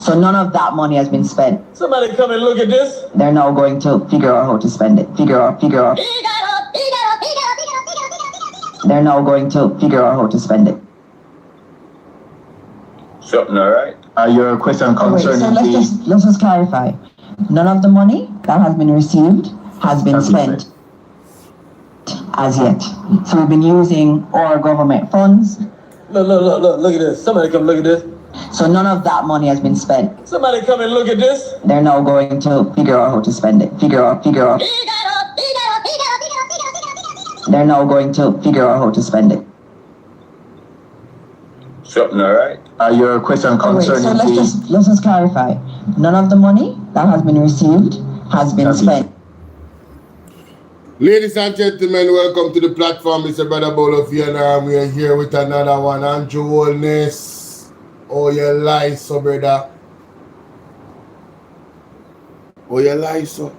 So none of that money has been spent. Somebody come and look at this. They're now going to figure out how to spend it. Figure out. They're now going to figure out how to spend it. Something, all right? Your question concerning so let's just clarify. None of the money that has been received has been spent as yet. So we've been using our government funds. Look at this. Somebody come look at this. So none of that money has been spent. Somebody come and look at this. They're now going to figure out how to spend it. Figure out. They're now going to figure out how to spend it. Something, all right? Your question concerning so let's just clarify. None of the money that has been received has been spent. Ladies and gentlemen, welcome to the platform. It's your brother Bolo Vietnam. We are here with another one. Andrew Wellness. Oh, you lie, so brother. Oh, you lie, so.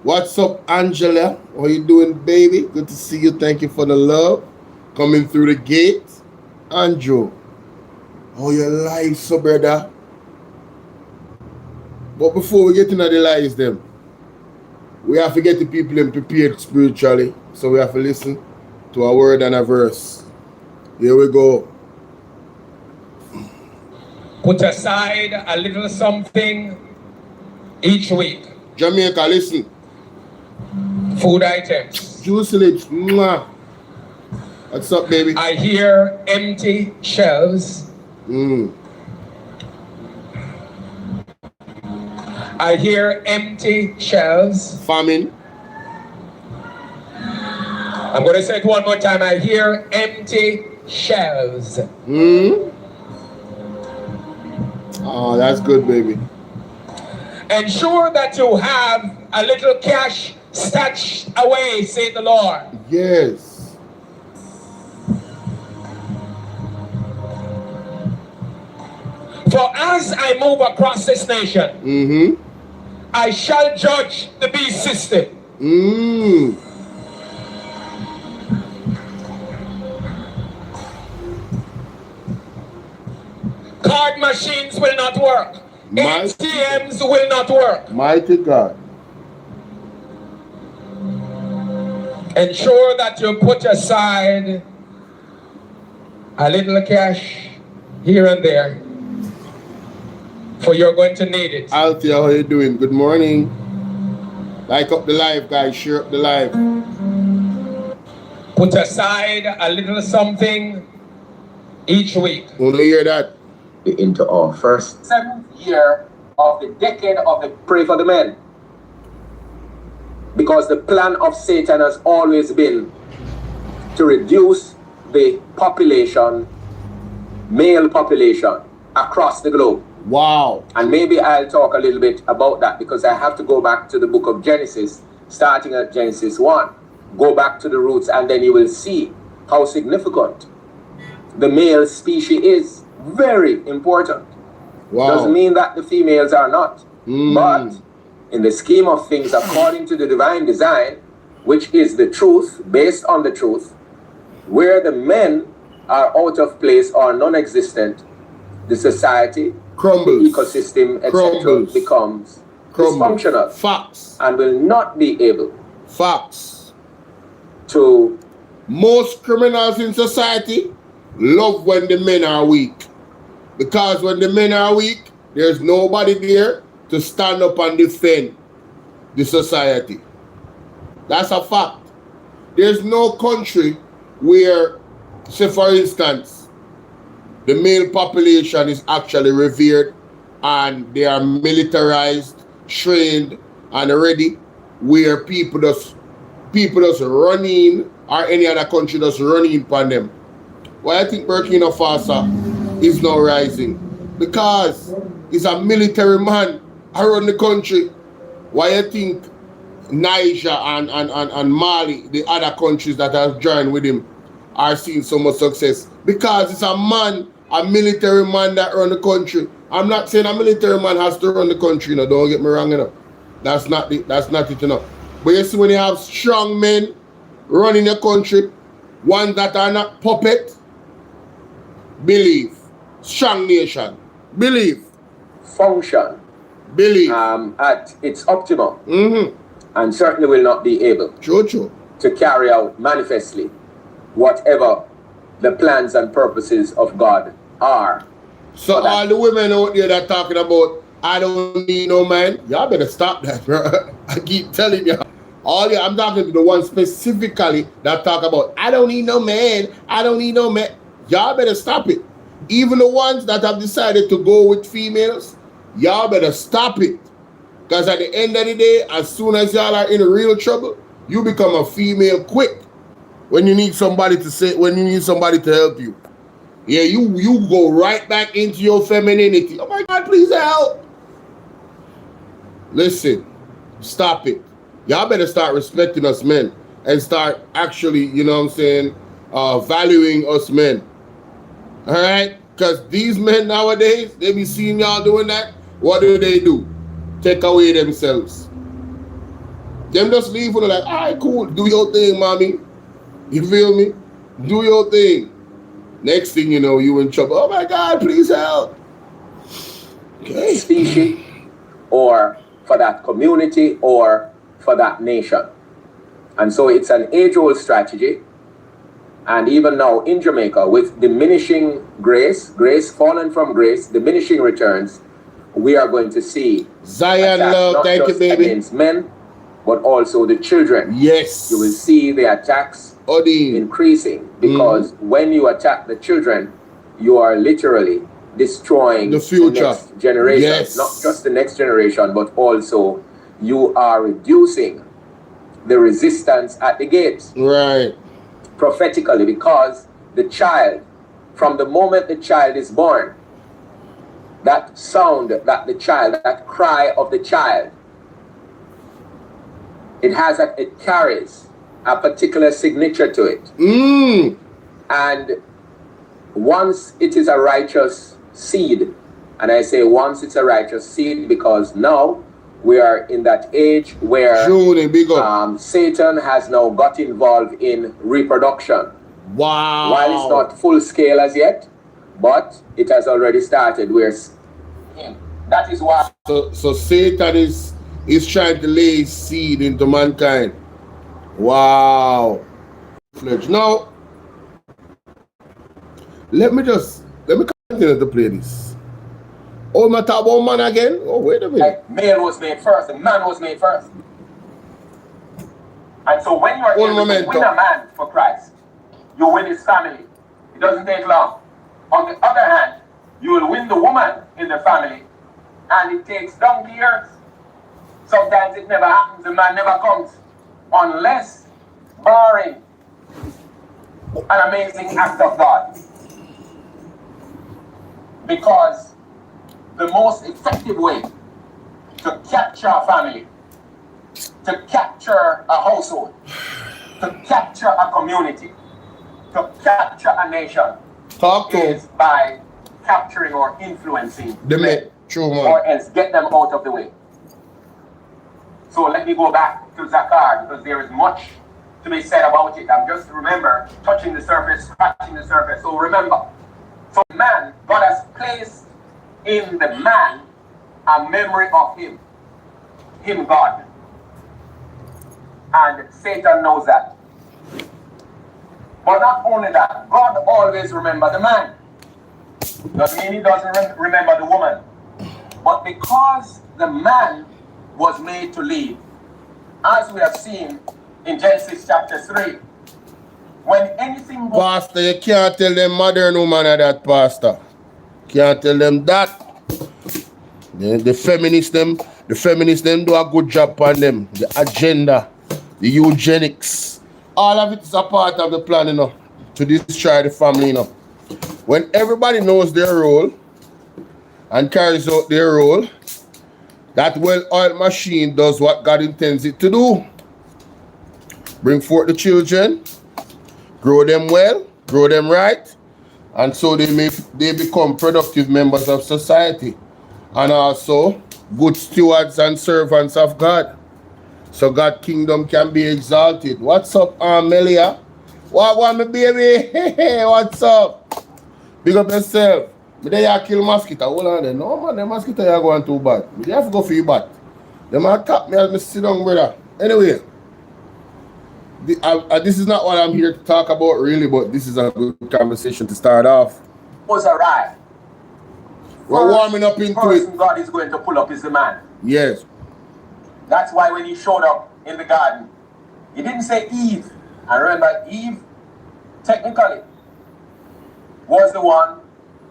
What's up, Angela? How you doing, baby? Good to see you. Thank you for the love. Coming through the gate. Andrew. Oh, you lie, so brother. But before we get into the lies, them, we have to get the people in prepared spiritually. So we have to listen to a word and a verse. Here we go. Put aside a little something each week. Jamaica, listen. Food items. Juice lips. Mwah. What's up, baby? I hear empty shelves. I hear empty shelves. Famine. I'm going to say it one more time. I hear empty shelves. Oh, that's good, baby. Ensure that you have a little cash stashed away, say the Lord. Yes. For as I move across this nation, I shall judge the beast system. Card machines will not work. ATMs will not work. Mighty God. Ensure that you put aside a little cash here and there, for you're going to need it. Althea, how you doing? Good morning. Like up the live, guys. Share up the live. Put aside a little something each week. Only hear that. Into our first 7th year of the decade of the Pray for the Men. Because the plan of Satan has always been to reduce the population, male population, across the globe. Wow. And maybe I'll talk a little bit about that because I have to go back to the book of Genesis, starting at Genesis 1. Go back to the roots and then you will see how significant the male species is. Very important. Wow. Doesn't mean that the females are not. But in the scheme of things, according to the divine design, which is the truth, based on the truth, where the men are out of place or non-existent, the society, crumbles, the ecosystem, etc. becomes dysfunctional. Facts. And will not be able facts to... Most criminals in society love when the men are weak. Because when the men are weak, there's nobody there to stand up and defend the society. That's a fact. There's no country where, say for instance, the male population is actually revered and they are militarized, trained, and ready, where people just running, or any other country just running upon them. Why I think Burkina Faso is now rising? Because he's a military man around the country. Why I think Niger and Mali, the other countries that have joined with him, are seeing so much success? Because it's a man, a military man that run the country. I'm not saying a military man has to run the country, you know, don't get me wrong, you know. That's not it, you know. But you see, when you have strong men running the country, ones that are not puppet, believe, strong nation. believe, function believe. at its optimum, Mm-hmm. and certainly will not be able True. to carry out manifestly whatever the plans and purposes of God are. So all the women out there that talking about, I don't need no man, y'all better stop that, bro. I keep telling you. I'm talking to the ones specifically that talk about, I don't need no man, I don't need no man. Y'all better stop it. Even the ones that have decided to go with females, y'all better stop it. Because at the end of the day, as soon as y'all are in real trouble, you become a female quick. When you need somebody to help you. Yeah, you go right back into your femininity. Oh my God, please help. Listen, stop it. Y'all better start respecting us men and start actually, you know what I'm saying, valuing us men. All right? Because these men nowadays, they be seeing y'all doing that. What do? Take away themselves. Them just leave when they're like, all right, cool. Do your thing, mommy. You feel me? Do your thing. Next thing you know, you in trouble. Oh my God, please help. Okay. Species, or for that community, or for that nation. And so it's an age-old strategy. And even now in Jamaica, with diminishing grace, fallen from grace, diminishing returns, we are going to see Zion attacks, love, not thank you, just baby. against men, but also the children. Yes. You will see the attacks increasing, because when you attack the children, you are literally destroying the future, next generation. Yes. Not just the next generation, but also you are reducing the resistance at the gates. Right. Prophetically, because the child, from the moment the child is born, that sound that the child, that cry of the child, it carries a particular signature to it. And once it is a righteous seed, and I say once it's a righteous seed because now we are in that age where Satan has now got involved in reproduction. Wow. While it's not full scale as yet, but it has already started. That is why. So Satan is trying to lay his seed into mankind. Wow. Now, let me continue to play this. Oh, my talk about man again? Oh, wait a minute. Male was made first, and man was made first. And so when you are able to win a man for Christ, you win his family. It doesn't take long. On the other hand, you will win the woman in the family, and it takes donkey years. Sometimes it never happens, the man never comes, unless barring an amazing act of God. Because the most effective way to capture a family, to capture a household, to capture a community, to capture a nation is by capturing or influencing the men, or else get them out of the way. So let me go back to Zakar, because there is much to be said about it. I'm just, remember, touching the surface, scratching the surface. So remember, so man, God has placed in the man a memory of him God. And Satan knows that. But not only that, God always remembers the man. Doesn't mean he doesn't remember the woman. But because the man was made to lead, as we have seen in Genesis chapter 3, when anything goes... Pastor, you can't tell them modern woman of that, Pastor. Can't tell them that. The feminists them do a good job on them. The agenda, the eugenics, all of it is a part of the plan, you know, to destroy the family, you know. When everybody knows their role and carries out their role, that well-oiled machine does what God intends it to do. Bring forth the children, grow them well, grow them right, and so they become productive members of society, and also good stewards and servants of God, so God's kingdom can be exalted. What's up, Amelia? What, my baby? What's up? Big up yourself. But they are kill mosquito. Hold on there. No man, the mosquito are going too bad. They have to go for you bad. They might attack me as me sit down, brother. Anyway, this is not what I'm here to talk about really, but this is a good conversation to start off. Was arrived. We're warming up into person it. God is going to pull up is the man. Yes. That's why when he showed up in the garden, he didn't say Eve. And remember, Eve, technically, was the one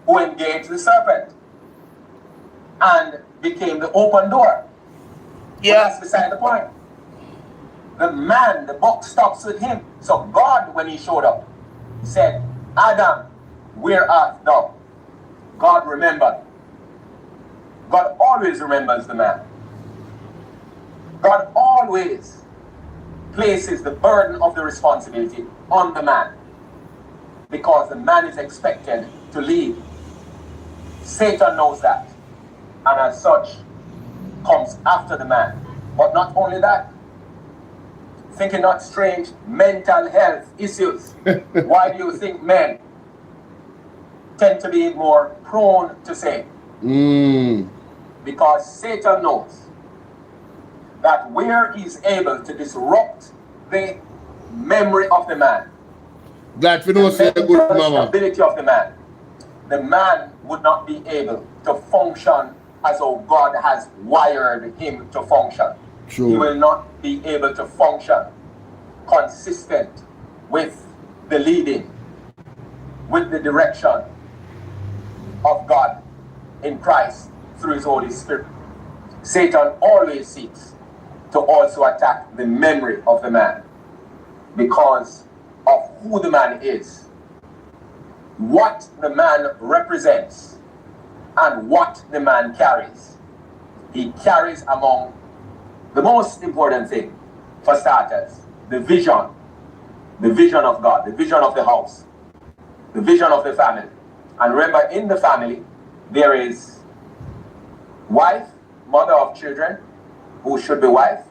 who engaged the serpent and became the open door. Yeah. But that's beside the point. The man, the buck stops with him. So God, when he showed up, said, Adam, where art thou? God remembered. God always remembers the man. God always places the burden of the responsibility on the man because the man is expected to lead. Satan knows that, and as such comes after the man. But not only that, thinking not strange, mental health issues. Why do you think men tend to be more prone to sin? Because Satan knows that where he's able to disrupt the memory of the man, Glad to know say good mama. ability of the man would not be able to function as how God has wired him to function. True. He will not be able to function consistent with the leading, with the direction of God in Christ through his Holy Spirit. Satan always seeks to also attack the memory of the man because of who the man is, what the man represents, and what the man carries. He carries among the most important thing, for starters, the vision of God, the vision of the house, the vision of the family. And remember, in the family, there is wife, mother of children, who should be wife,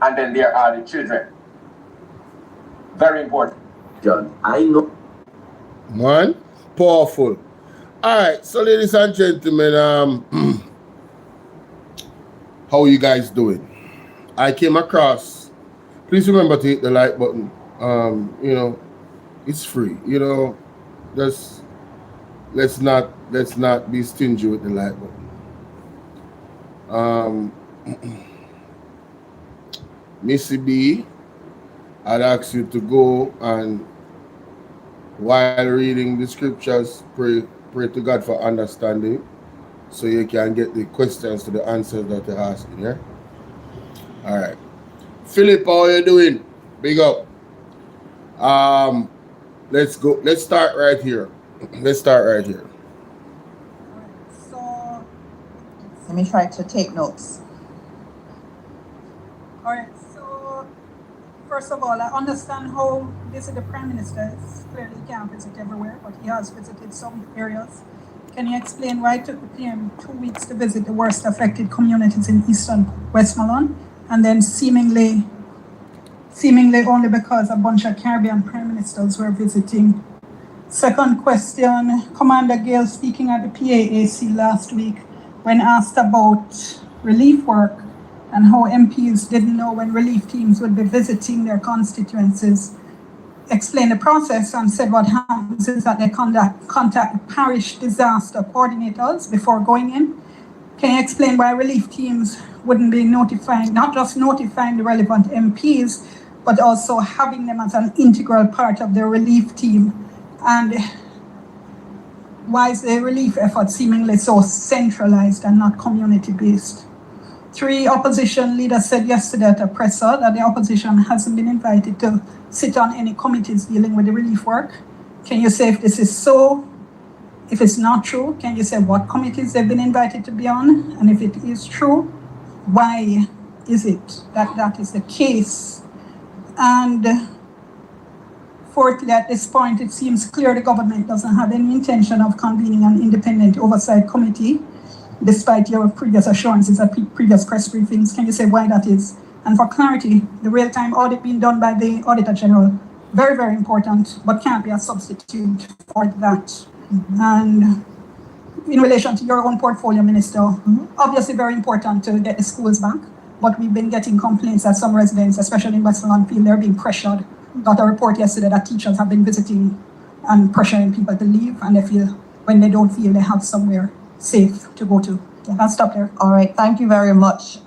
and then there are the children. Very important. John, I know. Man, powerful. Alright, so ladies and gentlemen, how are you guys doing? I came across, please remember to hit the like button. You know, it's free. You know, just let's not be stingy with the like button. Missy B, I'd ask you to go and while reading the scriptures, pray to God for understanding so you can get the questions to the answers that you're asking, yeah? All right. Philip, how are you doing? Big up. Let's go. Let's start right here. So let me try to take notes. All right, so first of all, I understand how this is the Prime Minister. Clearly can't visit everywhere, but he has visited some areas. Can you explain why it took the PM 2 weeks to visit the worst affected communities in eastern Westmoreland, and then seemingly only because a bunch of Caribbean Prime Ministers were visiting? Second question, Commander Gale speaking at the PAAC last week when asked about relief work and how MPs didn't know when relief teams would be visiting their constituencies, explained the process and said what happens is that they contact parish disaster coordinators before going in. Can you explain why relief teams wouldn't be notifying, not just notifying the relevant MPs, but also having them as an integral part of their relief team? And why is the relief effort seemingly so centralized and not community-based? 3 opposition leaders said yesterday at a presser that the opposition hasn't been invited to sit on any committees dealing with the relief work. Can you say if this is so? If it's not true, can you say what committees they've been invited to be on? And if it is true, why is it that that is the case? And fourthly, at this point, it seems clear the government doesn't have any intention of convening an independent oversight committee, despite your previous assurances at previous press briefings. Can you say why that is? And for clarity, the real-time audit being done by the Auditor General, very, very important, but can't be a substitute for that. And in relation to your own portfolio, Minister, obviously very important to get the schools back, but we've been getting complaints that some residents, especially in Westmoreland, feel they're being pressured. Got a report yesterday that teachers have been visiting and pressuring people to leave, and they feel when they don't feel they have somewhere safe to go to. Yeah, I'll stop there. All right, thank you very much.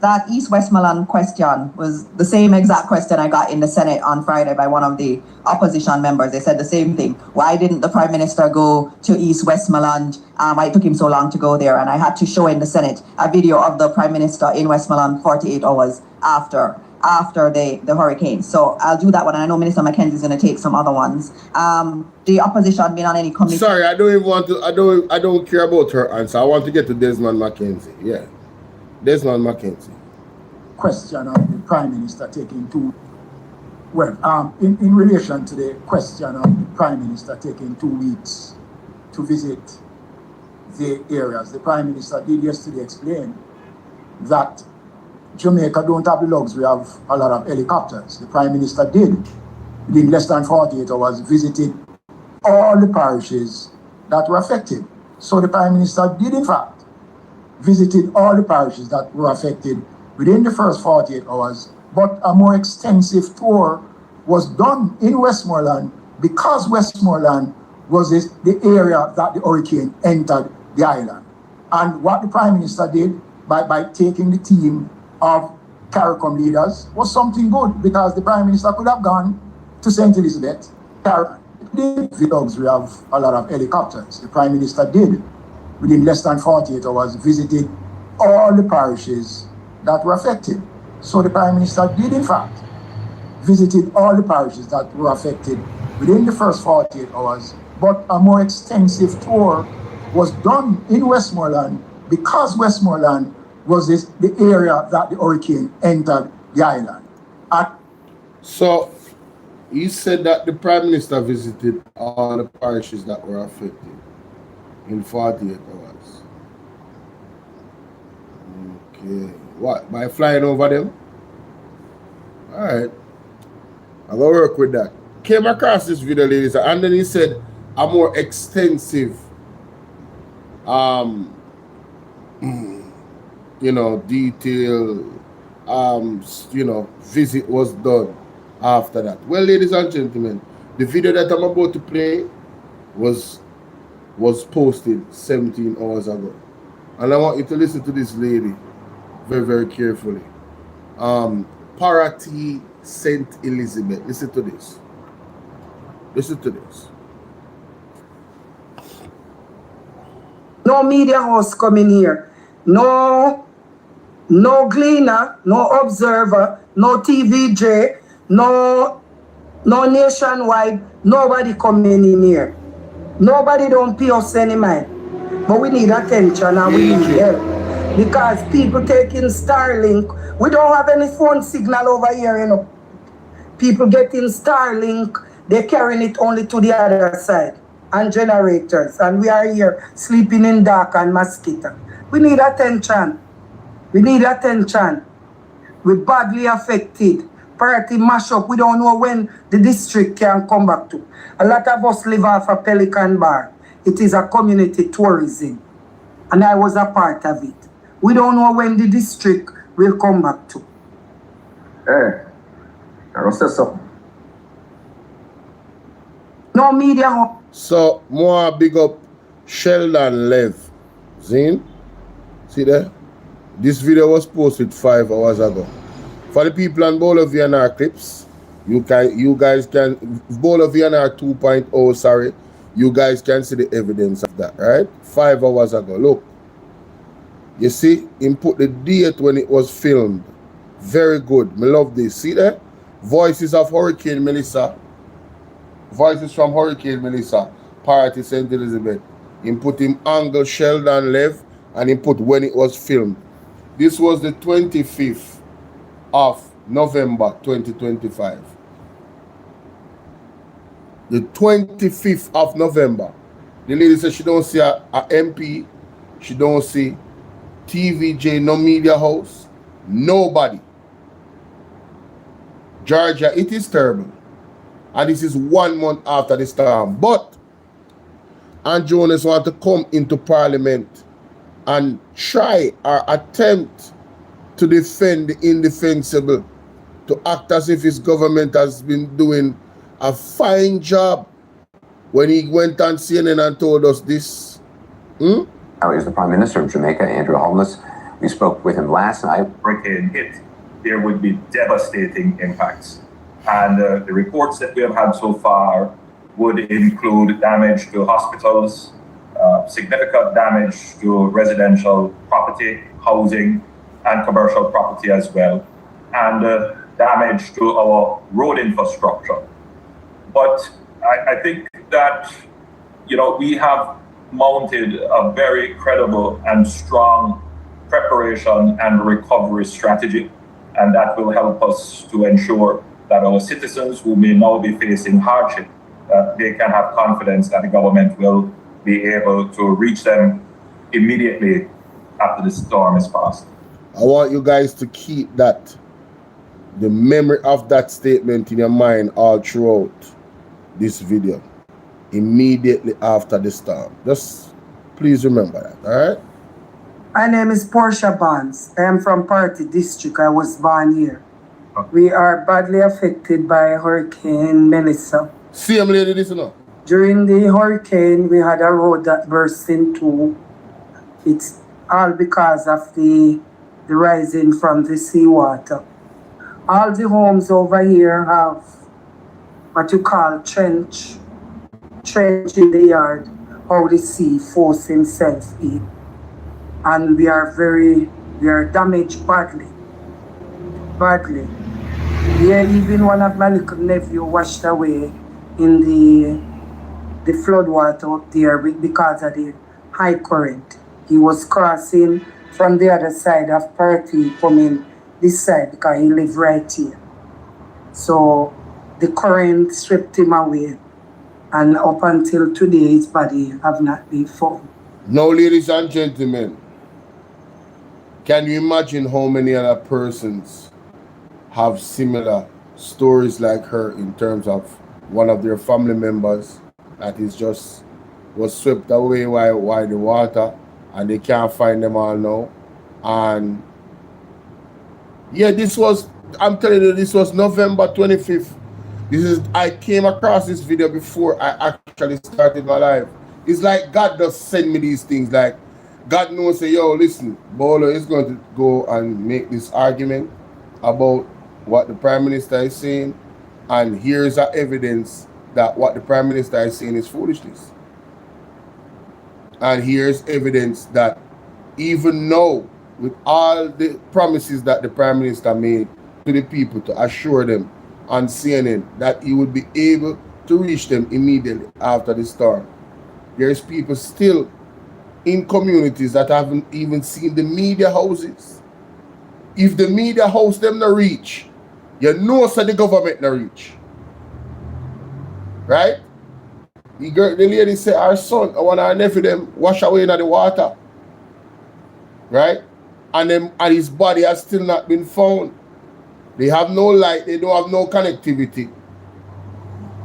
That East Westmoreland question was the same exact question I got in the Senate on Friday by one of the opposition members. They said the same thing. Why didn't the Prime Minister go to East Westmoreland? Why it took him so long to go there? And I had to show in the Senate a video of the Prime Minister in Westmoreland 48 hours after the hurricane. So I'll do that one. And I know Minister Mackenzie's going to take some other ones. The opposition been on any committee? Sorry, I don't even want to. I don't care about her answer. I want to get to Desmond Mackenzie. Yeah, Desmond Mackenzie. Question of the Prime Minister taking two. Well, in relation to the question of the Prime Minister taking 2 weeks to visit the areas, the Prime Minister did yesterday explain that Jamaica don't have the luxury of a lot of helicopters. The Prime Minister did, within less than 48 hours, visited all the parishes that were affected. So the Prime Minister did, in fact, visited all the parishes that were affected within the first 48 hours, but a more extensive tour was done in Westmoreland because Westmoreland was the area that the hurricane entered the island. And what the Prime Minister did by taking the team of CARICOM leaders was something good, because the Prime Minister could have gone to St. Elizabeth. The luxury of a lot of helicopters. The Prime Minister did, within less than 48 hours, visited all the parishes that were affected. So the Prime Minister did, in fact, visited all the parishes that were affected within the first 48 hours, but a more extensive tour was done in Westmoreland because Westmoreland was the area that the hurricane entered the island. So he said that the Prime Minister visited all the parishes that were affected in 48 hours. Okay. What? By flying over them? All right. I'm going to work with that. Came across this video, ladies, and then he said a more extensive, detailed, visit was done after that. Well, ladies and gentlemen, the video that I'm about to play was posted 17 hours ago. And I want you to listen to this lady very, very carefully. Parati St. Elizabeth. Listen to this. Listen to this. No media house coming here. No Gleaner, no Observer, no TVJ, no Nationwide. Nobody coming in here. Nobody don't pay us any mind. But we need attention and we need help. Because people taking Starlink, we don't have any phone signal over here, People getting Starlink, they're carrying it only to the other side. And generators. And we are here sleeping in dark and mosquito. We need attention. We need attention. We're badly affected. Party mash up. We don't know when the district can come back to. A lot of us live off a Pelican Bar. It is a community tourism. And I was a part of it. We don't know when the district will come back to. Hey, I don't say so. No media. So, more big up Sheldon Lev. Zine? See there? This video was posted 5 hours ago. For the people on Bolo VNR clips, you guys can, Bolo VNR 2.0, sorry, you guys can see the evidence of that, right? 5 hours ago. Look. You see, he put the date when it was filmed. Very good. Me love this. See there? Voices of Hurricane Melissa. Voices from Hurricane Melissa. Party St. Elizabeth. He put him angle Sheldon Lev and he put when it was filmed. This was the 25th of November 2025. The 25th of November. The lady said she don't see a MP. She don't see TVJ, no media house, nobody. Georgia, it is terrible. And this is 1 month after the storm. But and Jonas want to come into Parliament and try or attempt to defend the indefensible, to act as if his government has been doing a fine job when he went on CNN and told us this. Now is the Prime Minister of Jamaica, Andrew Holness. We spoke with him last night. Hurricane hit, there would be devastating impacts. And the reports that we have had so far would include damage to hospitals, significant damage to residential property, housing, and commercial property as well, and damage to our road infrastructure. But I think that, you know, we have mounted a very credible and strong preparation and recovery strategy, and that will help us to ensure that our citizens who may now be facing hardship, they can have confidence that the government will be able to reach them immediately after the storm is passed. I want you guys to keep that, the memory of that statement in your mind all throughout this video, immediately after the storm. Just please remember that, all right? My name is Portia Bonds. I am from Party District. I was born here. We are badly affected by Hurricane Melissa. Same lady, this enough. During the hurricane, we had a road that burst in two. It's all because of the rising from the seawater. All the homes over here have what you call trench in the yard, how the sea force himself in. And we are damaged badly. Yeah, even one of my little nephew washed away in the flood water up there because of the high current. He was crossing from the other side of Party, coming this side because he lived right here. So the current swept him away, and up until today his body have not been found. Now, ladies and gentlemen, can you imagine how many other persons have similar stories like her in terms of one of their family members that is just was swept away by the water and they can't find them all now? And yeah, I'm telling you, this was November 25th. I came across this video before I actually started my life. It's like God does send me these things. Like God knows, say, yo, listen, Bolo is going to go and make this argument about what the Prime Minister is saying, and here's the evidence that what the Prime Minister is saying is foolishness. And here's evidence that even now, with all the promises that the Prime Minister made to the people to assure them on CNN that he would be able to reach them immediately after the storm, there's people still in communities that haven't even seen the media houses. If the media house them no reach, you know so the government no reach. Right? The lady said our son, one of our nephew them wash away in the water. Right? And his body has still not been found. They have no light, they don't have no connectivity.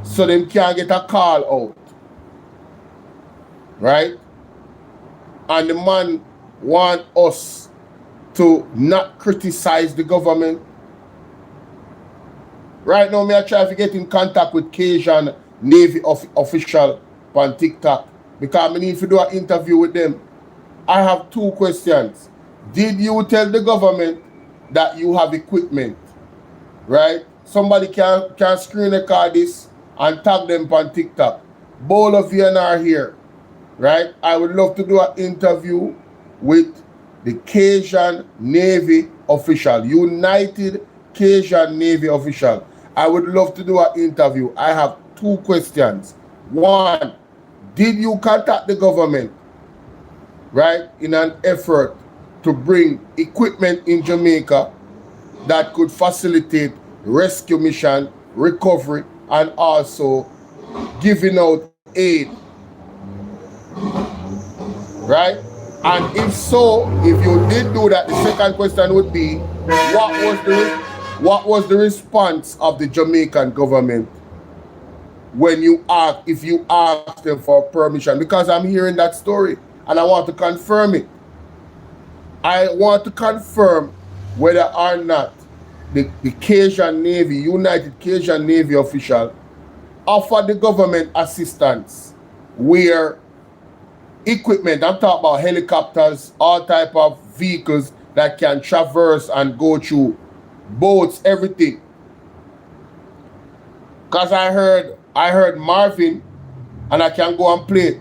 So they can't get a call out. Right? And the man want us to not criticize the government. Right now, I try to get in contact with Cajun Navy official on TikTok because I need to do an interview with them. I have two questions. Did you tell the government that you have equipment? Right? Somebody can screen record this and tag them on TikTok. Bolo VNR here. Right? I would love to do an interview with the Cajun Navy official, United Cajun Navy official. I would love to do an interview. I have two questions. One, did you contact the government, right, in an effort to bring equipment in Jamaica that could facilitate rescue mission, recovery, and also giving out aid? Right? And if so, if you did do that, the second question would be, what was the response of the Jamaican government when you ask, if you ask them for permission, because I'm hearing that story and I want to confirm it. I want to confirm whether or not the Cajun Navy, United Cajun Navy official, offered the government assistance where equipment, I'm talking about helicopters, all type of vehicles that can traverse and go through, boats, everything. Because I heard Marvin, and I can go and play it.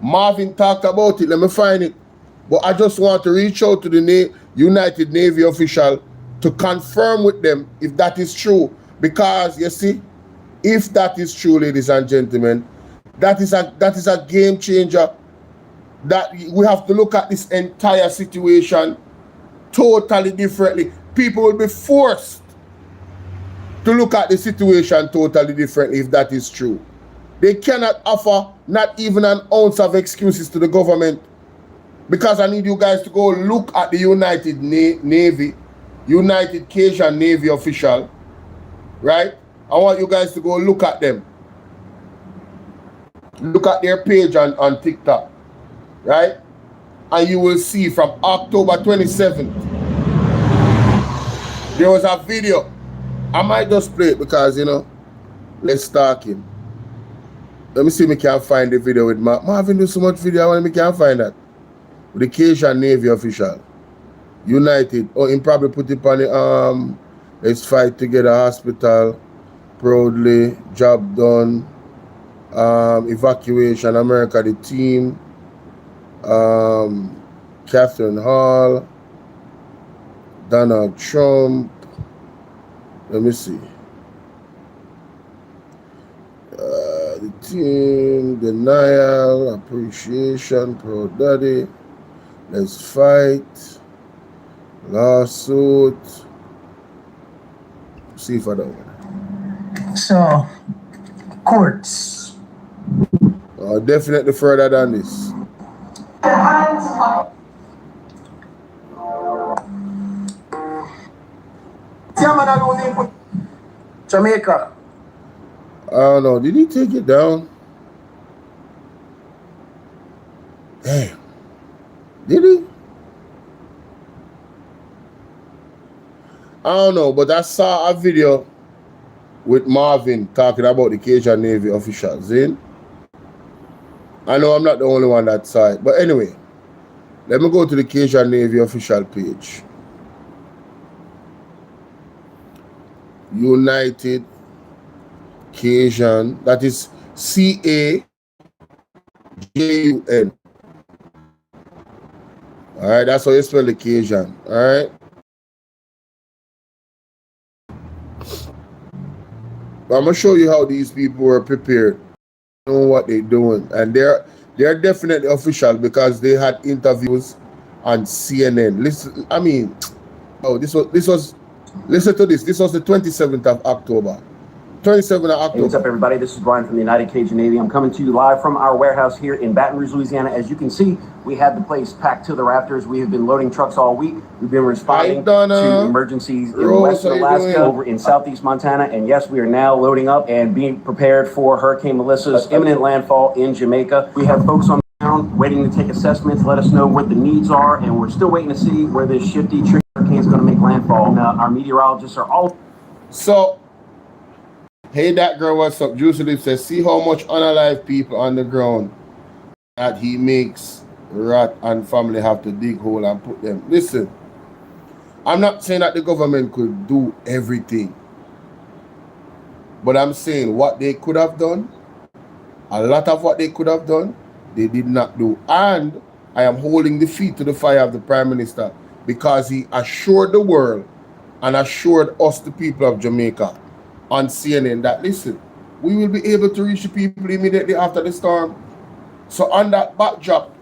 Marvin talked about it, let me find it. But I just want to reach out to the United Navy official to confirm with them if that is true. Because, you see, if that is true, ladies and gentlemen, that is a game changer. That we have to look at this entire situation totally differently. People will be forced to look at the situation totally differently if that is true. They cannot offer not even an ounce of excuses to the government, because I need you guys to go look at the United Navy, United Cajun Navy official, right? I want you guys to go look at them. Look at their page on TikTok, right? And you will see from October 27th, there was a video. I might just play it because, you know, let's talk him. Let me see if I can find the video with Marvin. Do so much video, I can't find that. With the Cajun Navy official. United. Oh, he probably put it on the let's fight together hospital. Proudly. Job done. Evacuation America, the team. Catherine Hall. Donald Trump. Let me see. The team, denial, appreciation, pro daddy, let's fight, lawsuit. See if I don't. So, courts. Definitely further than this. Jamaica. I don't know. Did he take it down? Damn. Did he? I don't know, but I saw a video with Marvin talking about the Cajun Navy officials. I know I'm not the only one that saw it. But anyway, let me go to the Cajun Navy official page. United Cajun, that is CAJUN. All right, that's how you spell the Cajun. All right. But I'm gonna show you how these people were prepared, know what they're doing, and they're definitely official because they had interviews on CNN. Listen, I mean, oh, this was. Listen to this. This was the 27th of October. 27th of October. Hey, what's up, everybody? This is Brian from the United Cajun Navy. I'm coming to you live from our warehouse here in Baton Rouge, Louisiana. As you can see, we had the place packed to the rafters. We have been loading trucks all week. We've been responding to emergencies in western Alaska, over in southeast Montana. And yes, we are now loading up and being prepared for Hurricane Melissa's imminent landfall in Jamaica. We have folks on the ground waiting to take assessments, let us know what the needs are. And we're still waiting to see where this shifty hurricane is going to make landfall. And, our meteorologists are all... So, hey, that girl, what's up? Juicy Lip says, see how much unalive people on the ground that he makes Rat and family have to dig hole and put them. Listen, I'm not saying that the government could do everything, but I'm saying what they could have done, a lot of what they could have done, they did not do. And I am holding the feet to the fire of the Prime Minister because he assured the world and assured us, the people of Jamaica, on CNN that, listen, we will be able to reach the people immediately after the storm. So on that backdrop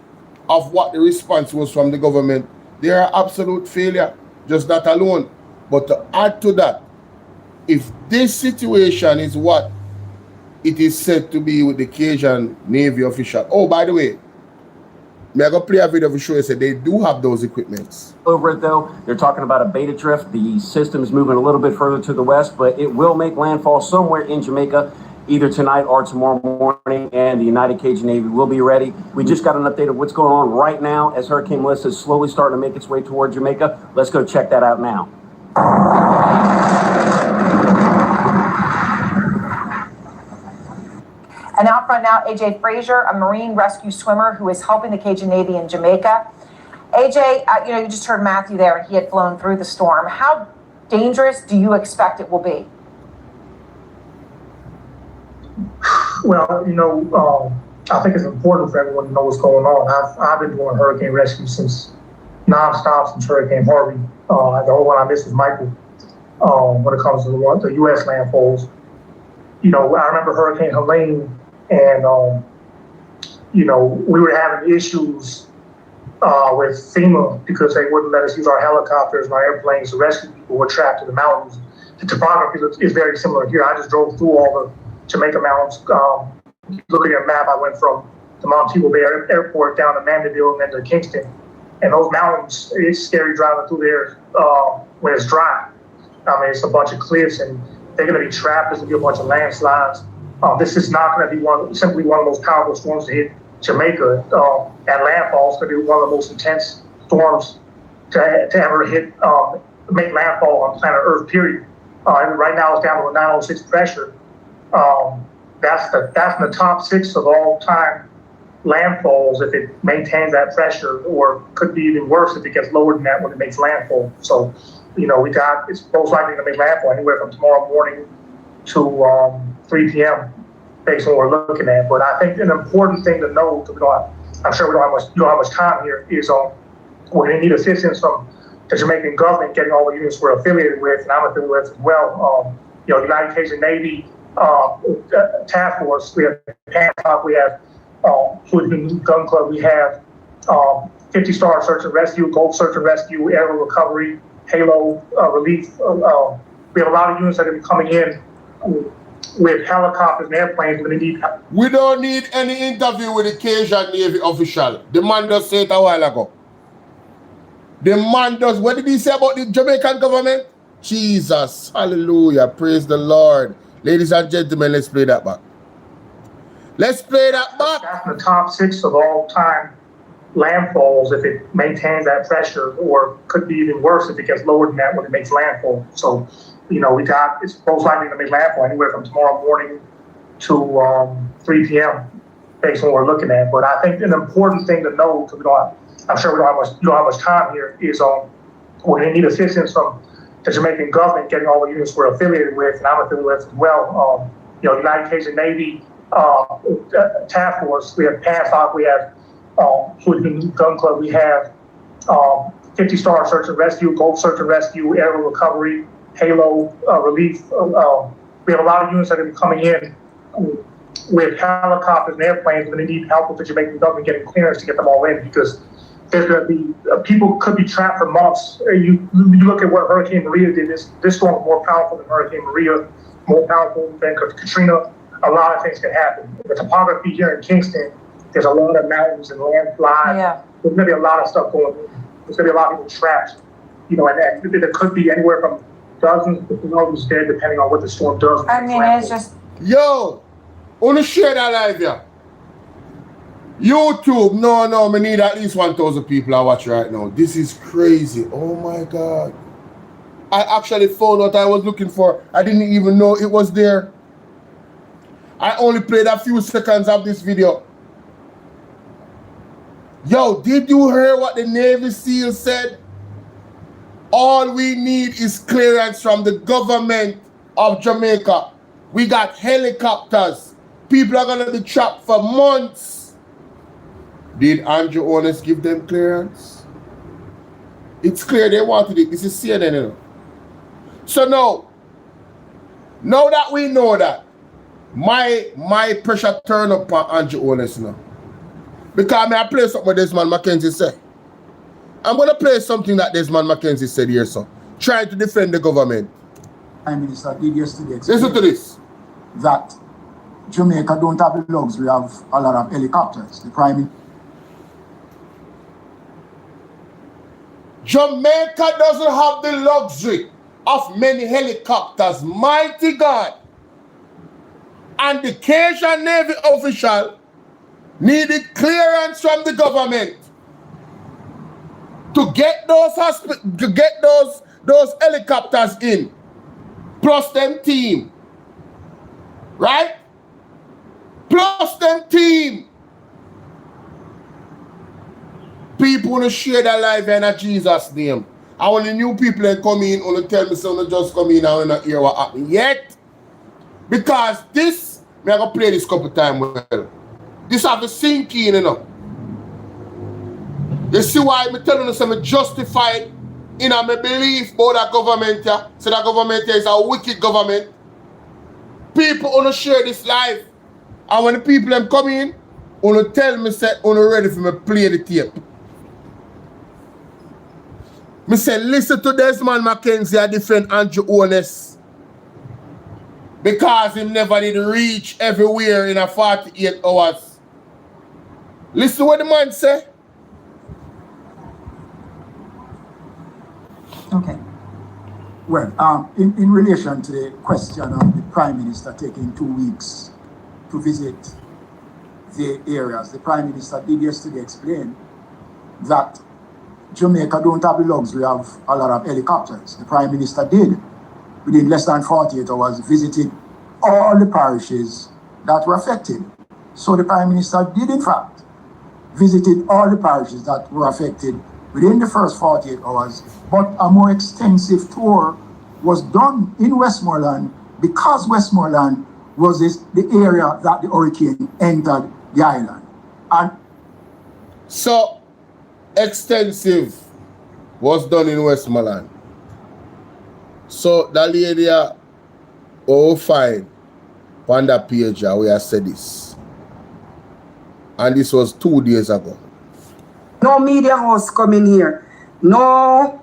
of what the response was from the government, they are absolute failure, just that alone. But to add to that, if this situation is what it is said to be with the Cajun Navy official, oh, by the way, I'm going to play a video to show you that they do have those equipments. Over it, though, they're talking about a beta drift. The system is moving a little bit further to the west, but it will make landfall somewhere in Jamaica. either tonight or tomorrow morning, and the United Cajun Navy will be ready. We just got an update of what's going on right now as Hurricane Melissa is slowly starting to make its way toward Jamaica. Let's go check that out now. And out front now, AJ Frazier, a Marine rescue swimmer who is helping the Cajun Navy in Jamaica. AJ, you just heard Matthew there. He had flown through the storm. How dangerous do you expect it will be? Well, I think it's important for everyone to know what's going on. I've been doing hurricane rescue nonstop since Hurricane Harvey. The only one I missed was Michael when it comes to the U.S. landfalls. I remember Hurricane Helene, and we were having issues with FEMA because they wouldn't let us use our helicopters and our airplanes to rescue people who were trapped in the mountains. The topography is very similar here. I just drove through all the Jamaica mountains. Looking at a map, I went from the Montego Bay Airport down to Mandeville and then to Kingston. And those mountains, it's scary driving through there when it's dry. It's a bunch of cliffs, and they're going to be trapped. There's going to be a bunch of landslides. This is not going to be simply one of the most powerful storms to hit Jamaica. At landfall, it's going to be one of the most intense storms to ever make landfall on planet Earth, period. Right now, it's down to a 906 pressure. That's in the top 6 of all time landfalls if it maintains that pressure, or could be even worse if it gets lower than that when it makes landfall. So, it's most likely going to make landfall anywhere from tomorrow morning to 3 p.m. based on what we're looking at. But I think an important thing to know, because I'm sure we don't have much time here, is we're going to need assistance from the Jamaican government getting all the units we're affiliated with, and I'm affiliated with as well. The United Cajun Navy task force, we have PANTOC, we have Hoodman Gun Club, we have 50-star search and rescue, Gold search and rescue, aerial recovery, Halo relief. We have a lot of units that are coming in with helicopters and airplanes. We don't need any interview with the Cajun Navy official. The man just said it a while ago. What did he say about the Jamaican government? Jesus, hallelujah, praise the Lord. Ladies and gentlemen, let's play that back. That's in the top 6 of all time landfalls if it maintains that pressure, or could be even worse if it gets lower than that when it makes landfall. So, it's most likely to make landfall anywhere from tomorrow morning to 3 p.m. based on what we're looking at. But I think an important thing to know, because I'm sure we don't have much time here, is we're going to need assistance from the Jamaican government getting all the units we're affiliated with, and I'm affiliated with as well. United Cajun Navy task force, we have PANTOC, we have Hoodman Gun Club, we have 50-star search and rescue, Gold search and rescue, aerial recovery, Halo relief. We have a lot of units that are coming in with helicopters and airplanes. We're going to need help with the Jamaican government getting clearance to get them all in, because there's going to be people could be trapped for months. You look at what Hurricane Maria did. This storm was more powerful than Hurricane Maria, more powerful than Katrina. A lot of things can happen. The topography here in Kingston, there's a lot of mountains and landslides. Yeah. There's going to be a lot of stuff going on. There's going to be a lot of people trapped. And there could be anywhere from dozens to thousands dead, depending on what the storm does. It's just... Yo, I want to share that live here. YouTube, no, we need at least 1,000 people to watch right now. This is crazy. Oh my God. I actually found what I was looking for. I didn't even know it was there. I only played a few seconds of this video. Yo, did you hear what the Navy SEAL said? All we need is clearance from the government of Jamaica. We got helicopters. People are going to be trapped for months. Did Andrew Honest give them clearance? It's clear they wanted it. This is CNN, you know. So now that we know that, my pressure turn up on Andrew Honest now. Because I play something what Desmond McKenzie said. I'm going to play something that Desmond McKenzie said here, so. Trying to defend the government. Prime Minister did yesterday listen to this. That Jamaica don't have the luxury of a lot of helicopters. The Prime Jamaica doesn't have the luxury of many helicopters. Mighty God. And the Cajun Navy official needed clearance from the government to get those helicopters in, plus them team, right? Plus them team. People wanna share their life in Jesus' name. And when the new people that come in, only tell me so just come in and I not hear what happened yet. Because this, me I gonna play this couple times well. This have to sink in, you know. You see why I'm telling you some justified in my belief about that government here. So that government here is a wicked government. People wanna share this life. And when the people them come in, wanna tell me say wanna ready for me play the tape. Me say listen to Desmond Mackenzie and defend Andrew Honest. Because he never did reach everywhere in a 48 hours. Listen what the man say. Okay. Well, in relation to the question of the Prime Minister taking 2 weeks to visit the areas, the Prime Minister did yesterday explain that Jamaica don't have the luxury of a lot of helicopters. The Prime Minister did, within less than 48 hours, visited all the parishes that were affected. So the Prime Minister did, in fact, visited all the parishes that were affected within the first 48 hours, but a more extensive tour was done in Westmoreland because Westmoreland was the area that the hurricane entered the island. And so extensive was done in Westmoreland. So that lady will find on that page where I said this. And this was 2 days ago. No media house coming here. No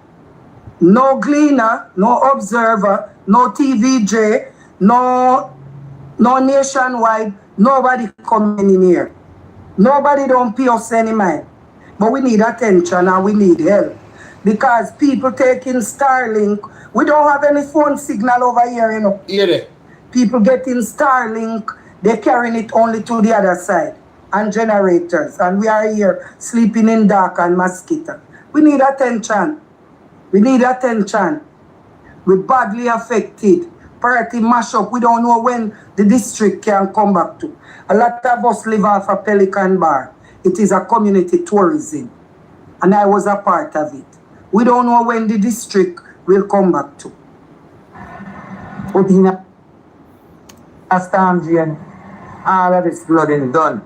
Gleaner, no Observer, no TVJ, no Nationwide, nobody coming in here. Nobody don't pay us any mind. But we need attention and we need help. Because people taking Starlink, we don't have any phone signal over here, you know. Yeah. People getting Starlink, they're carrying it only to the other side. And generators. And we are here sleeping in dark and mosquito. We need attention. We need attention. We're badly affected. Party mash up. We don't know when the district can come back to. A lot of us live off a Pelican Bar. It is a community tourism. And I was a part of it. We don't know when the district will come back to. Put in a storm drain. All of this flooding done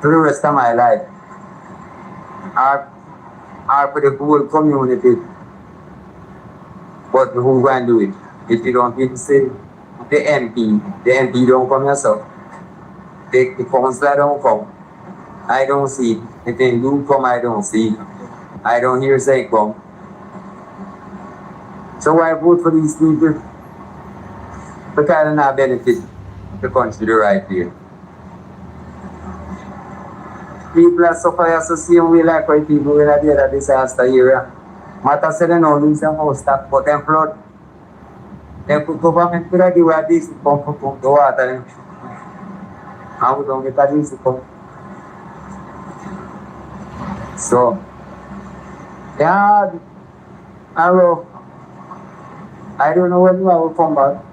for the rest of my life. Or for the whole community. But who going to do it? If you don't even say the MP don't come yourself. The councillor don't come. I don't see it. If they do come, I don't see it. I don't hear say come. So why vote for these people? Because they not benefit the country the right way. People are suffering the same way like white people in the disaster area. Matter say they don't lose them house stack, but them flood. Then government could have given this to pump the water. And we don't get a this to pump. So, yeah, I don't know when I will come back,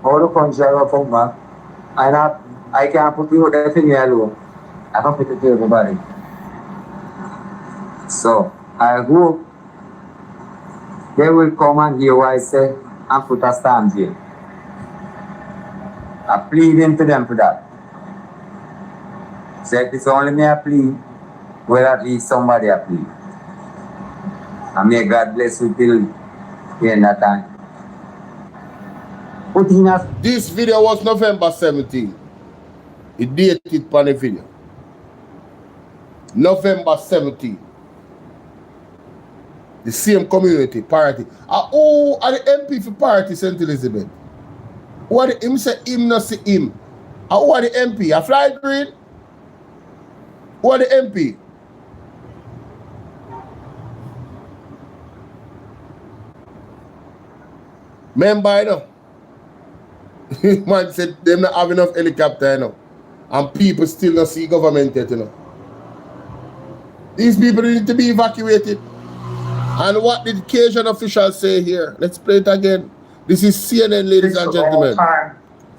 or the country I will come back. I can't put you there for me alone. I can't put it to everybody. So, I hope they will come and hear what I say and put a stand here. I plead to them for that. So if it's only me I plead, well at least somebody I plead. And may God bless you till the end of time. This video was November 17. It dated on the video. November 17. The same community, party. Who are the MP for party St. Elizabeth? Who are the him say him not see him? Who are the MP? A fly green? Who are the MP? Remember, you know? Man said them not have enough helicopter, you know. And people still not see government yet, you know. These people need to be evacuated. And what did Cajun officials say here? Let's play it again. This is CNN, ladies and gentlemen.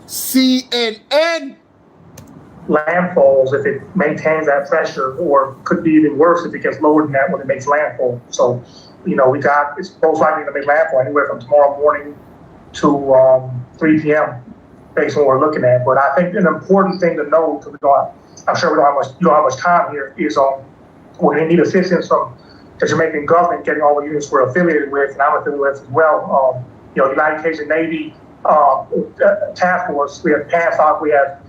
CNN! Landfalls if it maintains that pressure, or could be even worse if it gets lower than that when it makes landfall. So, you know, it's most likely to make landfall anywhere from tomorrow morning to 3 p.m. based on what we're looking at. But I think an important thing to know, because I'm sure you don't have much time here, is we're going to need assistance from the Jamaican government getting all the units we're affiliated with, and I'm affiliated with as well. You know, United Kingdom Navy Task Force, we have PANSOC, we have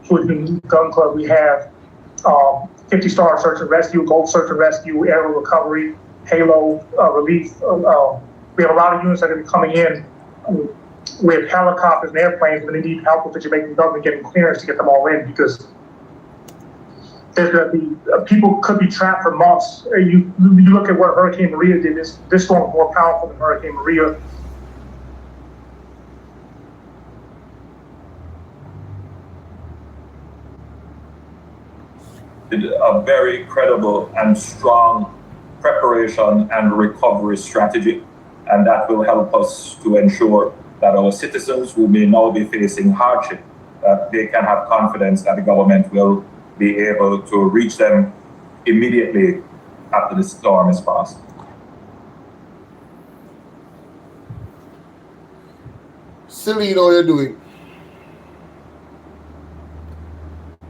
Hooligan Gun Club, we have 50-star search and rescue, Gold search and rescue, aerial recovery, Halo relief. We have a lot of units that are coming in with helicopters and airplanes, but they need help with the Jamaican government getting clearance to get them all in, because there's going to be people could be trapped for months. You look at what Hurricane Maria did. This storm is more powerful than Hurricane Maria. A very credible and strong preparation and recovery strategy, and that will help us to ensure that our citizens who may now be facing hardship, that they can have confidence that the government will be able to reach them immediately after the storm is passed. Celine, how you doing?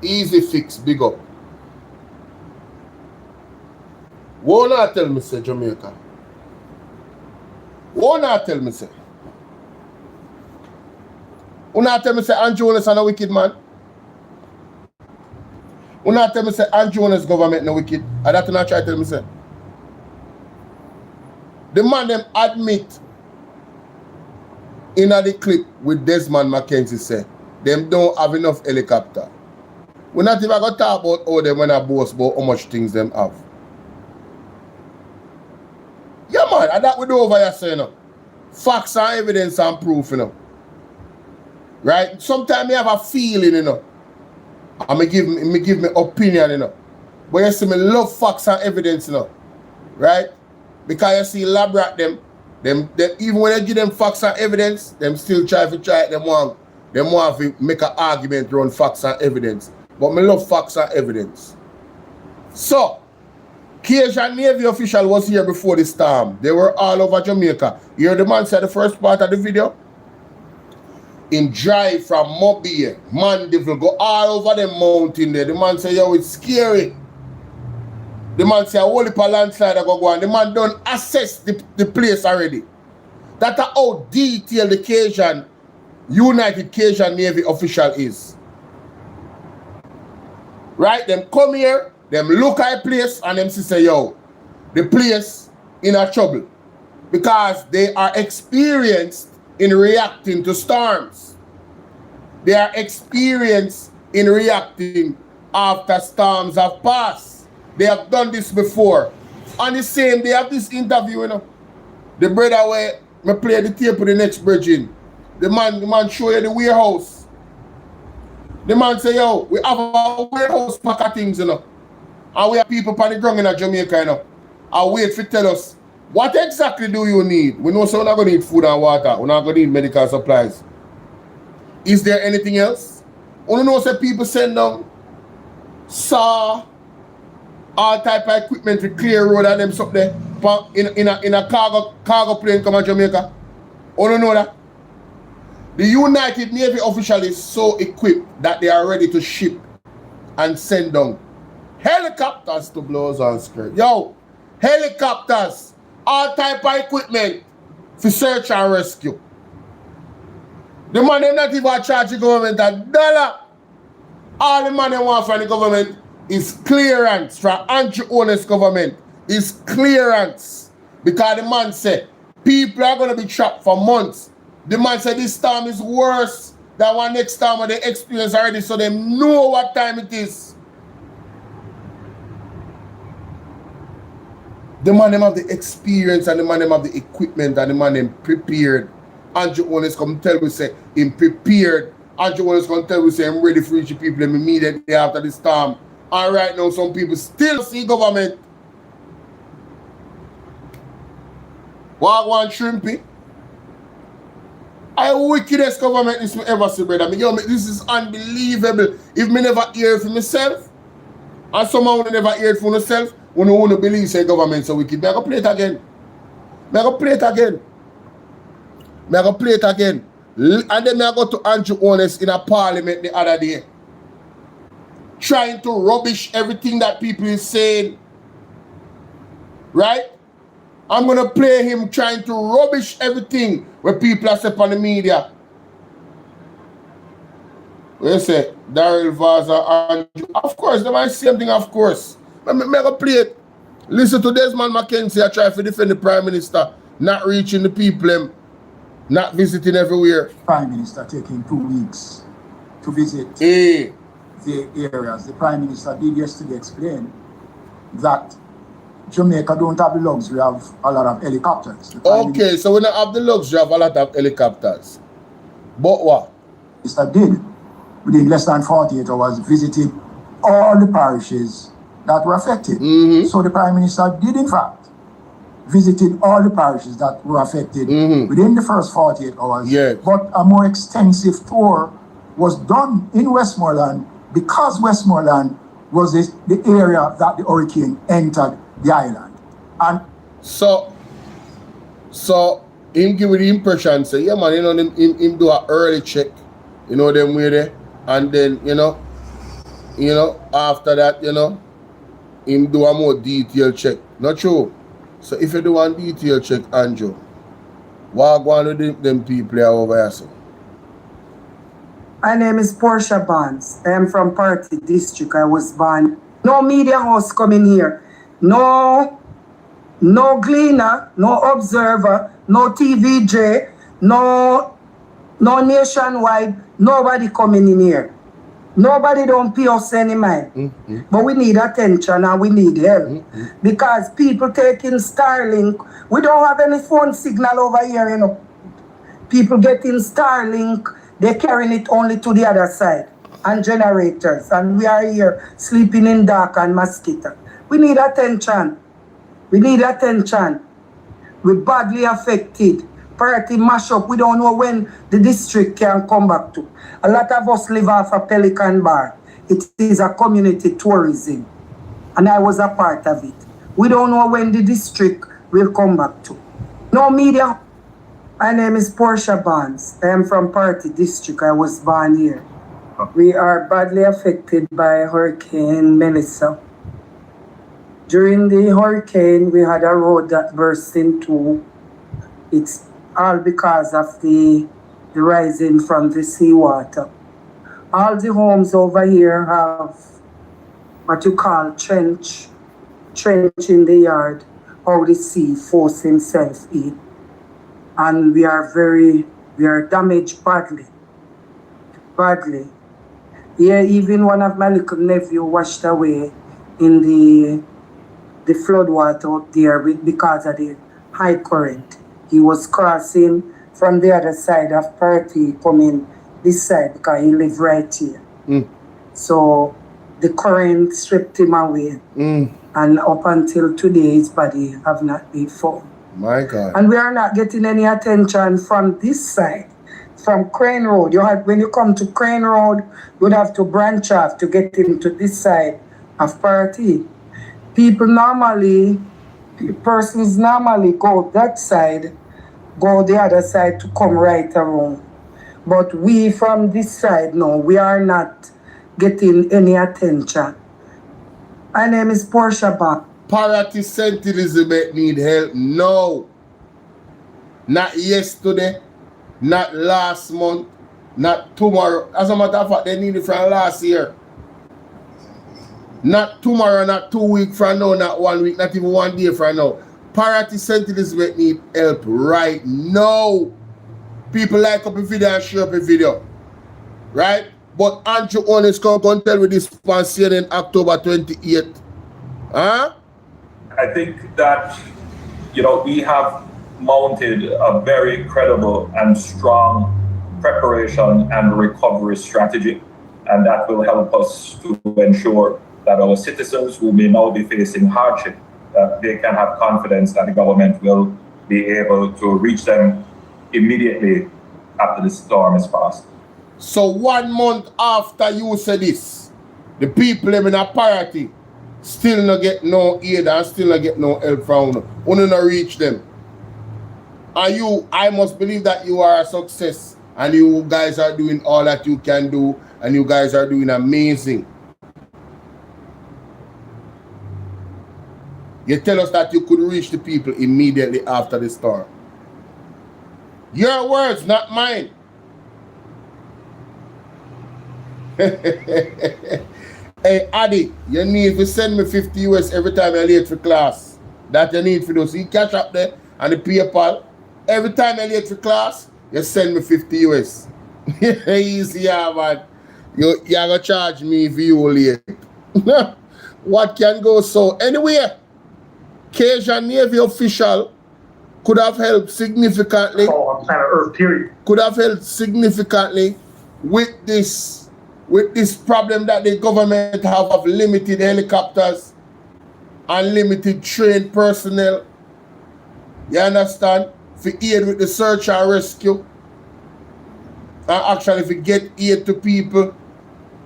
Easy fix, big up. What not tell me, say Jamaica? What not tell me, say? What not tell me, say Andrew Jonas and a wicked man? What not tell me, say Andrew Jonas government no wicked? And that not try to tell me, say. The man them admit in the clip with Desmond McKenzie say, them don't have enough helicopter. We're not even going to talk about how them when I boast about how much things them have. Yeah, man, and that we do over here, say, you know. Facts and evidence and proof, you know. Right? Sometimes I have a feeling, you know. And me give me opinion, you know. But you see, me love facts and evidence, you know. Right? Because you see, elaborate them even when they give them facts and evidence, them still try it, them want to make an argument around facts and evidence. But me love facts and evidence. So, Cajun Navy official was here before the storm. They were all over Jamaica. You heard the man say the first part of the video? In drive from Mobile, Mandeville, go all over the mountain there. The man say, yo, it's scary. The man say, a whole heap of landslide go on. The man don't assess the place already. That's how detailed the Cajun, United Cajun Navy official is. Right? Them come here, them look at a place, and them say, yo, the place in a trouble. Because they are experienced in reacting to storms. They are experienced in reacting after storms have passed. They have done this before. On the same, they have this interview, you know. The brother where me play the tape with the next bridging. The man show you the warehouse. The man say, yo, we have a warehouse pack of things, you know. And we have people on the ground in Jamaica, you know. And wait for tell us, what exactly do you need? We know so we're not going to need food and water. We're not going to need medical supplies. Is there anything else? We know say people send down saw, all type of equipment to clear road and them stuff there in a cargo plane come to Jamaica. You don't know that? The United Navy official is so equipped that they are ready to ship and send down helicopters to blows on skirt. Yo, helicopters, all type of equipment for search and rescue. The man them not even charge the government $1. All the man they want from the government is clearance from Andrew-Owners government. Is clearance. Because the man said people are going to be trapped for months. The man said this time is worse than one next time when they experience already, so they know what time it is. The man them have the experience, and the man them have the equipment, and the man them prepared Andrew Owens come tell me say him prepared. Andrew Owens come tell me say I'm ready for reach the people immediately after the storm. And right now some people still see government. Wagwan Shrimpy. I wickedest government this me ever see, brother. This is unbelievable. If me never hear it for myself, and someone would never hear it for myself, when you want to believe say government so wicked, me I go play it again. Me I go play it again. Me I go play it again. And then me I go to Andrew Owens in a parliament the other day, trying to rubbish everything that people is saying. Right? I'm going to play him trying to rubbish everything where people are saying on the media. What you say? Daryl Vaza, Andrew. Of course, they might say something, of course. I'm going to play it. Listen to Desmond McKenzie, I try to defend the Prime Minister, not reaching the people, not visiting everywhere. Prime Minister taking 2 weeks to visit the areas. The Prime Minister did yesterday explain that Jamaica don't have the luxury of a lot of helicopters. Okay, so we don't have the luxury of a lot of helicopters. But what? Minister did, within less than 48 hours, visited all the parishes that were affected. So the Prime Minister did, in fact, visited all the parishes that were affected within the first 48 hours. Yes. But a more extensive tour was done in Westmoreland because Westmoreland was the area that the hurricane entered the island. And so him give the impression say, yeah man, you know, him do an early check, you know, them way there, and then you know, after that, you know, him do a more detailed check. Not true. So if you do one detailed check, Andrew, what go on with them people over here? So? My name is Portia Barnes. I am from Party District. I was born. No media house coming here. No Gleaner, no Observer, no TVJ, no Nationwide, nobody coming in here. Nobody don't pay us any mind. But we need attention and we need help. Because people taking Starlink, we don't have any phone signal over here, you know. People getting Starlink, they're carrying it only to the other side. And generators. And we are here sleeping in dark and mosquito. We need attention. We need attention. We're badly affected. Party mash up. We don't know when the district can come back to. A lot of us live off a Pelican Bar. It is a community tourism. And I was a part of it. We don't know when the district will come back to. No media. My name is Portia Barnes. I am from Party District. I was born here. We are badly affected by Hurricane Melissa. During the hurricane, we had a road that burst in two. It's all because of the rising from the seawater. All the homes over here have what you call trench in the yard, how the sea force himself in. And we are damaged badly. Yeah, even one of my little nephew washed away in the flood water up there because of the high current. He was crossing from the other side of Party, coming this side because he lived right here. So the current stripped him away. And up until today, his body have not been found. My God. And we are not getting any attention from this side, from Crane Road. When you come to Crane Road, you'd have to branch off to get into this side of Party. Persons normally go that side, go the other side to come right around. But we from this side, no, we are not getting any attention. My name is Portia Barnes. Parity St. Elizabeth need help now. Not yesterday, not last month, not tomorrow. As a matter of fact, they need it from last year. Not tomorrow, not 2 weeks from now, not 1 week, not even 1 day from now. Parity St. Elizabeth need help right now. People like up a video and share up a video. Right? But Andrew Owens come tell me this pansier in October 28th. Huh? I think that, we have mounted a very credible and strong preparation and recovery strategy, and that will help us to ensure that our citizens who may now be facing hardship, that they can have confidence that the government will be able to reach them immediately after the storm is past. So 1 month after you say this, the people in a party still not get no aid and still not get no help from you. Only not reach them. And you, I must believe that you are a success and you guys are doing all that you can do and you guys are doing amazing. You tell us that you could reach the people immediately after the storm. Your words, not mine. Hey, Addy, you need to send me 50 US every time you're late for class. That you need for those. So you catch up there on the PayPal. Every time you're late for class, you send me 50 US. Easy, yeah, man. You're going to charge me if you late. What can go so? Anyway, Cajun Navy official could have helped significantly. Oh, on planet Earth, period. Could have helped significantly with this problem that the government have of limited helicopters and limited trained personnel. You understand? For aid with the search and rescue. And actually if you get aid to people,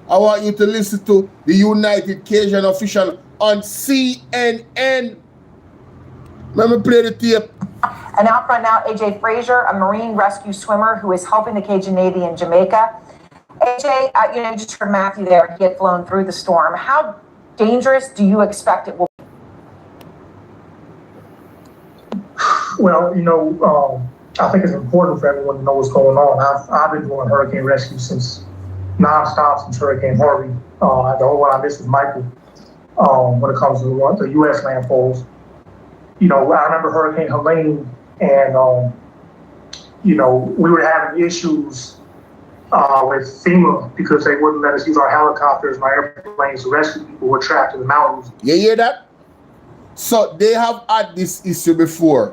I want you to listen to the United Cajun official on CNN. Let me play the tape. And out front now, AJ Frazier, a Marine rescue swimmer who is helping the Cajun Navy in Jamaica. AJ, you just heard Matthew there. He had flown through the storm. How dangerous do you expect it will be? Well, I think it's important for everyone to know what's going on. I've been doing hurricane rescue since nonstop since Hurricane Harvey. The only one I missed is Michael when it comes to the U.S. landfalls. I remember Hurricane Helene, and we were having issues with FEMA because they wouldn't let us use our helicopters and our airplanes to rescue people who were trapped in the mountains. You hear that? So they have had this issue before,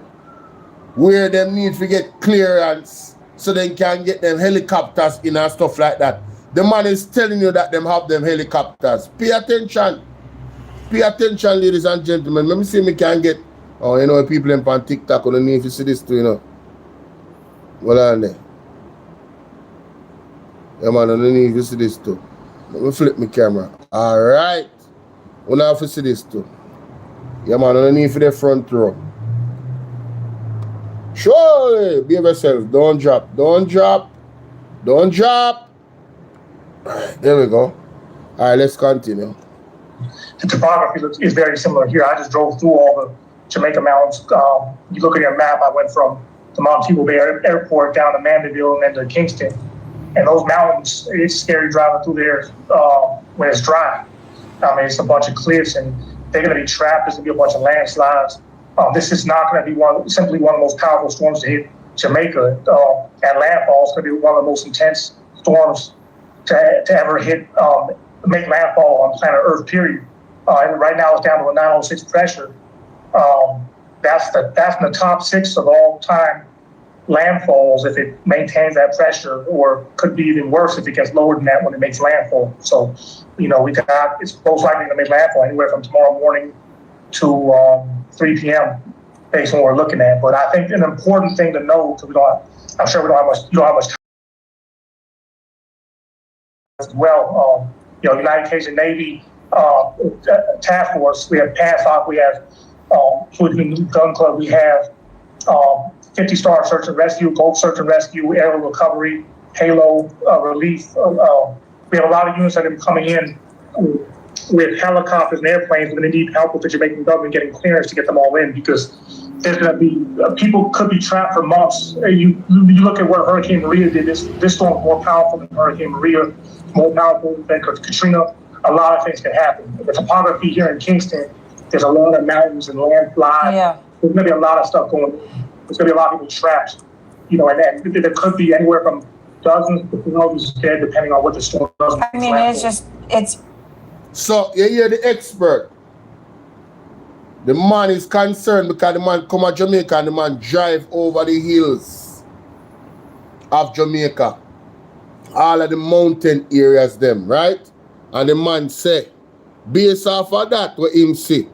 where they need to get clearance so they can get them helicopters in and stuff like that. The man is telling you that them have them helicopters. Pay attention. Pay attention, ladies and gentlemen. Let me see if we can get, people on TikTok on the need to see this too, Well, on there. Yeah, man, on the need to see this too. Let me flip my camera. All right. We'll have to see this too. Yeah, man, on the need for the front row. Surely, behave yourself. Don't drop. Don't drop. Don't drop. There we go. All right, let's continue. The topography is very similar here. I just drove through all the Jamaica mountains. You look at your map, I went from the Montego Bay Airport down to Mandeville and then to Kingston. And those mountains, it's scary driving through there when it's dry. I mean, it's a bunch of cliffs and they're going to be trapped. There's going to be a bunch of landslides. This is not going to be simply one of the most powerful storms to hit Jamaica. At landfall, it's going to be one of the most intense storms to ever make landfall on planet Earth, period. And right now it's down to a 906 pressure. That's in the top 6 of all time landfalls if it maintains that pressure, or could be even worse if it gets lower than that when it makes landfall. So, it's most likely going to make landfall anywhere from tomorrow morning to 3 p.m. based on what we're looking at. But I think an important thing to know, because I'm sure we don't have much time as well. United Cajun Navy Task Force, we have PASOC, we have Fluid Gun Club, we have 50-star search and rescue, Gold search and rescue, aerial recovery, Halo relief. We have a lot of units that are coming in with helicopters and airplanes. We're going to need help with the Jamaican government getting clearance to get them all in, because there's going to be people could be trapped for months. You look at what Hurricane Maria did. This storm is more powerful than Hurricane Maria, more powerful than Katrina. A lot of things can happen. The topography here in Kingston, there's a lot of mountains and landslides. Yeah. There's going to be a lot of stuff going on. There's going to be a lot of people trapped. And there could be anywhere from dozens to thousands dead, depending on what the storm does. I mean, it's. So you hear the expert. The man is concerned because the man come to Jamaica and the man drive over the hills of Jamaica. All of the mountain areas them, right? And the man say, based off of that, what him say,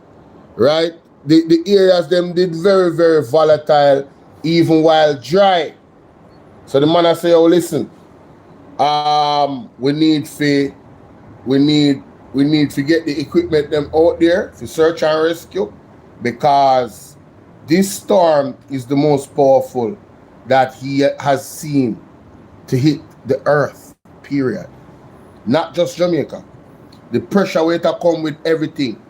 right? The areas them did very, very volatile, even while dry. So the man I say, oh listen, we need to get the equipment them out there for search and rescue, because this storm is the most powerful that he has seen to hit the earth, period. Not just Jamaica. The pressure way to come with everything,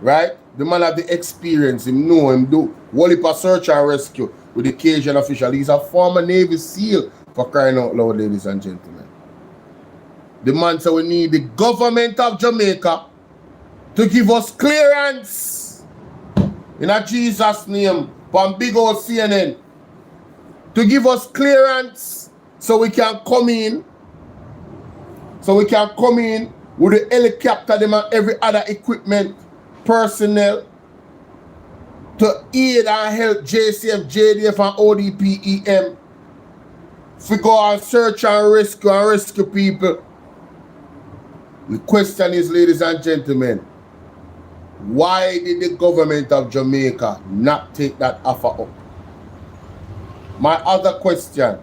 right? The man have the experience, him know, him do whole heap of search and rescue with the Cajun official. He's a former Navy SEAL, for crying out loud, ladies and gentlemen. The man said we need the government of Jamaica to give us clearance in a Jesus name from big old CNN, to give us clearance so we can come in, with the helicopter them and every other equipment, personnel, to aid and help JCF, JDF and ODP EM. If we go and search and rescue people. The question is, ladies and gentlemen, why did the government of Jamaica not take that offer up? My other question,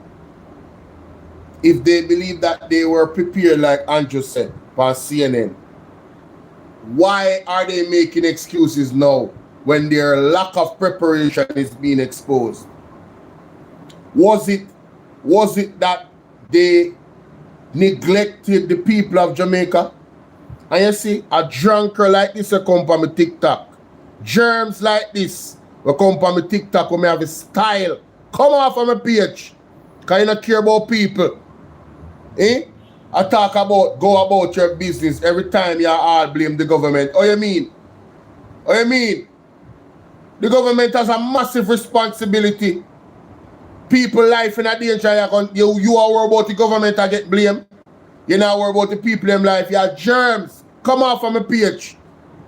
if they believe that they were prepared like Andrew said on CNN, why are they making excuses now when their lack of preparation is being exposed? Was it that they neglected the people of Jamaica? And you see, a drunker like this will come from my TikTok. Germs like this will come from my TikTok when I have a style. Come off of my page. Because you don't care about people. I talk about, go about your business every time you all blame the government. Oh, you mean? The government has a massive responsibility. People life in a danger. You are worried about the government and get blamed. You're not worried about the people in life. You are germs. Come off from my page.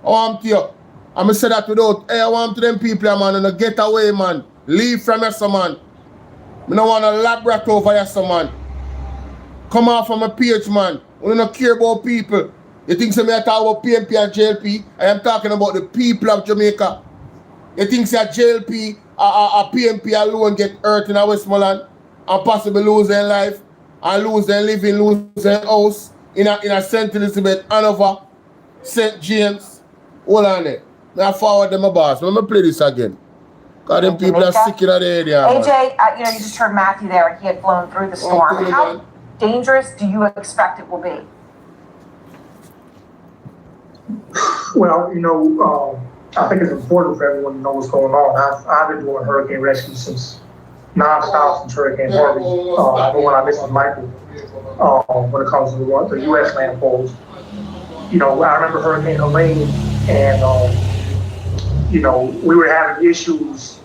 I want you. I'm going to say that without, hey, I want to them people, man, and get away, man. Leave from us, man. I don't want a lab rat over us, man. Come off from my page, man. I don't care about people. You think so me I talk about PMP and JLP? I am talking about the people of Jamaica. You think so JLP or PMP alone get hurt in Westmoreland and possibly lose their life and lose their living, lose their house in a St. Elizabeth, Hanover, St. James? Hold on there. I forward them a boss. Let me play this again. Because them people are sick in the area. AJ, you just heard Matthew there. He had flown through the storm. How dangerous do you expect it will be? Well, I think it's important for everyone to know what's going on. I've been doing hurricane rescue since nonstop since Hurricane Harvey. I know when I missed Michael when it comes to the U.S. landfalls. I remember Hurricane Helene, and we were having issues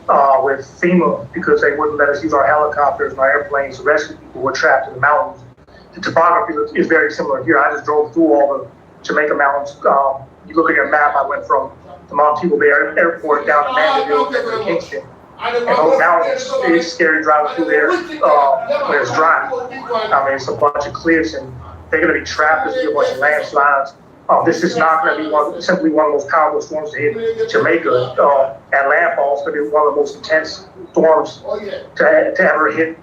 with FEMA because they wouldn't let us use our helicopters and our airplanes to rescue people who were trapped in the mountains. The topography is very similar here. I just drove through all the Jamaica mountains. You look at your map, I went from the Montego Bay Airport down to Mandeville to Kingston. And those mountains, it's scary driving through there when it's dry. It's a bunch of cliffs and they're going to be trapped. There's going to be a bunch of landslides. This is not going to be simply one of the most powerful storms to hit Jamaica. At landfall, it's going to be one of the most intense storms to ever hit,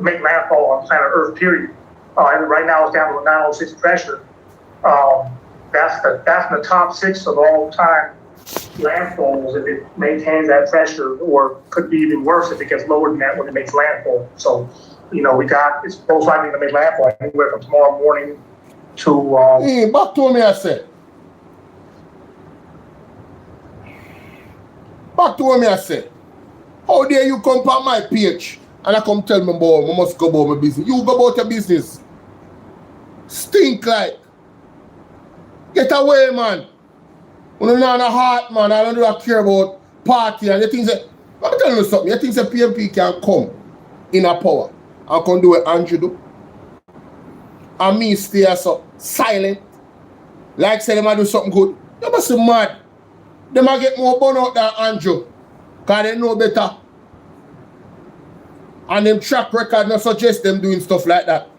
make landfall on planet Earth, period. And right now it's down to a 906 pressure. That's in the top 6 of all time landfalls if it maintains that pressure, or could be even worse if it gets lower than that when it makes landfall. So, it's most likely to make landfall anywhere from tomorrow morning to back to me, I said. How dare you come on my page and I come tell me, boy, I must go about my business. You go about your business. Stink like. Get away, man. When you're not a heart, man, I don't care about party and the things that. I'm telling you something. You think the PMP can come in a power and can do what Andrew do? And me stay so silent. Like say them I do something good. You must be mad. They might get more bun out than Andrew. Because they know better. And them track record not suggest them doing stuff like that.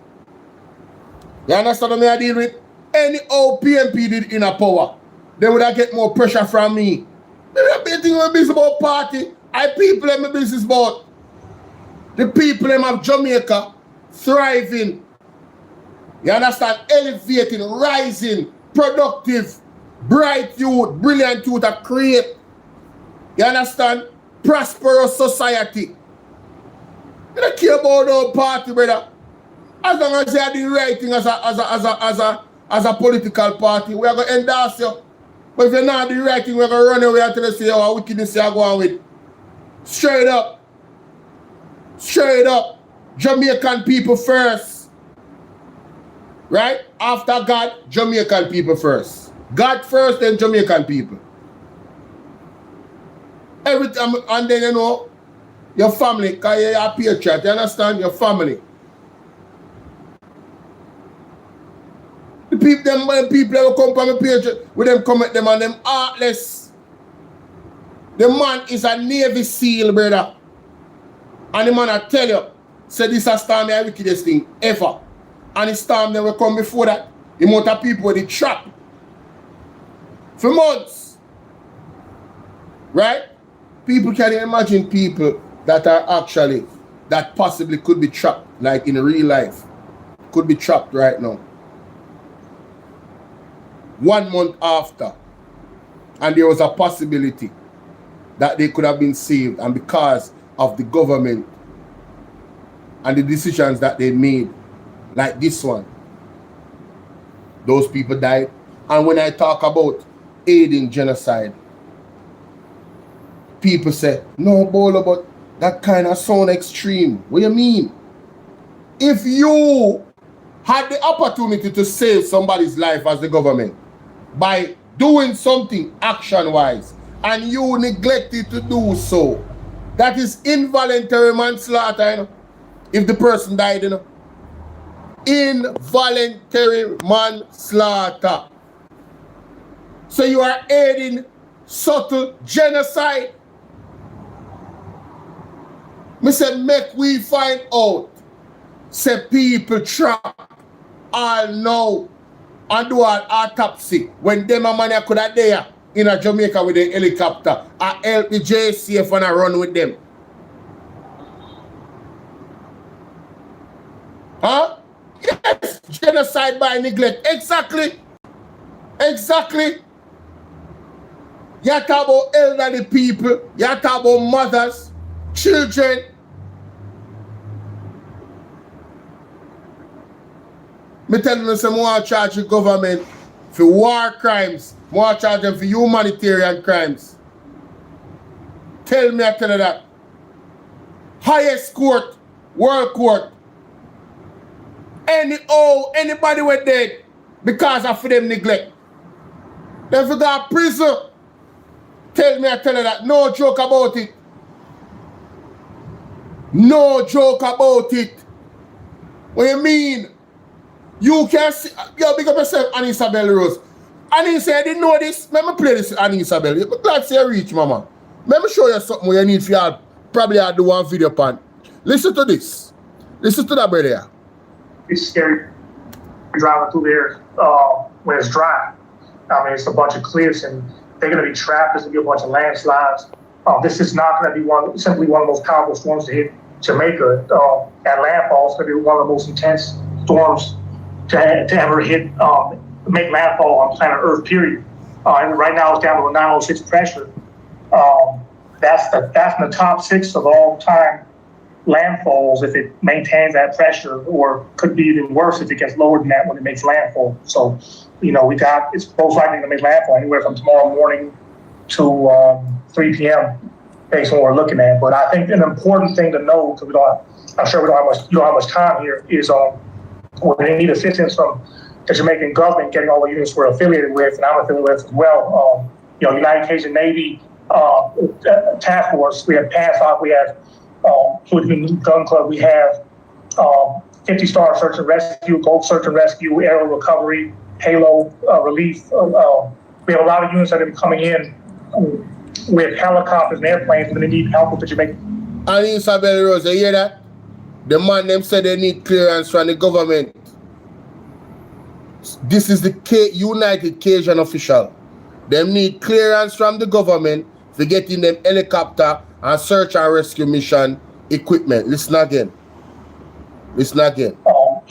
You understand what I deal with? Any old PMP did in a power, they would have get more pressure from me. Maybe I'm thinking my business about party. I people in my business about the people in of Jamaica thriving. You understand? Elevating, rising, productive, bright youth, brilliant youth that create. You understand? Prosperous society. You don't care about no party, brother. As long as you are doing the right thing as a political party, we are going to endorse you. But if you're not doing the right thing, we're going to run away until they say, oh, wickedness you are going with. Straight up. Straight up. Jamaican people first. Right? After God, Jamaican people first. God first, then Jamaican people. Every time, and then you know, your family, because you're a patriot, you understand? Your family. The people, them people that will come from a patriot, with them come at them and them heartless. The man is a Navy SEAL, brother. And the man I tell you, say this is storm the wickedest thing ever. And the storm that will come before that, the amount of people they trap. For months. Right? People can imagine people that are actually, that possibly could be trapped, like in real life. Could be trapped right now. 1 month after. And there was a possibility that they could have been saved. And because of the government and the decisions that they made, like this one, those people died. And when I talk about aiding genocide, people say, no, Bolo, but that kind of sound extreme. What do you mean? If you had the opportunity to save somebody's life as the government by doing something action-wise, and you neglected to do so, that is involuntary manslaughter, you know? If the person died, you know? Involuntary manslaughter. So you are aiding subtle genocide. Me say, make we find out, say people trap all now and do an autopsy when them a man could have there in a Jamaica with a helicopter. I help the JCF and I run with them. Huh? Yes, genocide by neglect. Exactly. Exactly. You talk about elderly people, you talk about mothers, children. Me tell you some more charge the government for war crimes, more charge them for humanitarian crimes. Tell me I tell you that. Highest court, world court. Anybody were dead because of them neglect. They forgot prison. Tell me I tell you that. No joke about it. No joke about it. What you mean? You can see, yo, big up yourself, Annie Isabel Rose. Annie said, I didn't know this. Let me play this, Annie Isabel. You're glad to you reach, mama. Let me show you something where you need for you. Probably I'll do one video pan. Listen to this. Listen to that, brother. It's scary driving through there when it's dry. I mean, it's a bunch of cliffs and they're going to be trapped. There's going to be a bunch of landslides. This is not going to be simply one of the most powerful storms to hit Jamaica. At landfall, it's going to be one of the most intense storms to ever hit, make landfall on planet Earth, period. And right now it's down to a 906 pressure. That's in the top 6 of all time landfalls if it maintains that pressure, or could be even worse if it gets lower than that when it makes landfall. So, you know, it's most likely going to make landfall anywhere from tomorrow morning to 3 p.m. based on what we're looking at. But I think an important thing to know, because I'm sure we don't have much time here, is we need assistance from the Jamaican government getting all the units we're affiliated with, and I'm affiliated with as well. United Cajun Navy task force, we have PASOC, we have Hood Gun Club, we have 50-star search and rescue, Gold search and rescue, aerial recovery, Halo relief. We have a lot of units that have been coming in with helicopters and airplanes, but they need help with the Jamaica. And Isabel Rose, you hear that? The man them said they need clearance from the government. This is the United Cajun official. They need clearance from the government for getting them helicopter and search and rescue mission equipment. Listen again. Listen again.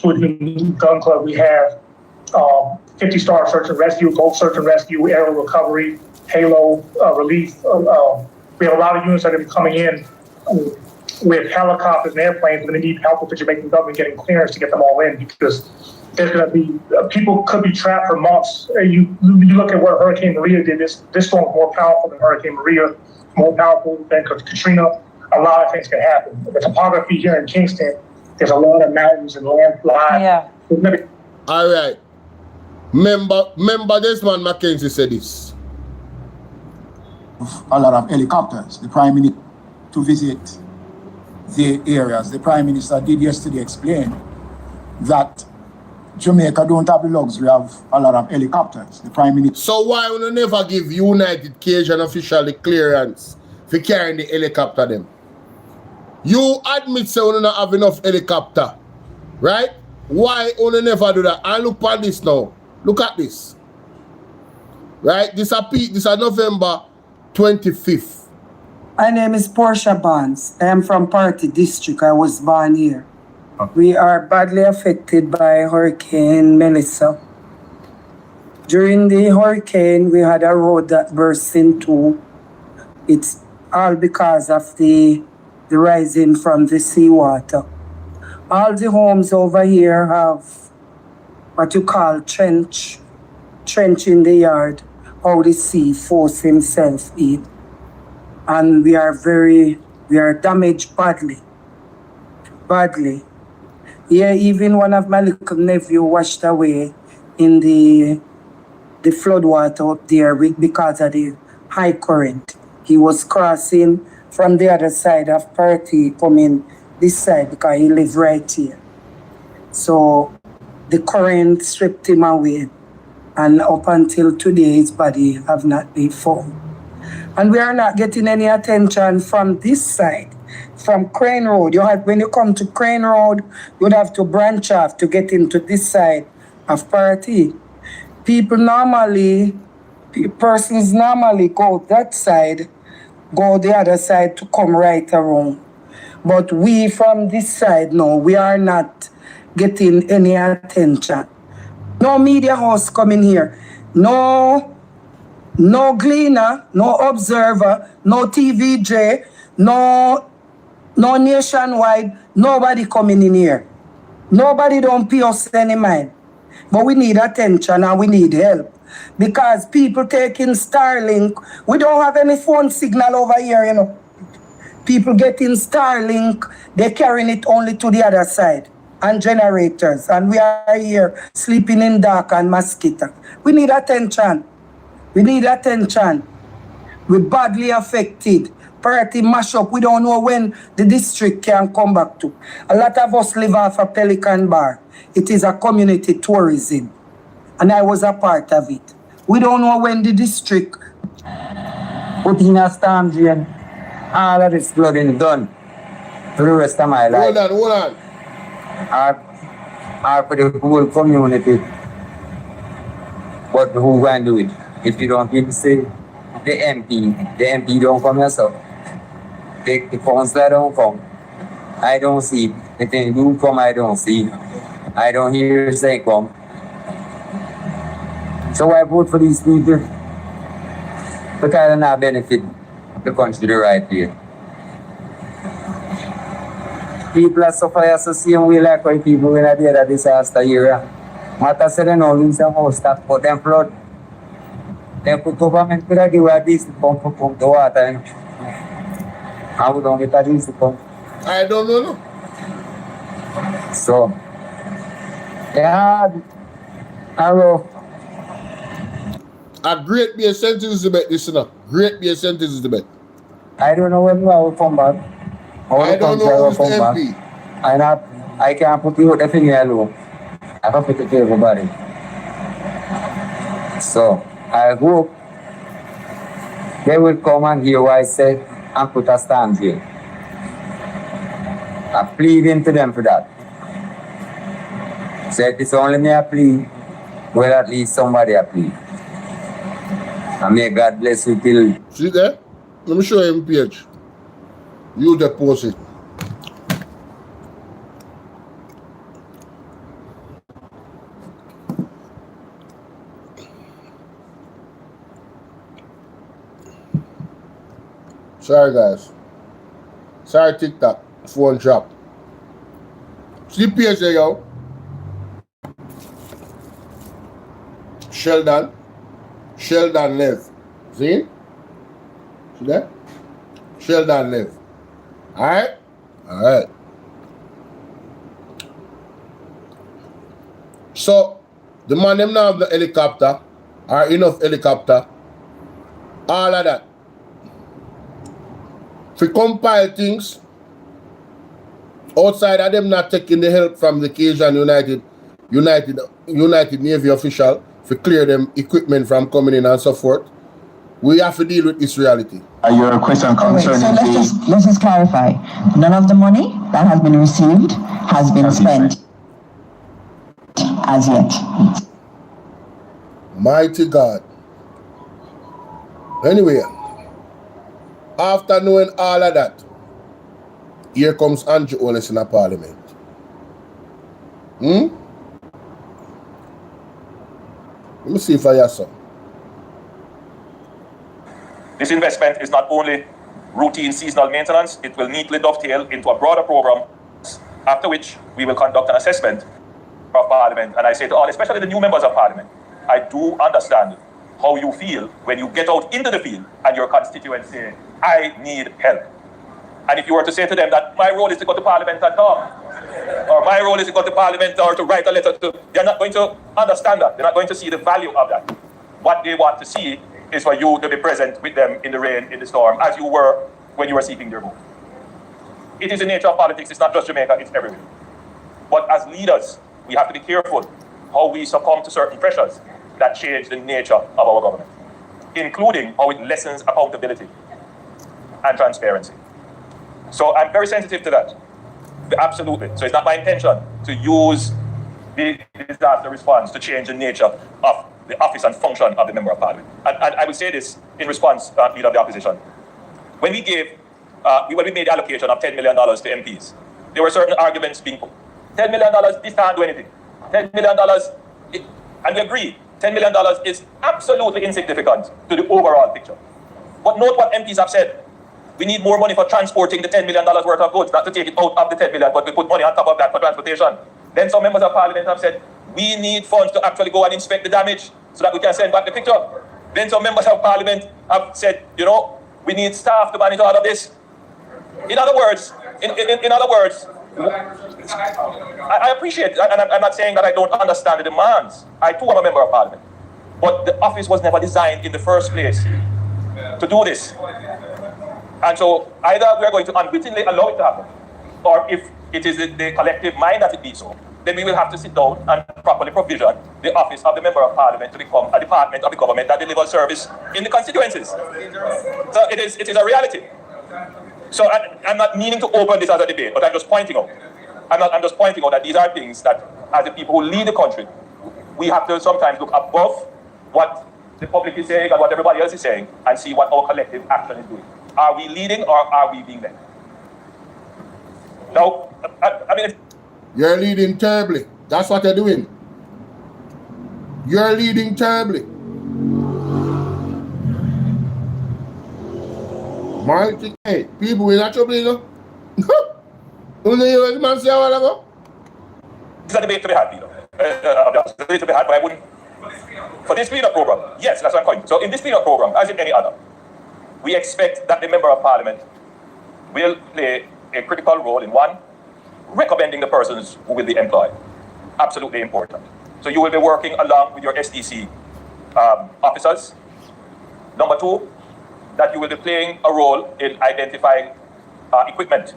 Within the gun club, we have 50-star search and rescue, gold search and rescue, aerial recovery, Halo relief. We have a lot of units that are coming in with helicopters and airplanes, but they need help with the Jamaican government getting clearance to get them all in, because there's going to be people could be trapped for months. You look at what Hurricane Maria did. This storm is more powerful than Hurricane Maria, more powerful than Katrina. A lot of things can happen. The topography here in Kingston, there's a lot of mountains and landslide. Yeah. All right. Remember this man Mackenzie said this. A lot of helicopters. The Prime Minister to visit the areas. The Prime Minister did yesterday explain that Jamaica don't have the luxury of a lot of helicopters. The Prime Minister. So why would you never give United Cajun official the clearance for carrying the helicopter them? You admit say you don't have enough helicopter, right? Why you never do that? And look at this now. Look at this. Right? This is November 25th. My name is Portia Barnes. I am from Party District. I was born here. We are badly affected by Hurricane Melissa. During the hurricane, we had a road that burst in two. It's all because of the rising from the seawater. All the homes over here have what you call trench in the yard, how the sea force himself in. And we are damaged badly. Yeah, even one of my little nephew washed away in the flood water up there because of the high current. He was crossing from the other side of Party, coming this side because he lives right here. So the current stripped him away, and up until today his body have not been found. And we are not getting any attention from this side, from Crane Road. When you come to Crane Road, you'd have to branch off to get into this side of Party. Persons normally go that side, go the other side to come right around. But we from this side, no, we are not getting any attention. No media house coming here. No Gleaner, no Observer, no TVJ, no Nationwide, nobody coming in here. Nobody don't pay us any mind. But we need attention and we need help. Because people taking Starlink, we don't have any phone signal over here, you know. People getting Starlink, they're carrying it only to the other side. And generators. And we are here sleeping in dark and mosquito. We need attention. We're badly affected. Party mash up. We don't know when the district can come back to. A lot of us live off a Pelican Bar. It is a community tourism. And I was a part of it. We don't know when the district put in a storm drain. All of this flooding done for the rest of my life. Hold on. Or for the whole community. But who can do it? If you don't give say the MP don't come yourself. The funds that don't come, I don't see. If they do come, I don't see. I don't hear say come. So I vote for these people because they not benefit the country the right way. People are suffering the same way like when people in the other disaster area. Matter say they no lose their house tax, but them flood. Then put government could have given at least pump the water. How we don't get at least pump? I don't know. So, yeah, a great be a sentence is the bet, listen up. Great be a sentence is the bet. I don't know when I will come back. I don't know who's the MP. I can't put you the finger alone. I have to put it to everybody. So, I hope they will come and hear what I said and put a stamp here. I'm pleading to them for that. Said it's only me I plead, well at least somebody I plead. And may God bless you till. See there? Let me show him page. You just post it. Sorry guys. Sorry TikTok. Phone drop. See page there, yo. Sheldon Lev. See? See that? Sheldon Lev. Alright? Alright. So, the man them now have the helicopter, or enough helicopter, all of that. If we compile things, outside of them not taking the help from the Cajun United Navy official, to clear them equipment from coming in and so forth, we have to deal with this reality. Your question concerning so let's just clarify. None of the money that has been received has been spent as yet. Mighty God. Anyway, after knowing all of that, here comes Andrew Holness in the parliament. Let me see if I have some. This investment is not only routine seasonal maintenance, it will neatly dovetail into a broader program, after which we will conduct an assessment of Parliament. And I say to all, especially the new members of Parliament, I do understand how you feel when you get out into the field and your constituents say, I need help. And if you were to say to them that my role is to go to Parliament and talk, or my role is to go to Parliament or to write a letter to, they're not going to understand that. They're not going to see the value of that. What they want to see is for you to be present with them in the rain, in the storm, as you were when you were seeking their vote. It is the nature of politics. It's not just Jamaica, it's everywhere. But as leaders, we have to be careful how we succumb to certain pressures that change the nature of our government, including how it lessens accountability and transparency. So I'm very sensitive to that. Absolutely. So it's not my intention to use the disaster response to change the nature of the office and function of the Member of Parliament. And I will say this in response, Leader of the Opposition. When we gave, when we made the allocation of $10 million to MPs, there were certain arguments being put. $10 million, this can't do anything. $10 million, and we agree, $10 million is absolutely insignificant to the overall picture. But note what MPs have said. We need more money for transporting the $10 million worth of goods, not to take it out of the $10 million, but we put money on top of that for transportation. Then some members of Parliament have said, we need funds to actually go and inspect the damage so that we can send back the picture. Then some members of Parliament have said, you know, we need staff to manage all of this. In other words, in other words, I appreciate, and I'm not saying that I don't understand the demands. I too am a member of Parliament. But the office was never designed in the first place to do this. And so either we are going to unwittingly allow it to happen, or if it is the collective mind that it be so, then we will have to sit down and properly provision the office of the Member of Parliament to become a department of the government that delivers service in the constituencies. So it is a reality. So I'm not meaning to open this as a debate, but I'm just pointing out. I'm just pointing out that these are things that, as the people who lead the country, we have to sometimes look above what the public is saying and what everybody else is saying and see what our collective action is doing. Are we leading or are we being led? Now, I mean... You're leading terribly. That's what you're doing. You're leading terribly. Mighty, hey, people, we're not trouble, you know? Only you heard the man say a while ago? It's a debate to be had, Peter. It's a debate to be had, but I wouldn't... For this cleanup program, yes, that's what I'm calling. So in this cleanup program, as in any other, we expect that the Member of Parliament will play a critical role in one, recommending the persons who will be employed. Absolutely important. So you will be working along with your SDC officers. Number two, that you will be playing a role in identifying equipment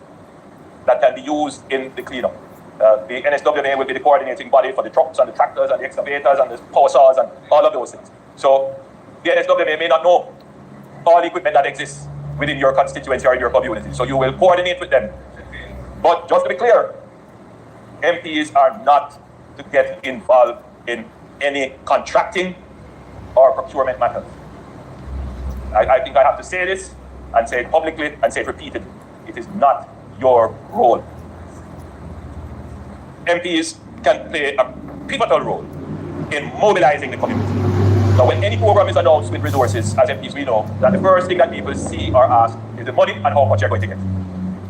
that can be used in the cleanup. The NSWMA will be the coordinating body for the trucks and the tractors and the excavators and the power saws and all of those things. So the NSWMA may not know all equipment that exists within your constituency or in your community. So you will coordinate with them. But just to be clear, MPs are not to get involved in any contracting or procurement matters. I think I have to say this and say it publicly and say it repeatedly. It is not your role. MPs can play a pivotal role in mobilizing the community. Now, when any program is announced with resources, as MPs we know, that the first thing that people see or ask is the money and how much you're going to get.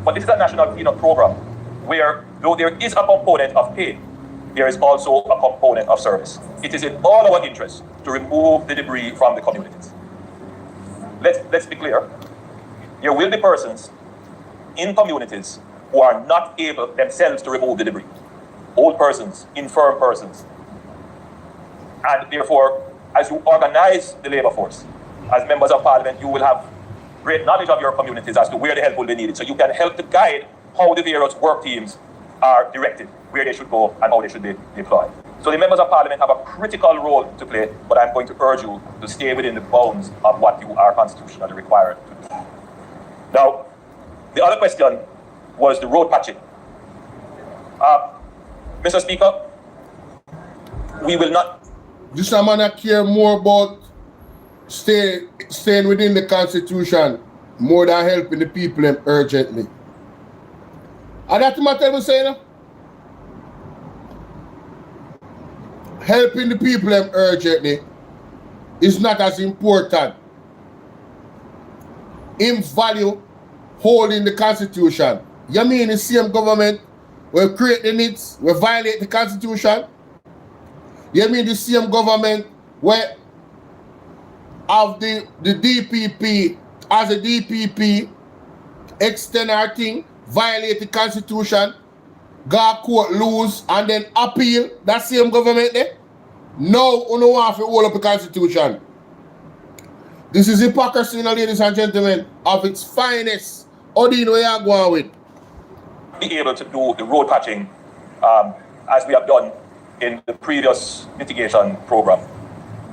But this is a national cleanup program where, though there is a component of pay, there is also a component of service. It is in all our interest to remove the debris from the communities. Let's be clear. There will be persons in communities who are not able themselves to remove the debris. Old persons, infirm persons. And therefore, as you organize the labor force, as members of parliament, you will have great knowledge of your communities as to where the help will be needed. So you can help to guide how the various work teams are directed, where they should go and how they should be deployed. So the members of parliament have a critical role to play, but I'm going to urge you to stay within the bounds of what you are constitutionally required to do. Now, the other question was the road patching. Mr. Speaker, we will not. This man care more about staying within the Constitution more than helping the people urgently. And that's what I'm saying. Helping the people urgently is not as important in value holding the Constitution. You mean the same government will create the needs, will violate the Constitution? You mean the same government where of the DPP, as a DPP, extend our thing, violate the Constitution, go court, lose, and then appeal? That same government there? No, you don't want to hold up the Constitution. This is hypocrisy, ladies and gentlemen, of its finest. How do you know where you're going with? Be able to do the road patching as we have done in the previous mitigation program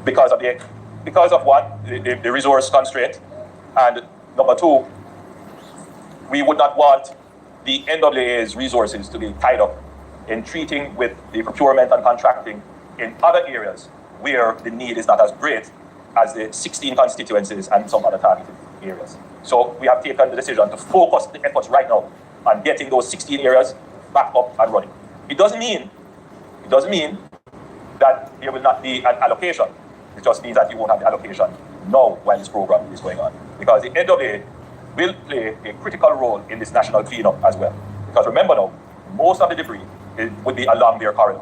because of one, the resource constraint, and number two, we would not want the NAA's resources to be tied up in treating with the procurement and contracting in other areas where the need is not as great as the 16 constituencies and some other targeted areas. So we have taken the decision to focus the efforts right now on getting those 16 areas back up and running. It doesn't mean that there will not be an allocation. It just means that you won't have the allocation now while this program is going on. Because the NAA will play a critical role in this national cleanup as well. Because remember now, most of the debris would be along their corridor,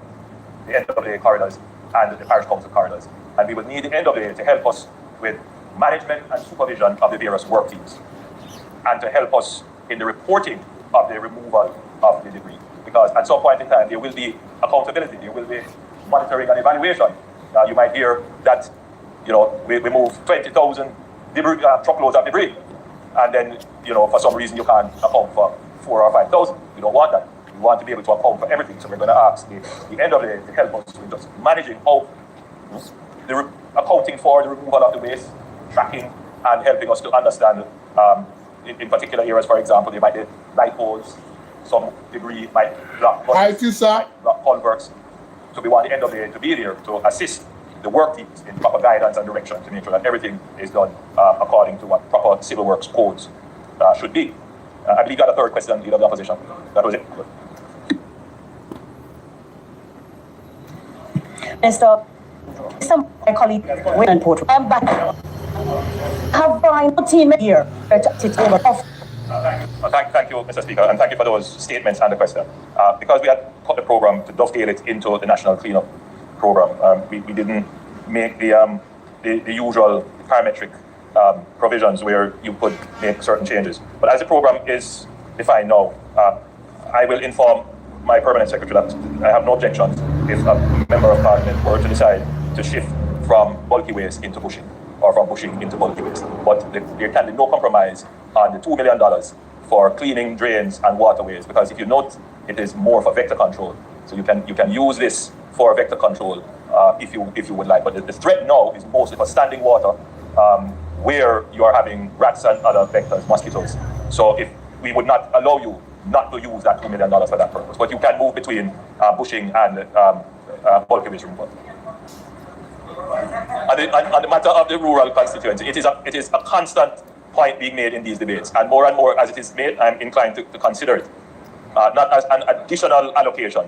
the NAA corridors and the parish council corridors. And we will need the NAA to help us with management and supervision of the various work teams and to help us in the reporting of the removal of the debris. Because at some point in time, there will be accountability, there will be monitoring and evaluation. You might hear that, we move 20,000 truckloads of debris, and then, for some reason you can't account for 4,000 or 5,000. We don't want that. We want to be able to account for everything. So we're going to ask the NAA to help us with just managing how accounting for the removal of the waste, tracking, and helping us to understand, in particular areas, for example, there might be light poles, some debris might block culverts. So we want the NAA to be there to assist the work teams in proper guidance and direction to make sure that everything is done according to what proper civil works codes should be. I believe you got a third question, leader of the opposition. That was it. Mr. My colleague, Wayne Porter, I'm back. Have my team here Thank you, Mr. Speaker, and thank you for those statements and the question. Because we had cut the program to dovetail it into the national cleanup program, we didn't make the usual parametric provisions where you could make certain changes. But as the program is defined now, I will inform my permanent secretary that I have no objections if a member of parliament were to decide to shift from bulky waste into bushing, or from bushing into bulky waste. But there can be no compromise on the $2 million for cleaning drains and waterways, because if you note, it is more for vector control. So you can use this for vector control if you would like. But the threat now is mostly for standing water where you are having rats and other vectors, mosquitoes. So if we would not allow you not to use that $2 million for that purpose, but you can move between bushing and bulk waste removal. On the matter of the rural constituency, it is a constant point being made in these debates, and more as it is made, I'm inclined to consider it, not as an additional allocation,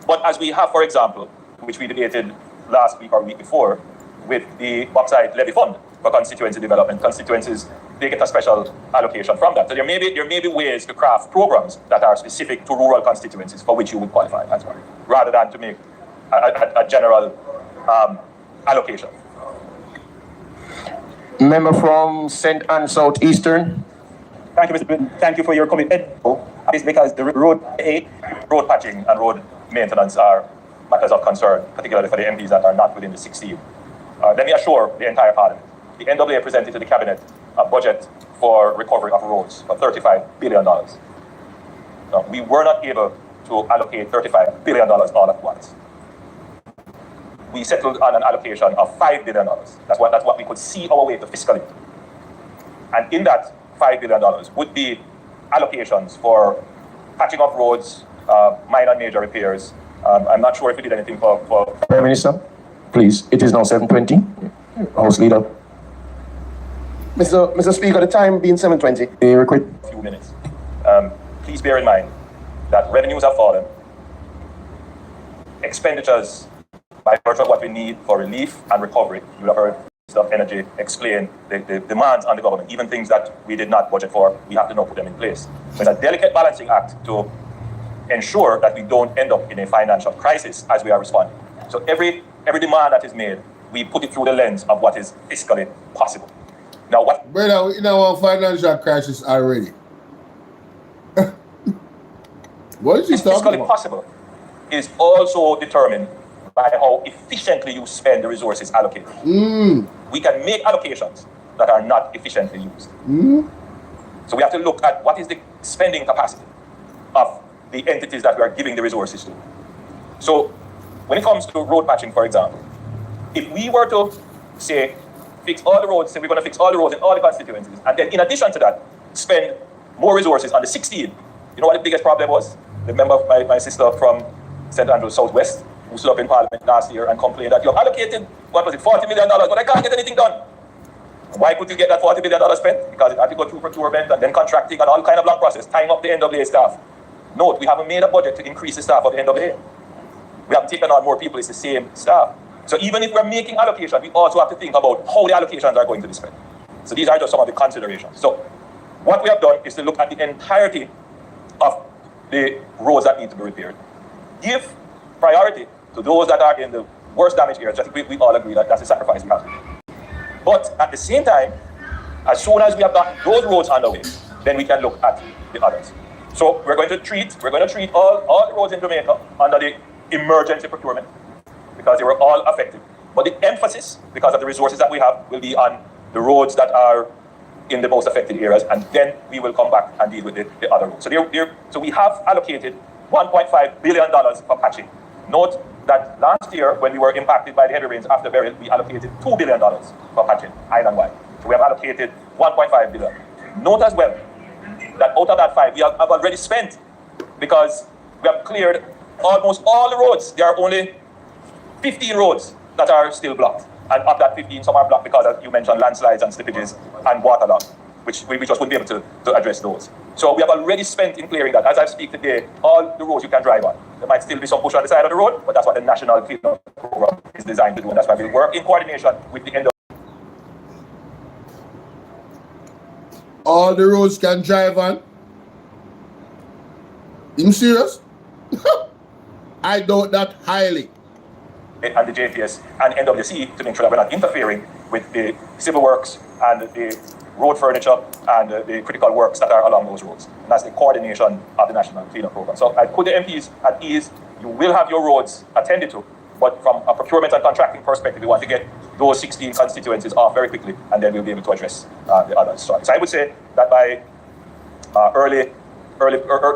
but as we have, for example, which we debated last week or week before, with the bauxite levy fund for constituency development. Constituencies, they get a special allocation from that. So there may be ways to craft programs that are specific to rural constituencies for which you would qualify as well, rather than to make a general allocation. Member from St. Anne Southeastern. Thank you, Mr. President. Thank you for your commitment. It's because the road patching and road maintenance are matters of concern, particularly for the MPs that are not within the 16. Let me assure the entire Parliament, the NAA presented to the Cabinet a budget for recovery of roads for $35 billion. Now, we were not able to allocate $35 billion all at once. We settled on an allocation of $5 billion. That's what we could see our way to fiscally. And in that $5 billion would be allocations for patching of roads, minor and major repairs. I'm not sure if we did anything for Prime Minister, please. It is now 7:20. House Leader. Mr. Speaker, the time being 7:20. A few minutes. Please bear in mind that revenues have fallen. Expenditures, by virtue of what we need for relief and recovery, you have heard Mr. Energy explain the demands on the government, even things that we did not budget for, we have to now put them in place. It's a delicate balancing act to ensure that we don't end up in a financial crisis as we are responding. So every demand that is made, we put it through the lens of what is fiscally possible. Now, what? Brother, we know our financial crisis already. What is this fiscally possible is also determined by how efficiently you spend the resources allocated. We can make allocations that are not efficiently used. So we have to look at what is the spending capacity of the entities that we are giving the resources to. So when it comes to road patching, for example, if we were to say, fix all the roads, say we're going to fix all the roads in all the constituencies, and then in addition to that, spend more resources on the 16, you know what the biggest problem was? Remember my sister from St. Andrews Southwest, who stood up in Parliament last year and complained that you have allocated, what was it, $40 million, but I can't get anything done. Why could you get that $40 million spent? Because it had to go through procurement and then contracting and all kind of long process, tying up the NAA staff. Note, we haven't made a budget to increase the staff of the NAA. We haven't taken on more people, it's the same staff. So even if we're making allocation, we also have to think about how the allocations are going to be spent. So these are just some of the considerations. So what we have done is to look at the entirety of the roads that need to be repaired. Give priority to those that are in the worst damaged areas. I think we all agree that that's a sacrifice we have to make. But at the same time, as soon as we have got those roads underway, then we can look at the others. So we're going to treat all the roads in Jamaica under the emergency procurement because they were all affected. But the emphasis, because of the resources that we have, will be on the roads that are in the most affected areas, and then we will come back and deal with the other roads. So we have allocated $1.5 billion for patching. Note that last year, when we were impacted by the heavy rains after burial, we allocated $2 billion for patching island-wide. So we have allocated $1.5 billion. Note as well that out of that $5 we have already spent, because we have cleared almost all the roads. There are only 15 roads that are still blocked. And of that 15, some are blocked because, as you mentioned, landslides and slippages and waterlogged, which we just wouldn't be able to address those. So we have already spent in clearing that. As I speak today, all the roads you can drive on. There might still be some push on the side of the road, but that's what the National Cleanup Program is designed to do. And that's why we work in coordination with the NAA. All the roads can drive on? You serious? I doubt that highly. And the JPS and NWC to make sure that we're not interfering with the civil works and the road furniture and the critical works that are along those roads. And that's the coordination of the National Cleanup Program. So I put the MPs at ease. You will have your roads attended to, but from a procurement and contracting perspective, we want to get those 16 constituencies off very quickly, and then we'll be able to address the others. So I would say that by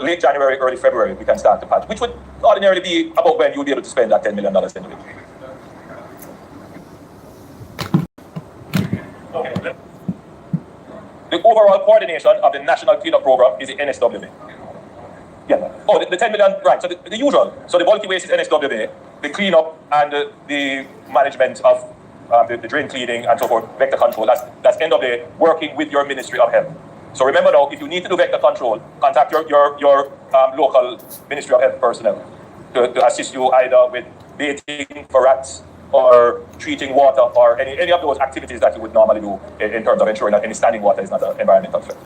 late January, early February, we can start to patch, which would ordinarily be about when you'll be able to spend that $10 million anyway. Okay. overall coordination of the National Cleanup Program is the NSWA. Yeah. Oh, the 10 million, right. So the usual. So the bulky waste is NSWA, the cleanup and the management of the drain cleaning and so forth, vector control. That's NWA working with your Ministry of Health. So remember now, if you need to do vector control, contact your local Ministry of Health personnel to assist you either with baiting for rats or treating water or any of those activities that you would normally do in terms of ensuring that any standing water is not an environmental threat.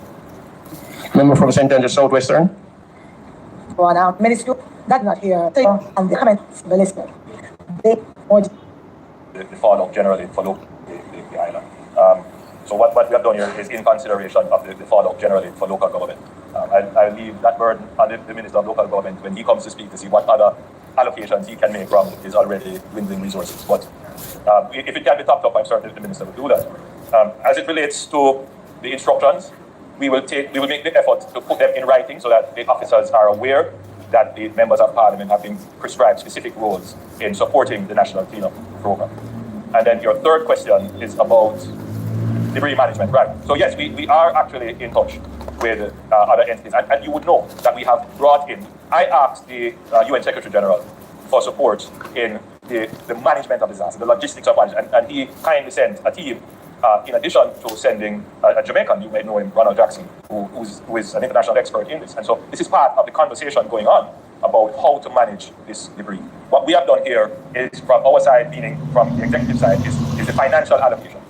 Member from St. Andrews Southwestern. Minister, that's not here. And the comments, the listener. The fallout generally for the island. So what we have done here is in consideration of the fallout generally for local government. I'll leave that burden on the Minister of Local Government when he comes to speak to see what other allocations he can make from his already dwindling resources. But if it can be topped up, I'm certain the Minister will do that. As it relates to the instructions, we will make the effort to put them in writing so that the officers are aware that the members of Parliament have been prescribed specific roles in supporting the National Cleanup Program. And then your third question is about debris management, right? So yes, we are actually in touch with other entities, and you would know that we have brought in. I asked the UN Secretary General for support in the management of disaster, the logistics of management, and he kindly sent a team. In addition to sending a Jamaican, you may know him, Ronald Jackson, who is an international expert in this. And so this is part of the conversation going on about how to manage this debris. What we have done here is from our side, meaning from the executive side, is the financial allocation.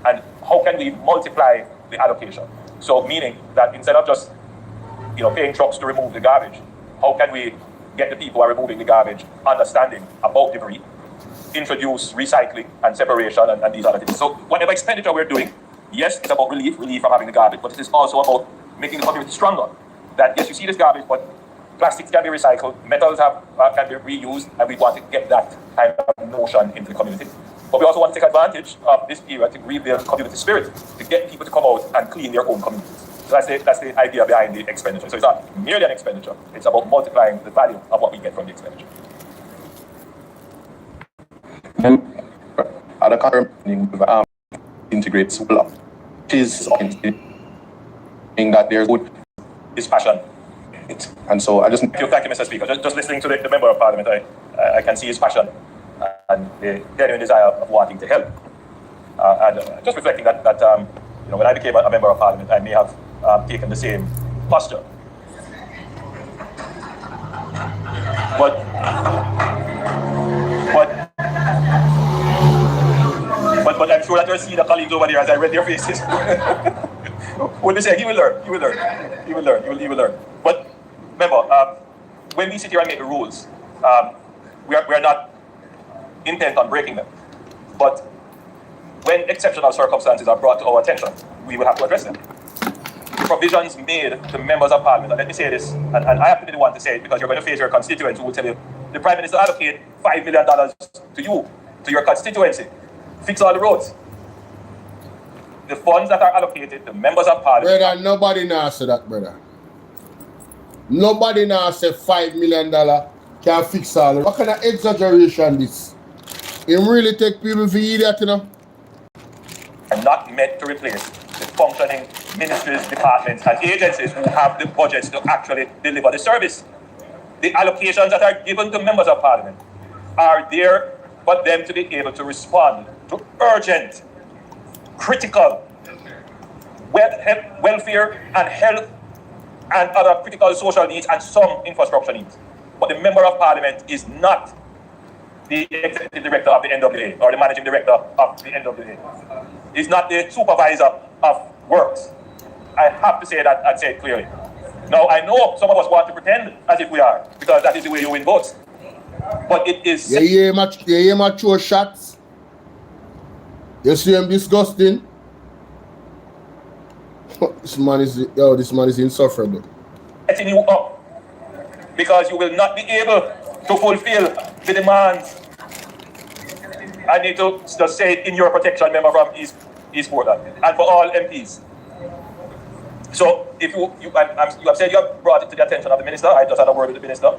And how can we multiply the allocation? So meaning that instead of just paying trucks to remove the garbage, how can we get the people who are removing the garbage understanding about debris, introduce recycling and separation and these other things. So whatever expenditure we're doing, yes, it's about relief from having the garbage, but it is also about making the community stronger. That yes, you see this garbage, but plastics can be recycled, metals can be reused, and we want to get that kind of notion into the community. But we also want to take advantage of this period to rebuild community spirit, to get people to come out and clean their own communities. So that's the idea behind the expenditure. So it's not merely an expenditure, it's about multiplying the value of what we get from the expenditure. Other current integrates well, is in that there's good is passion. And so I just thank you, Mr. Speaker. Just listening to the Member of Parliament, I can see his passion and the genuine desire of wanting to help. And just reflecting that when I became a Member of Parliament, I may have taken the same posture. But I'm sure that you'll see the colleagues over there as I read their faces. When they say, he will learn. But remember, when we sit here and make the rules, we are not intent on breaking them. But when exceptional circumstances are brought to our attention, we will have to address them. The provisions made to members of Parliament, and let me say this, and I have to be the one to say it because you're going to face your constituents who will tell you, the Prime Minister allocate $5 million to you, to your constituency. Fix all the roads. The funds that are allocated to members of Parliament. Brother, nobody now say that, brother. Nobody now say $5 million can fix all the roads. What kind of exaggeration this? It really take people for idiot, Are not meant to replace the functioning ministries, departments, and agencies who have the budgets to actually deliver the service. The allocations that are given to members of Parliament are there for them to be able to respond to urgent, critical welfare and health and other critical social needs and some infrastructure needs. But the Member of Parliament is not the executive director of the NWA or the managing director of the NWA. He's not the supervisor of works. I have to say that and say it clearly. Now, I know some of us want to pretend as if we are, because that is the way you win votes. But it is... You hear mature shots? You see him disgusting? This man is insufferable. Setting you up, because you will not be able to fulfill the demands. I need to just say it in your protection, member from East Portland, and for all MPs. So, if you have said you have brought it to the attention of the minister, I just had a word with the minister.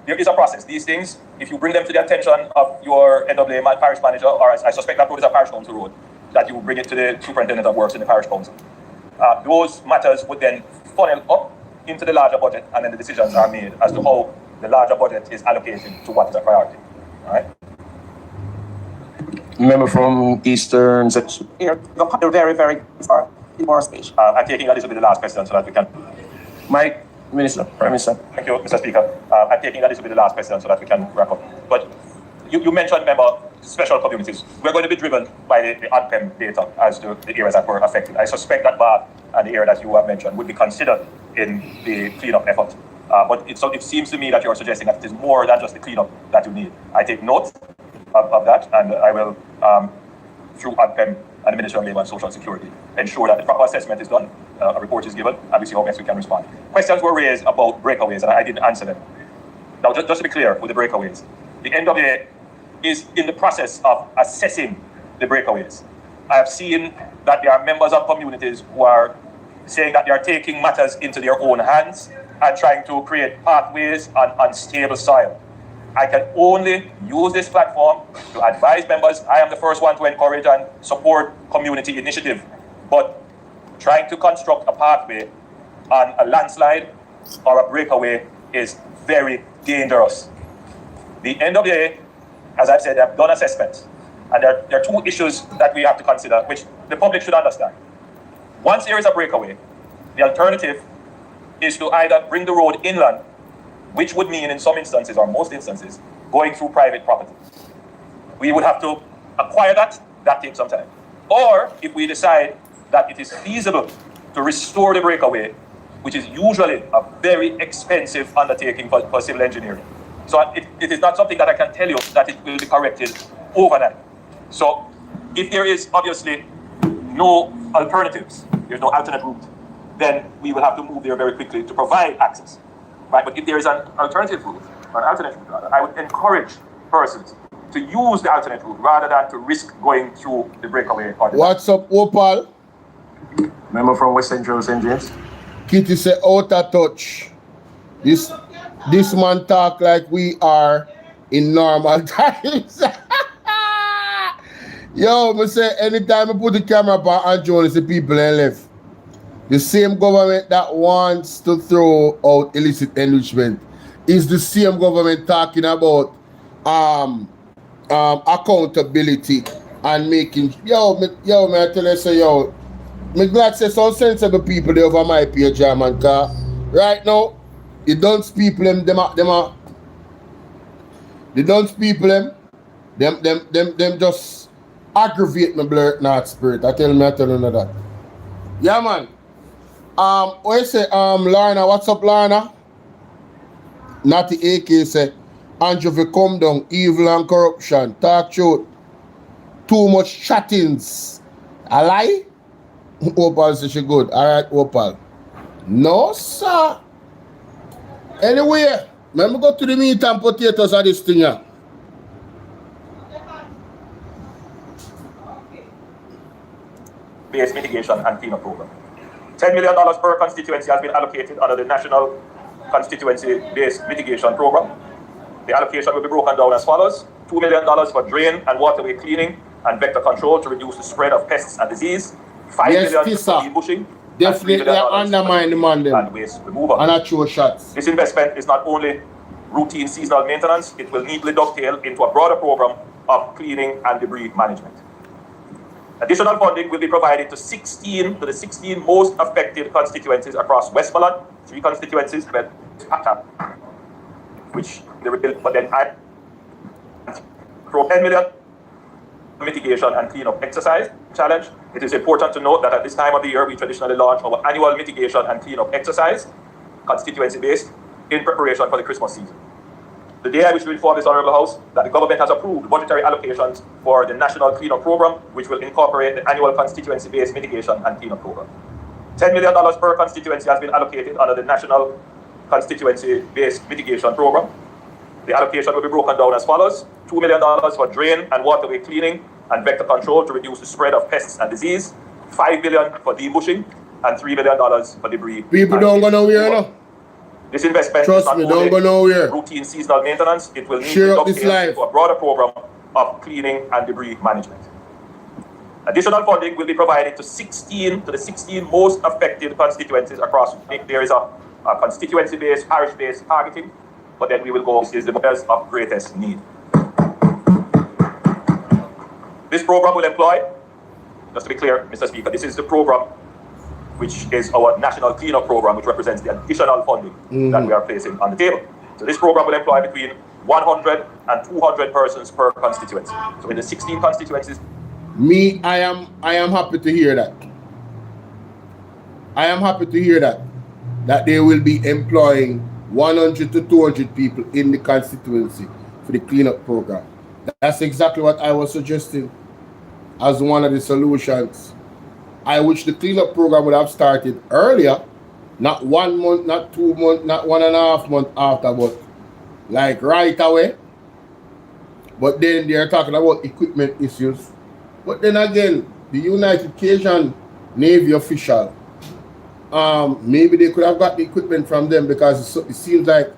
There is a process. These things, if you bring them to the attention of your NWA parish manager, or I suspect that road is a parish council road, that you bring it to the superintendent of works in the parish council. those matters would then funnel up into the larger budget, and then the decisions are made as to how the larger budget is allocated to what is a priority. All right? Member from Eastern Section. Here, you're very, very far in more speech. I'm taking that this will be the last question so that we can. Mike, Minister, Prime Minister. Thank you, Mr. Speaker. I'm taking that this will be the last question so that we can wrap up. But you mentioned, member, special communities. We're going to be driven by the ADPEM data as to the areas that were affected. I suspect that Bath and the area that you have mentioned would be considered in the cleanup effort. But it seems to me that you're suggesting that it is more than just the cleanup that you need. I take note of that, and I will, through ADPEM and the Ministry of Labour and Social Security, ensure that the proper assessment is done, a report is given, and we see how best we can respond. Questions were raised about breakaways, and I didn't answer them. Now, just to be clear with the breakaways, the NWA is in the process of assessing the breakaways. I have seen that there are members of communities who are saying that they are taking matters into their own hands and trying to create pathways on unstable soil. I can only use this platform to advise members. I am the first one to encourage and support community initiative, but trying to construct a pathway on a landslide or a breakaway is very dangerous. The NWA, as I've said, they have done assessments, and there are two issues that we have to consider, which the public should understand. Once there is a breakaway, the alternative is to either bring the road inland, which would mean in some instances, or most instances, going through private property. We would have to acquire that takes some time. Or if we decide that it is feasible to restore the breakaway, which is usually a very expensive undertaking for civil engineering. So it is not something that I can tell you that it will be corrected overnight. So if there is obviously no alternatives, there's no alternate route, then we will have to move there very quickly to provide access. Right? But if there is an alternative route, or an alternate route rather, I would encourage persons to use the alternate route rather than to risk going through the breakaway. Or the What's up, Opal? Member from West Central St. James. Kitty say out of touch. This man talk like we are in normal times. Yo, me say anytime I put the camera up on Jones, the people ain't left. The same government that wants to throw out illicit enrichment is the same government talking about accountability and making me I tell you say me glad say some sensible people there over my page, man, cause right now the dunce people them just aggravate my blurt not spirit. I tell you that. Yeah, man. What you say, Lorna, what's up, Lorna? Natty AK say, Andrew, if you come down, evil and corruption, talk truth, too much chattings. A lie? Opal says she good. All right, Opal. No, sir. Anyway, let me go to the meat and potatoes of this thing here. Base mitigation and cleanup program. $10 million per constituency has been allocated under the National Constituency-Based Mitigation Program. The allocation will be broken down as follows: $2 million for drain and waterway cleaning and vector control to reduce the spread of pests and disease. $5 million for debushing. Definitely undermine the man and waste removal. And actual shots. This investment is not only routine seasonal maintenance, it will neatly dovetail into a broader program of cleaning and debris management. Additional funding will be provided to the 16 most affected constituencies across Westmoreland, 3 constituencies, which they will build, but then add $10 million mitigation and cleanup exercise challenge. It is important to note that at this time of the year, we traditionally launch our annual mitigation and cleanup exercise, constituency-based, in preparation for the Christmas season. Today, I wish to inform this Honourable House that the government has approved budgetary allocations for the National Cleanup Program, which will incorporate the annual constituency-based mitigation and cleanup program. $10 million per constituency has been allocated under the National Constituency-Based Mitigation Program. The allocation will be broken down as follows: $2 million for drain and waterway cleaning and vector control to reduce the spread of pests and disease, $5 million for debushing, and $3 million for debris. People don't go nowhere, no. This investment Trust is not me, only don't go nowhere. routine seasonal maintenance, it will need Share to up this dovetail life. into a broader program of cleaning and debris management. Additional funding will be provided to the 16 most affected constituencies across. There is a constituency-based, parish-based targeting, but then we will go to the areas of greatest need. This program will employ, just to be clear, Mr. Speaker, this is the program which is our national cleanup program, which represents the additional funding that we are placing on the table. So this program will employ between 100 and 200 persons per constituency. So in the 16 constituencies. I am happy to hear that. I am happy to hear that they will be employing 100 to 200 people in the constituency for the cleanup program. That's exactly what I was suggesting as one of the solutions. I wish the cleanup program would have started earlier, not 1 month, not 2 months, not 1.5 months after, but like right away. But then they're talking about equipment issues. But then again, the United Cajun Navy official, maybe they could have got the equipment from them, because it seems like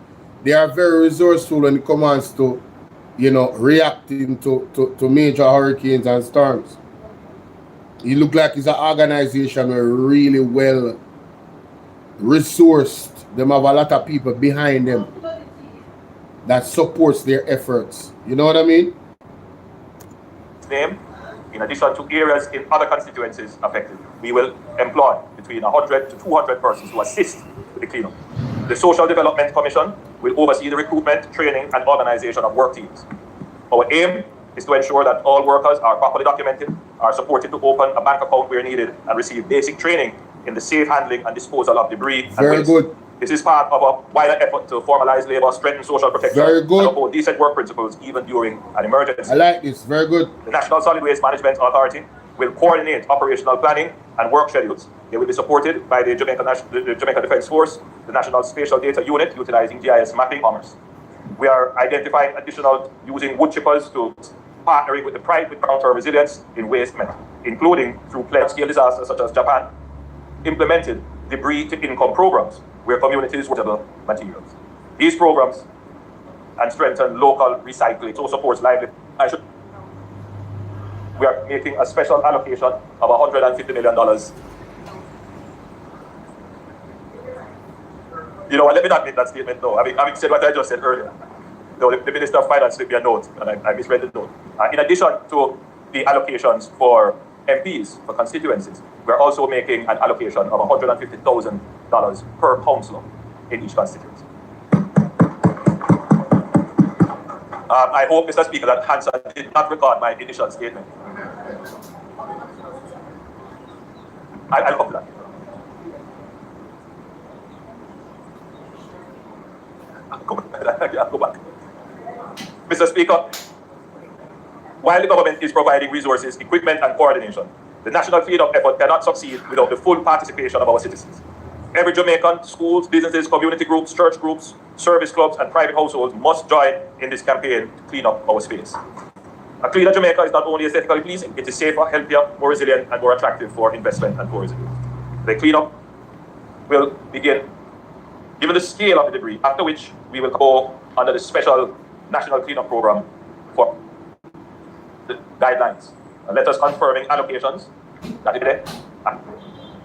they are very resourceful when it comes to, reacting to major hurricanes and storms. It looks like it's an organization where really well resourced. They have a lot of people behind them that supports their efforts. You know what I mean? Name, in addition to areas in other constituencies affected, we will employ between 100 to 200 persons to assist with the cleanup. The Social Development Commission will oversee the recruitment, training, and organization of work teams. Our aim is to ensure that all workers are properly documented, are supported to open a bank account where needed, and receive basic training in the safe handling and disposal of debris and Very waste. good. This is part of a wider effort to formalize labor, strengthen social protection, Very good. and uphold decent work principles even during an emergency. I like this. Very good. The National Solid Waste Management Authority will coordinate operational planning and work schedules. They will be supported by the Jamaica Defence Force, the National Spatial Data Unit, utilizing GIS mapping commerce. We are identifying additional using wood chippers to partnering with the private counter resilience in waste management, including through scale disasters such as Japan, implemented debris to income programs where communities workable materials. These programs and strengthen local recycling, so supports livelihood. We are making a special allocation of $150 million. You know, let me not make that statement though. Having said what I just said earlier. No, the Minister of Finance slipped me a note, and I misread the note. In addition to the allocations for MPs, for constituencies, we're also making an allocation of $150,000 per councillor in each constituency. I hope, Mr. Speaker, that Hanson did not record my initial statement. I'll copy that. I'll go back. Mr. Speaker, while the government is providing resources, equipment, and coordination, the national cleanup effort cannot succeed without the full participation of our citizens. Every Jamaican, schools, businesses, community groups, church groups, service clubs, and private households must join in this campaign to clean up our space. A cleaner Jamaica is not only aesthetically pleasing, it is safer, healthier, more resilient, and more attractive for investment and tourism. The cleanup will begin, given the scale of the debris, after which we will go under the special national cleanup program for the guidelines. And let us confirming allocations. That is it.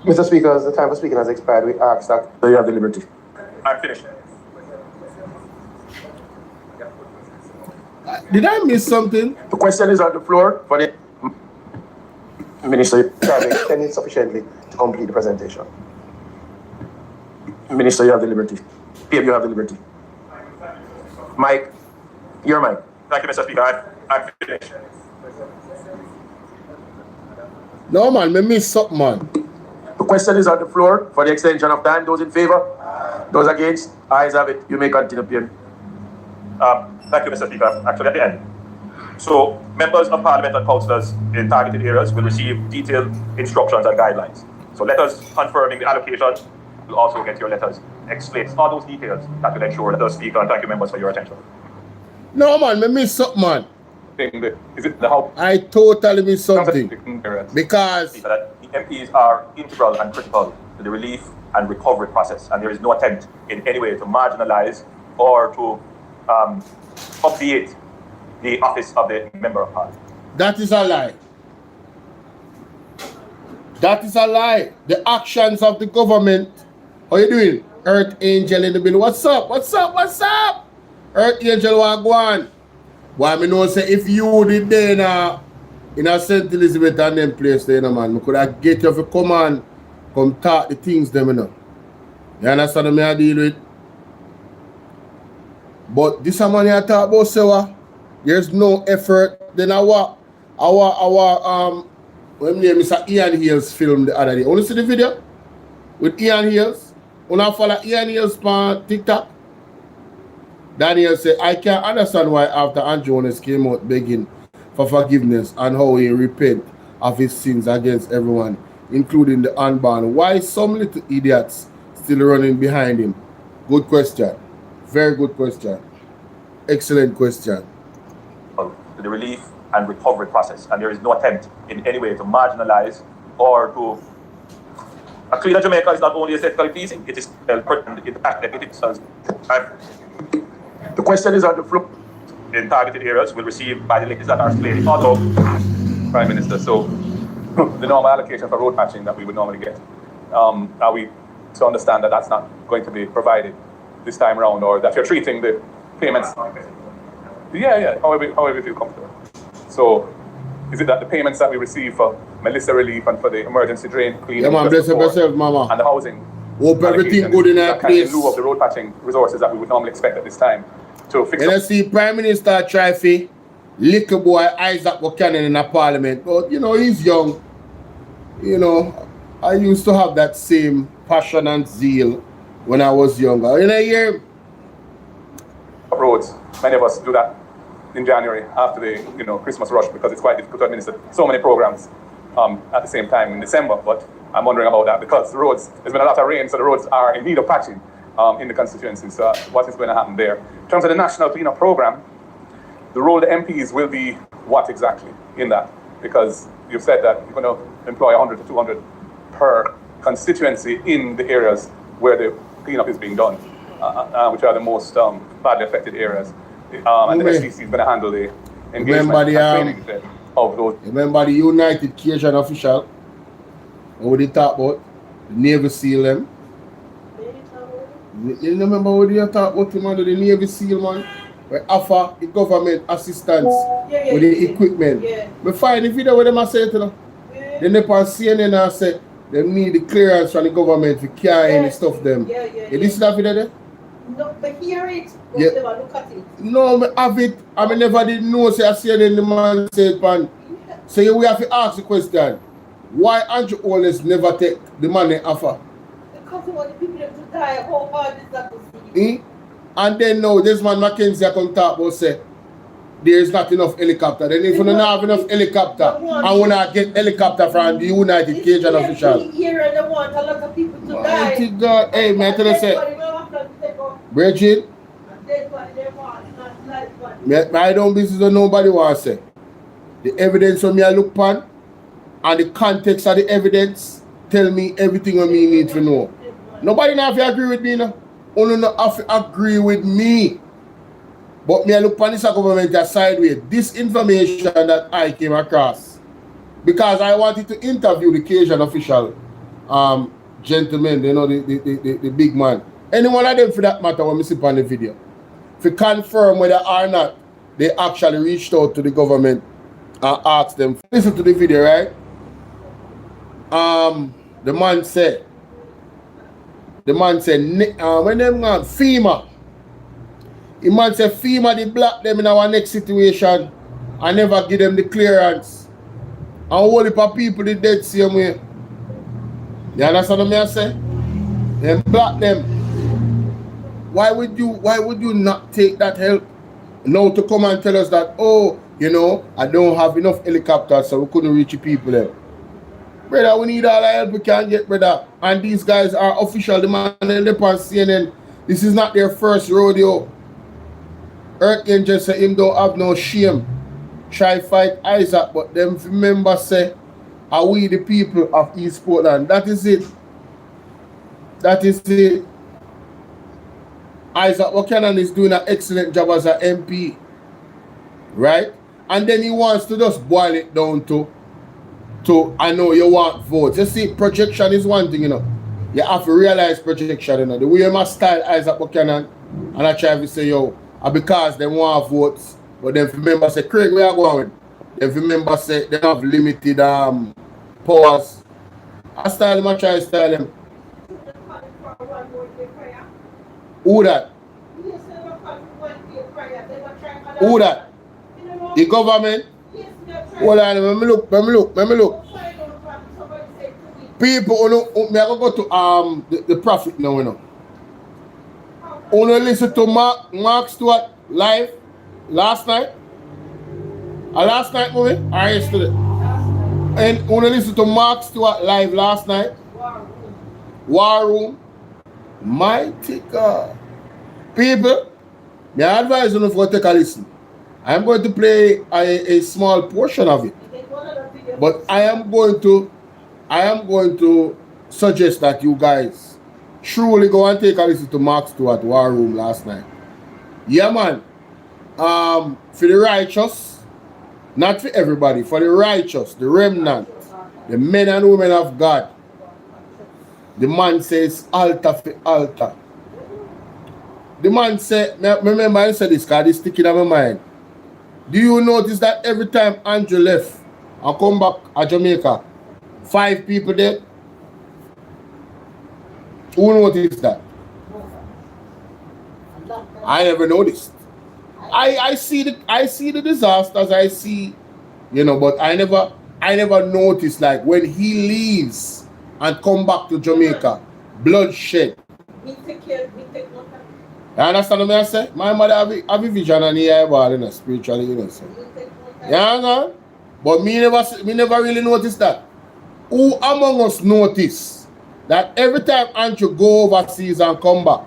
Mr. Speaker, as the time for speaking has expired, we ask that. So you have the liberty. I'm finished. Did I miss something? The question is on the floor for the Minister. You have extended sufficiently to complete the presentation. Minister, you have the liberty. PM, you have the liberty. Mike, your mic. Thank you, Mr. Speaker. I'm finished. No, man, me miss something, man. The question is on the floor for the extension of time. Those in favor? Those against? Ayes have it. You may continue, PM. Thank you, Mr. Speaker. Actually, at the end. So, members of Parliament and councillors in targeted areas will receive detailed instructions and guidelines. So, letters confirming the allocation will also get your letters explain all those details that will ensure that the Speaker, and thank you, members, for your attention. No, man, me miss something, man. Is it the how? I totally miss something. Because the MPs are integral and critical to the relief and recovery process, and there is no attempt in any way to marginalize or to obviate the office of the Member of Parliament. That is a lie. That is a lie. The actions of the government. How you doing? Earth Angel in the building. What's up? What's up? What's up? Earth Angel, what go on? Why me know say if you did there in a St. Elizabeth and them place there, man, me could have get you to come and come talk the things them, you know. You understand what I deal with? But this a man you talk about, say there's no effort. Then our when name is Ian Hales film the other day. Want to see the video with Ian Hales? Wanna follow Ian Hales on TikTok? Daniel said, I can't understand why after Andrew Jones came out begging for forgiveness and how he repent of his sins against everyone, including the unborn. Why some little idiots still running behind him? Good question. Very good question. Excellent question. The relief and recovery process, and there is no attempt in any way to marginalize or to. A cleaner Jamaica is not only aesthetically pleasing, it is pertinent in the fact that it is. The question is on the floor. In targeted areas will receive by the ladies that are slated auto Prime Minister. So the normal allocation for road patching that we would normally get. Are we to understand that that's not going to be provided this time around, or that you're treating the payments? Yeah, however you feel comfortable. So is it that the payments that we receive for Melissa relief and for the emergency drain cleaning, yeah, man, bless yourself, mama, and the housing, hope everything good in that place, in lieu of the road patching resources that we would normally expect at this time to fix and I see Prime Minister try to little boy Isaac Buchanan in a parliament, but you know he's young. You know, I used to have that same passion and zeal when I was younger. You know, here roads, many of us do that in January after the Christmas rush, because it's quite difficult to administer so many programs at the same time in December. But I'm wondering about that because the roads, there's been a lot of rain, so the roads are in need of patching in the constituency. So what is going to happen there? In terms of the National Cleanup Program, the role of the MPs will be what exactly in that? Because you've said that you're going to employ 100 to 200 per constituency in the areas where the cleanup is being done, which are the most badly affected areas. And the SCC is going to handle the engagement and training of those. Remember the United Cajun official? What they talk about? The Navy SEAL them. You remember what they talk about him under the Navy SEAL, man? We offer the government assistance with the equipment. We find the video where them are saying to them. Then they on CNN and say they need the clearance from the government to carry any stuff them. You listen to that video there? No, but hear it, but never look at it. No, I have it. I never did know, say I see the man said, pan. So we have to ask the question, why Andrew Wallace never take the money offer? Because he want the people to die, how hard is that to see? And then now, this man Mackenzie come talk about say, there is not enough helicopter. Then if you don't have enough helicopter, I want to get helicopter from the United Cajun official. Here and they want a lot of people to die. God, hey, man, I tell you say, Bridget, I don't business that nobody wants to say. The evidence from me I look upon and the context of the evidence tell me everything what me need to know. Nobody now have to agree with me now. Only not have to agree with me. But me I look upon this government sideways. This information that I came across, because I wanted to interview the Cajun official gentleman, you know, the big man. Any one of them for that matter when I see on the video. To confirm whether or not they actually reached out to the government and asked them. Listen to the video, right? The man said, when them got FEMA, the man said FEMA they block them in our next situation and never give them the clearance. And all the people they dead same way. You understand what I say? They block them. Why would you not take that help now to come and tell us that, oh, you know, I don't have enough helicopters so we couldn't reach the people there. Brother, we need all the help we can get, brother. And these guys are official, the man on CNN. This is not their first rodeo. Earth Angel say him don't have no shame. Try fight Isaac, but them remember say, are we the people of East Portland? That is it. That is it. Isaac Buchanan is doing an excellent job as an MP. Right? And then he wants to just boil it down to I know you want votes. You see, projection is one thing, you know. You have to realize projection, you know. The way you must style Isaac Buchanan and I try to say, yo, because they want votes, but then remember say, Craig, where are going? Then remember say they have limited powers. I style him, I try to style him. Who that? Who that? The government? Hold on, let me look. People, me I go to the prophet now, you know. Only listen to Mark Stewart live last night. Last night movie or yesterday? And only listen to Mark Stewart live last night. War Room. Mighty God. People, may I advise you to take a listen. I'm going to play a small portion of it. But I am going to suggest that you guys truly go and take a listen to Mark Stewart War Room last night. Yeah, man. For the righteous, not for everybody, for the righteous, the remnant, the men and women of God. The man says altar for altar. The man said, remember I said this because it's sticking in my mind. Do you notice that every time Andrew left and come back to Jamaica, 5 people dead? Who noticed that? I never noticed. I see the disasters, I see, you know, but I never noticed like when he leaves and come back to Jamaica, bloodshed. You understand what I say? My mother have a vision and he eyeball, you know, spiritually, you know. So. You understand? But me never really noticed that. Who among us notice that every time Andrew go overseas and come back,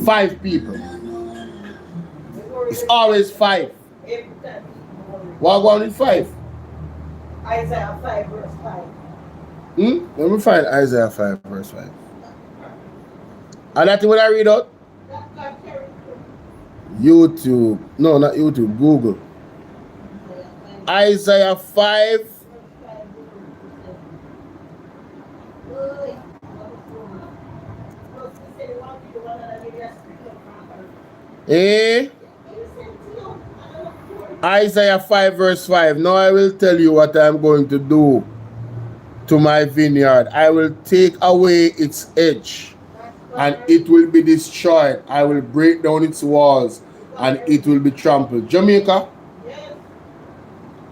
5 people. It's always 5. What going with 5? Isaiah 5 verse 5. Let me find Isaiah 5 verse 5. And that's what I read out? YouTube. No, not YouTube. Google. Isaiah 5. Isaiah 5 verse 5. Now I will tell you what I am going to do to my vineyard. I will take away its edge and it will be destroyed. I will break down its walls and it will be trampled. Jamaica,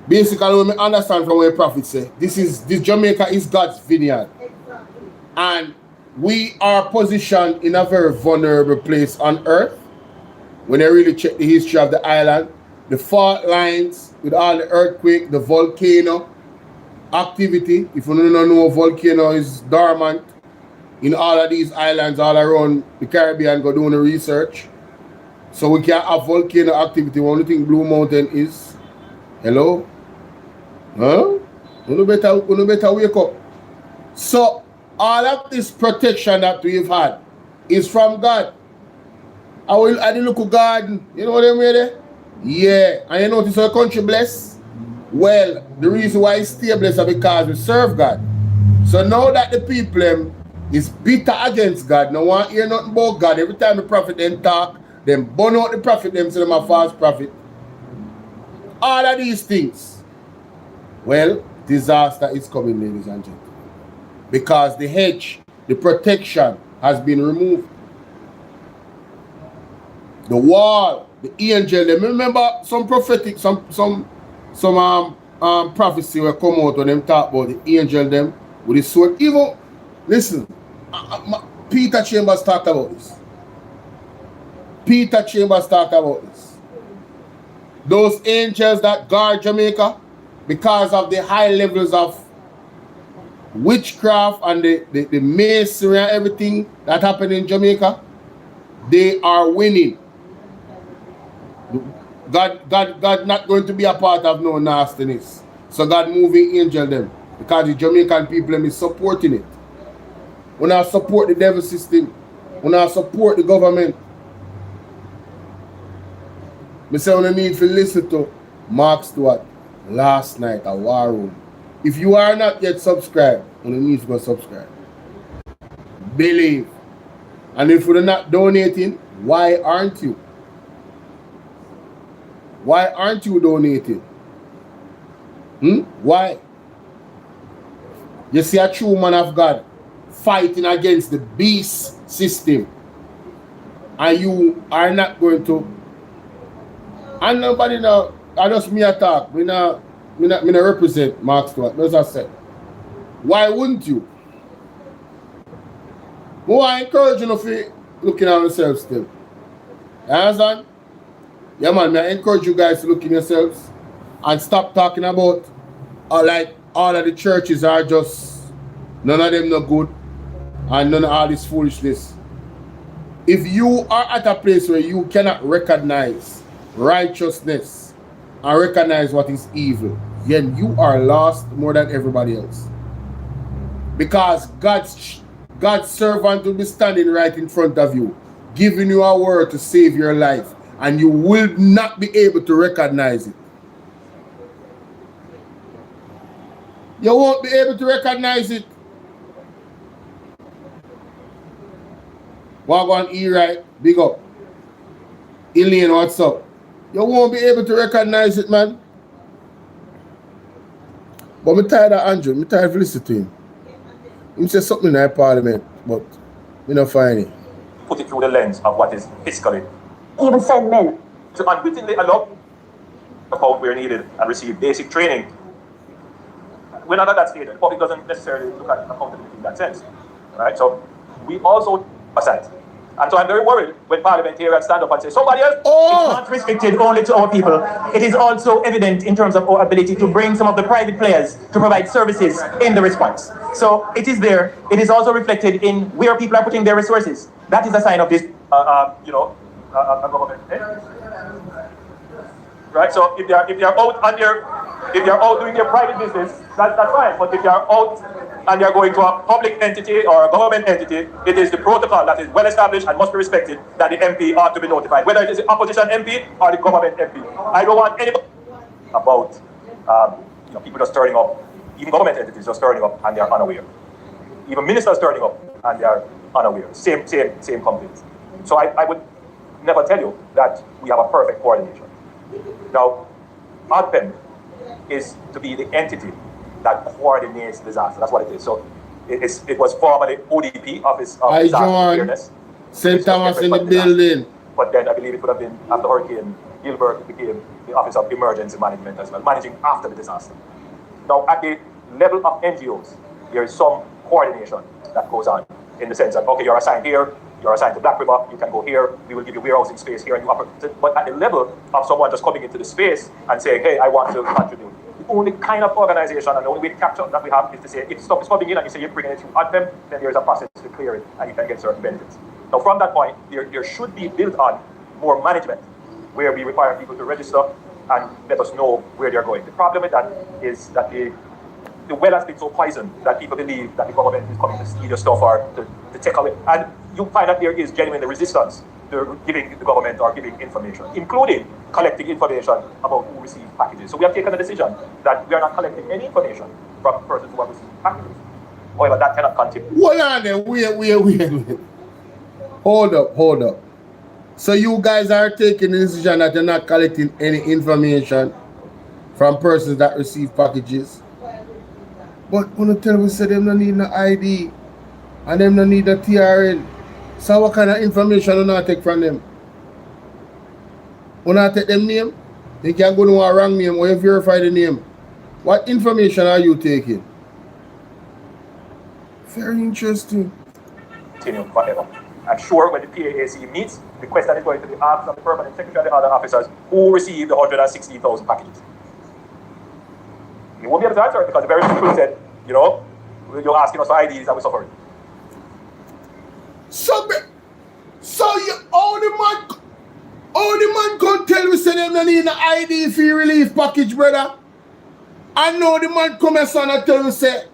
basically what I understand from what the prophet say, this Jamaica is God's vineyard. And we are positioned in a very vulnerable place on earth. When I really check the history of the island, the fault lines with all the earthquake, the volcano activity. If you don't know, volcano is dormant in all of these islands all around the Caribbean. Go doing the research. So we can't have volcano activity. Only thing Blue Mountain is. Hello? Huh? You better wake up. So all of this protection that we've had is from God. I didn't look at garden. You know what I mean there? Yeah. And you notice our country blessed? Well, the reason why it's stay blessed is because we serve God. So now that the people is bitter against God, no one hear nothing about God. Every time the prophet then talk, then burn out the prophet, them say them a false prophet. All of these things. Well, disaster is coming, ladies and gentlemen. Because the hedge, the protection has been removed. The wall, the angel, them remember some prophetic, some prophecy will come out when them talk about the angel them with the sword. Even, listen, Peter Chambers talked about this. Peter Chambers talked about this. Those angels that guard Jamaica, because of the high levels of witchcraft and the masonry and everything that happened in Jamaica, they are winning. God not going to be a part of no nastiness. So God moving angel them. Because the Jamaican people is supporting it. We not support the devil system. We not support the government. We say we need to listen to Mark Stewart last night a war room. If you are not yet subscribed, you need to go subscribe. Believe. And if you're not donating, why aren't you? Why aren't you donating? Why? You see a true man of God fighting against the beast system, and you are not going to. And nobody now, I just me attack. Me not represent Mark Stewart. As I said, why wouldn't you? More I encourage you to looking at yourselves still. You understand? Yeah, man, I encourage you guys to look in yourselves and stop talking about like all of the churches are just, none of them no good and none of all this foolishness. If you are at a place where you cannot recognize righteousness and recognize what is evil, then you are lost more than everybody else. Because God's servant will be standing right in front of you, giving you a word to save your life, and you will not be able to recognize it. You won't be able to recognize it. Wagwan E right, big up. Elaine, what's up? You won't be able to recognize it, man. But I'm tired of Andrew. I'm tired of listening to him. He said something in that parliament, but we don't find it. Put it through the lens of what is fiscally. Even send men. To unwittingly allow about where needed and receive basic training. We're not at that stage. The public doesn't necessarily look at accountability in that sense. Right? So we also aside. And so I'm very worried when parliamentarians stand up and say, somebody else. It's not restricted only to our people. It is also evident in terms of our ability to bring some of the private players to provide services in the response. So it is there. It is also reflected in where people are putting their resources. That is a sign of this, government. Right? So if they're out on if they're out doing their private business, that's fine. But if they're out and you're going to a public entity or a government entity, it is the protocol that is well established and must be respected that the MP ought to be notified, whether it is the opposition MP or the government MP. I don't want anybody about people just turning up, even government entities just turning up and they are unaware. Even ministers turning up and they are unaware. Same complaints. So I would never tell you that we have a perfect coordination. Now, ADPEM is to be the entity that coordinates disaster. That's what it is. So it was formerly ODP, Office of Disaster Preparedness. St. Thomas in the building. But then I believe it would have been after Hurricane Gilbert, it became the Office of Emergency Management as well, managing after the disaster. Now, at the level of NGOs, there is some coordination that goes on in the sense that, okay, you're assigned here, you're assigned to Black River, you can go here, we will give you warehousing space here, and you operate. But at the level of someone just coming into the space and saying, hey, I want to contribute, the only kind of organization and the only way to capture that we have is to say, if stuff is coming in and you say you're bringing it through ADPEM, then there's a process to clear it and you can get certain benefits. Now, from that point, there should be built on more management, where we require people to register and let us know where they're going. The problem with that is that the well has been so poisoned that people believe that the government is coming to steal your stuff or to take away. And you find that there is genuine resistance to giving the government or giving information, including collecting information about who received packages. So we have taken a decision that we are not collecting any information from persons who have received packages. However, that cannot continue. Hold on there, wait. Hold up. So you guys are taking the decision that you're not collecting any information from persons that receive packages. But when you tell me say them don't need no ID and them don't need a TRN, so what kind of information you not take from them? You not take them name? You can go to a wrong name or you verify the name. What information are you taking? Very interesting. Continue forever. I'm sure when the PAAC meets, the question is going to be asked of the permanent secretary and the other officers who received the 116,000 packages. You won't be able to answer it because the very people said, you're asking us for IDs and we're suffering. So you all the man come tell me say them don't need an ID for relief package, brother. I know the man come and son and tell me say,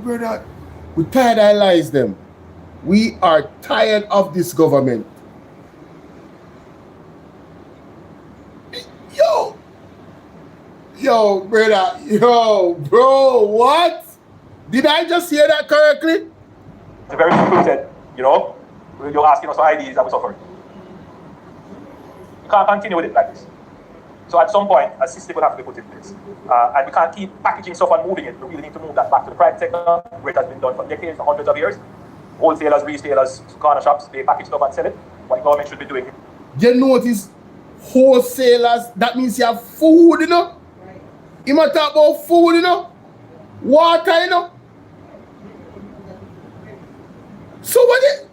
brother, we tired of lies them. We are tired of this government. Yo, brother. Yo, bro, what? Did I just hear that correctly? It's a very simple said, you know, you're asking us for IDs and we suffer. You can't continue with it like this. So at some point, a system will have to be put in place. And we can't keep packaging stuff and moving it. We really need to move that back to the private sector, where it has been done for decades, for hundreds of years. Wholesalers, retailers, corner shops, they package stuff and sell it. What the government should be doing. You notice wholesalers, that means you have food, you know? You might talk about food, you know? Water, you know? So what it?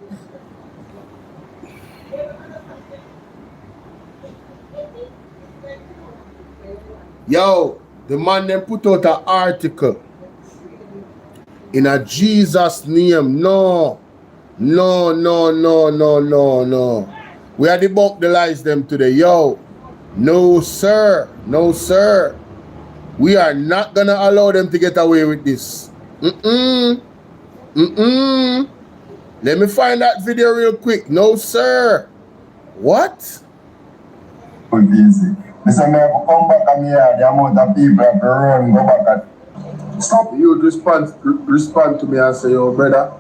Yo, the man then put out an article in a Jesus name. No. We are debunk the lies them today. Yo, no sir. We are not gonna allow them to get away with this. Let me find that video real quick. No sir. What? Easy. Listen, I have to come back and hear the amount of people have to run, go back and stop. You respond to me and say, yo, brother.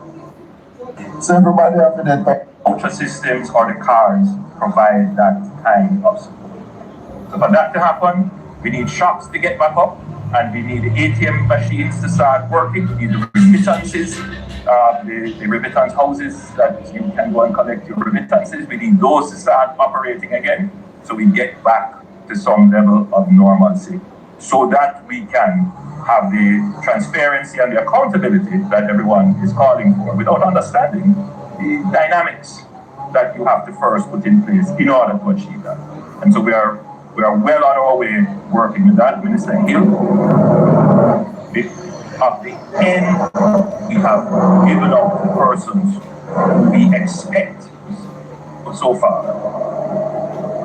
So everybody have to that. Ultra systems or the cars provide that kind of support. So for that to happen, we need shops to get back up, and we need the ATM machines to start working. We need the remittances, the remittance houses that you can go and collect your remittances. We need those to start operating again, so we get back to some level of normalcy, so that we can have the transparency and the accountability that everyone is calling for, without understanding the dynamics that you have to first put in place in order to achieve that. And so we are well on our way working with that. Minister Hill, at the end, we have given up the persons who we expect so far.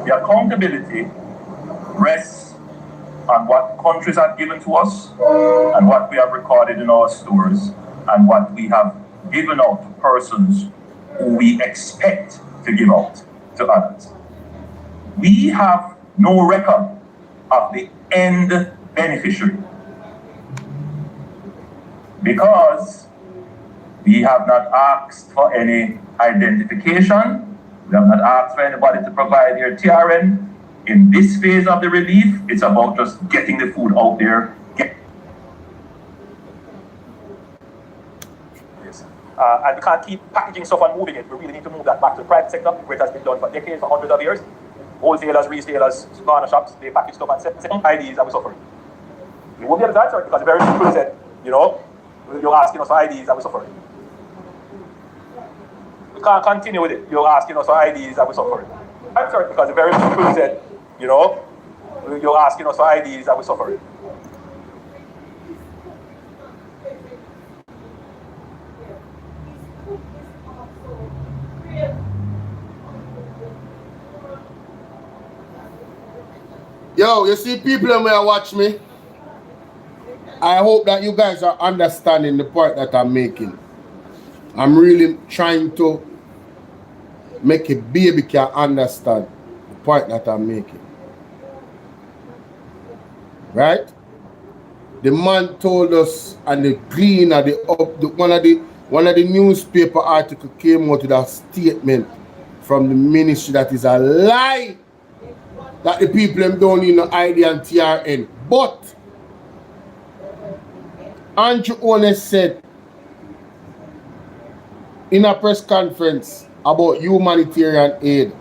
The accountability rests on what countries have given to us and what we have recorded in our stores and what we have given out to persons who we expect to give out to others. We have no record of the end beneficiary because we have not asked for any identification. We have not asked for anybody to provide their TRN. In this phase of the relief, it's about just getting the food out there. And we can't keep packaging stuff and moving it. We really need to move that back to the private sector, where it has been done for decades, for hundreds of years. Wholesalers, retailers, corner shops, they package stuff and sell IDs and we suffer. You won't be able to answer it because the very simple said, you know, you're asking us for IDs and we suffer. We can't continue with it. You're asking us for IDs and we suffer. Answer it because the very simple said, you know, you're asking us for IDs and we suffer. Yo, you see people that may watch me. I hope that you guys are understanding the point that I'm making. I'm trying to make a baby can understand the point that I'm making. Right? The man told us, and the cleaner, one of the newspaper article came out with a statement from the ministry that is a lie, that the people them don't need no ID and TRN. But Andrew Ones said in a press conference about humanitarian aid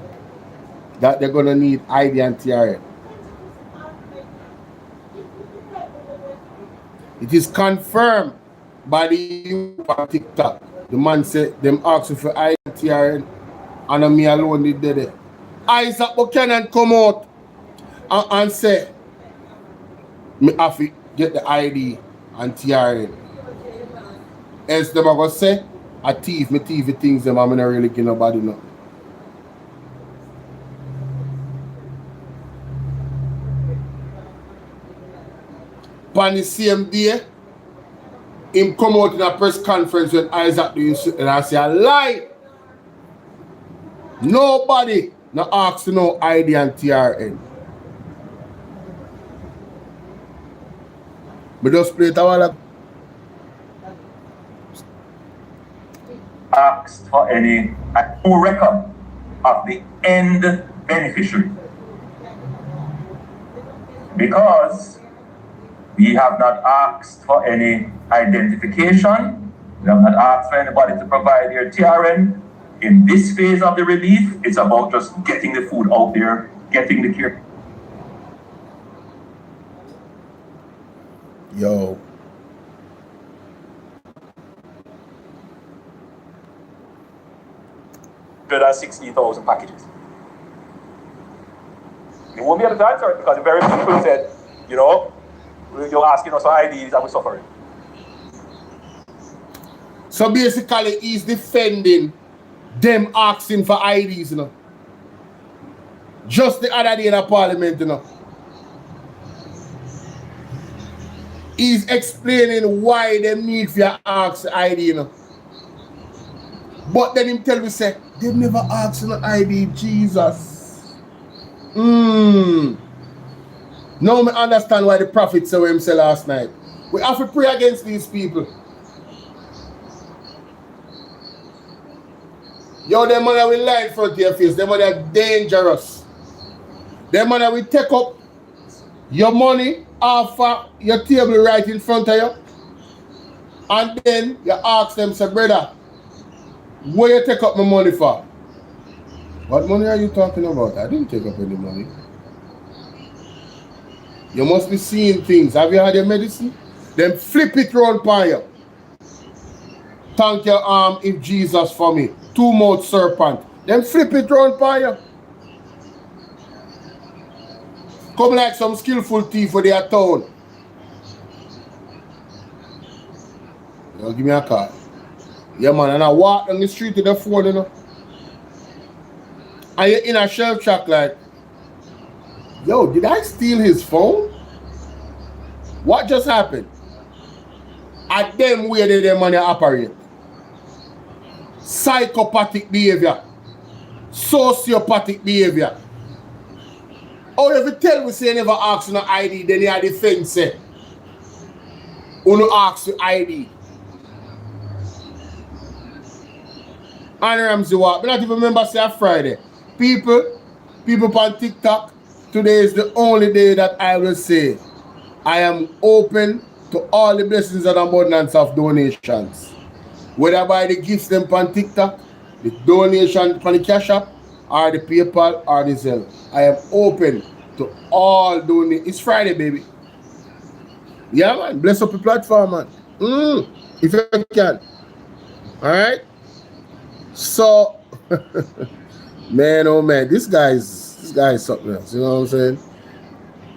that they're gonna need ID and TRN. It is confirmed by the youth on TikTok. The man said them asking for ID and TRN, and me alone did it. Isaac Buchanan come out and say me have to get the ID and TRN. Else them are gonna say I thief things them, I'm not really give nobody nothing. On the same day, him come out in a press conference when Isaac doing something and I say a lie. Nobody no ask to no ID and TRN. We just play it a while ago. Asked for any full record of the end beneficiary. Because we have not asked for any identification, we have not asked for anybody to provide their TRN. In this phase of the relief, it's about just getting the food out there, getting the care. Yo. There are 60,000 packages. You won't be able to answer it because the very people said, you know, you're asking us for IDs and we're suffering. So basically, he's defending them asking for IDs, you know. Just the other day in the parliament, you know. He's explaining why they need for your ask ID, you know. But then him tell me, say, they've never asked for ID, Jesus. Now I understand why the prophet said what him say last night. We have to pray against these people. Yo, them man will lie in front of your face. Them man are dangerous. Them man will take up your money off of your table right in front of you. And then you ask them, say, brother, where you take up my money for? What money are you talking about? I didn't take up any money. You must be seeing things. Have you had your medicine? Then flip it round for you. Thank your arm if Jesus for me. Two-mouthed serpent. Then flip it round for you. Come like some skillful thief for their town. You give me a call. Yeah, man, and I walk on the street to the phone, you know. And you're in a shelf shack like, yo, did I steal his phone? What just happened? At them where they their money operate. Psychopathic behavior. Sociopathic behavior. Or if you tell me say you never ask for no ID, then you are defense say. Who no ask for ID. And Ramsey what? I don't even remember say Friday. People on TikTok, today is the only day that I will say I am open to all the blessings and abundance of donations. Whether by the gifts them on TikTok, the donation on the Cash App, or the PayPal, or the Zelle. I am open to all donations. It's Friday, baby. Yeah, man. Bless up the platform, man. If you can. Alright? So, man, oh man, this guy's something else. You know what I'm saying?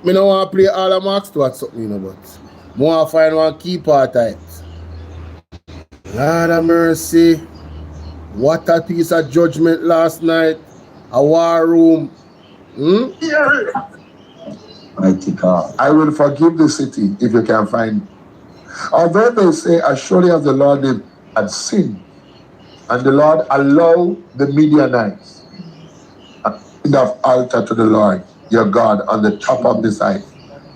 I don't want to play all the marks to what something, you know, but I want to find one key part of it. Lord of mercy. What a piece of judgment last night. A war room. Mighty God. I will forgive the city if you can find it. Although they say, as surely as the Lord had sinned, and the Lord allowed the Midianites of altar to the Lord, your God, on the top of the site,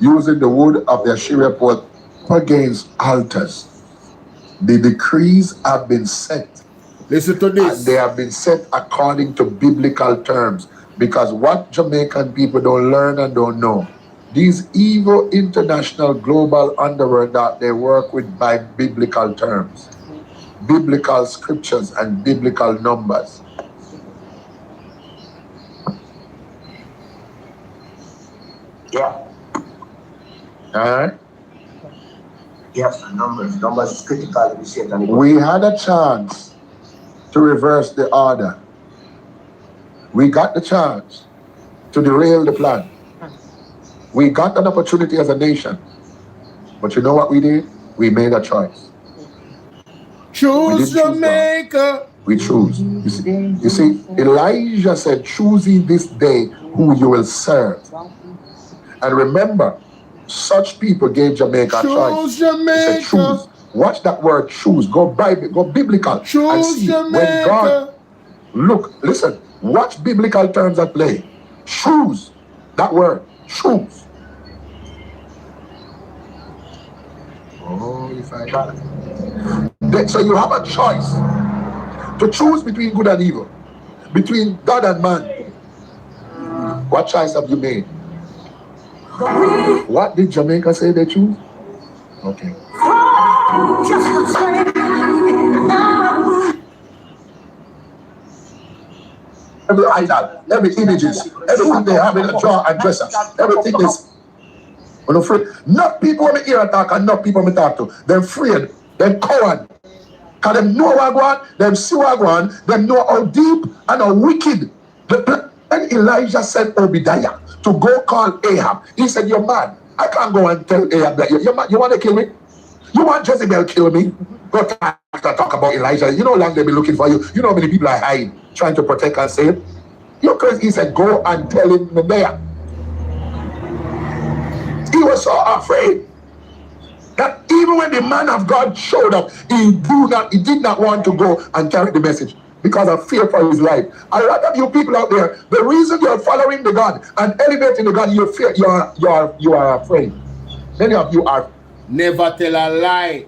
using the wood of the Asherah pole against altars. The decrees have been set. Listen to this. And they have been set according to biblical terms. Because what Jamaican people don't learn and don't know, these evil international global underworld that they work with by biblical terms, biblical scriptures and biblical numbers. Yeah. Alright? Yes, numbers. Numbers is critical. We had a chance to reverse the order. We got the chance to derail the plan. We got an opportunity as a nation. But you know what we did? We made a choice. Choose Jamaica. We choose. You see, Elijah said, choose ye this day who you will serve. And remember, such people gave Jamaica a choice. Choose Jamaica. He said, choose. Watch that word choose. Go Bible, go biblical. Choose and see Jamaica. When God, look, listen, watch biblical terms at play. Choose. That word, choose. Oh, if I got it. So you have a choice to choose between good and evil, between God and man. What choice have you made? What did Jamaica say they choose? Okay. Every idol, every images, everything they have in a drawer and dresser, everything is. I'm afraid. Not people when me hear attack and not people me talk to. They're afraid. They're coward. Because them know what go on, them see what go on, them know how deep and how wicked. And Elijah sent Obadiah to go call Ahab. He said, you're mad. I can't go and tell Ahab that you're mad. You want to kill me? You want Jezebel kill me? Go talk about Elijah. You know how long they've been looking for you. You know how many people I hide trying to protect and save. You're crazy. He said, go and tell him there. He was so afraid that even when the man of God showed up, he did not want to go and carry the message because of fear for his life. A lot of you people out there, the reason you're following the God and elevating the God, you fear, you are afraid. Many of you are. Never tell a lie.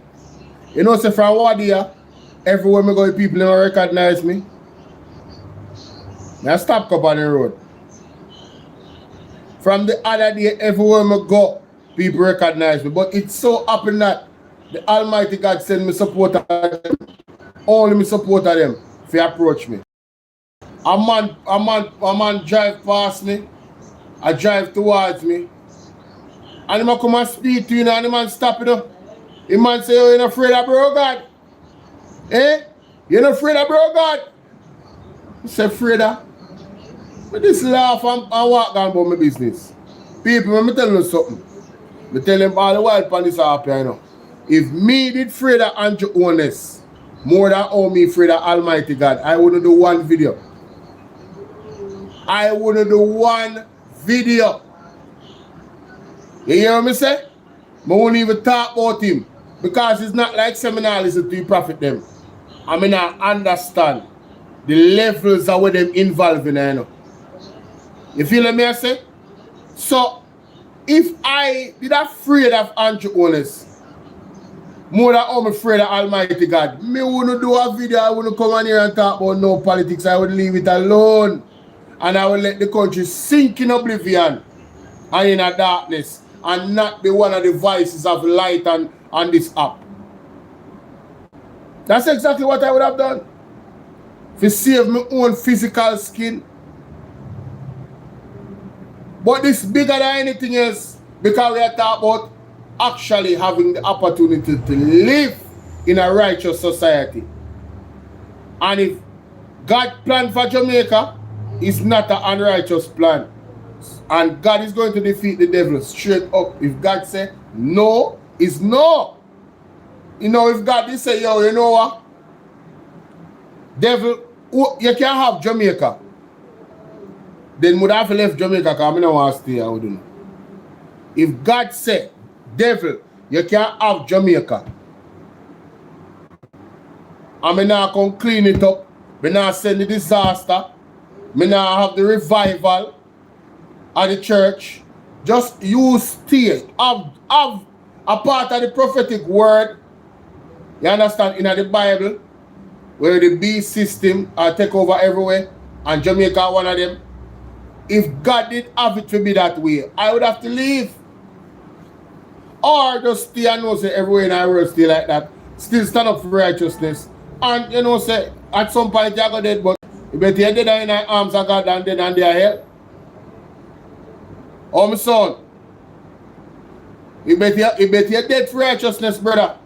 You know, say from what year, everywhere me go, people don't recognize me. Now stop up on the road. From the other day, everywhere me go, people recognize me. But it's so happened that the Almighty God send me support of them. Only me support of them if you approach me. A man drive past me. I drive towards me. And he come and speak to you and the man stop you know. The man say, oh, you're not afraid of bro God? Eh? You're not afraid of bro God? I say, afraid of? But this laugh and walk down about my business. People, let me tell you something. I tell them all the while upon this app here, you know. If me did afraid of Andrew Honest more than how me afraid of Almighty God, I wouldn't do one video. I wouldn't do one video. You hear what me say? I won't even talk about him. Because it's not like seminar listen to the prophet them. I mean I understand the levels of what them involved in, you know. You feel what I say? So if I did afraid of Andrew Honest more than I'm afraid of Almighty God, me wouldn't do a video, I wouldn't come on here and talk about no politics, I would leave it alone. And I would let the country sink in oblivion and in a darkness and not be one of the voices of light on this app. That's exactly what I would have done. To save my own physical skin. But this bigger than anything else because we are talking about actually having the opportunity to live in a righteous society. And if God planned for Jamaica, it's not an unrighteous plan. And God is going to defeat the devil straight up. If God said no, it's no. You know, if God did say, yo, you know what? Devil, you can't have Jamaica. Then would have left Jamaica because I don't want to stay here. I wouldn't know. If God said, devil, you can't have Jamaica. I'm not going to clean it up. I'm not send the disaster. I'm not have the revival at the church. Just you stay. Have a part of the prophetic word. You understand? In the Bible, where the beast system take over everywhere, and Jamaica one of them. If God did have it to be that way, I would have to leave. Or just stay and know say everywhere in the world stay like that. Still stand up for righteousness. And you know say at some point you go dead, but you better you dead in the arms of God and dead and they are hell. Oh my son. You better you dead for righteousness, brother.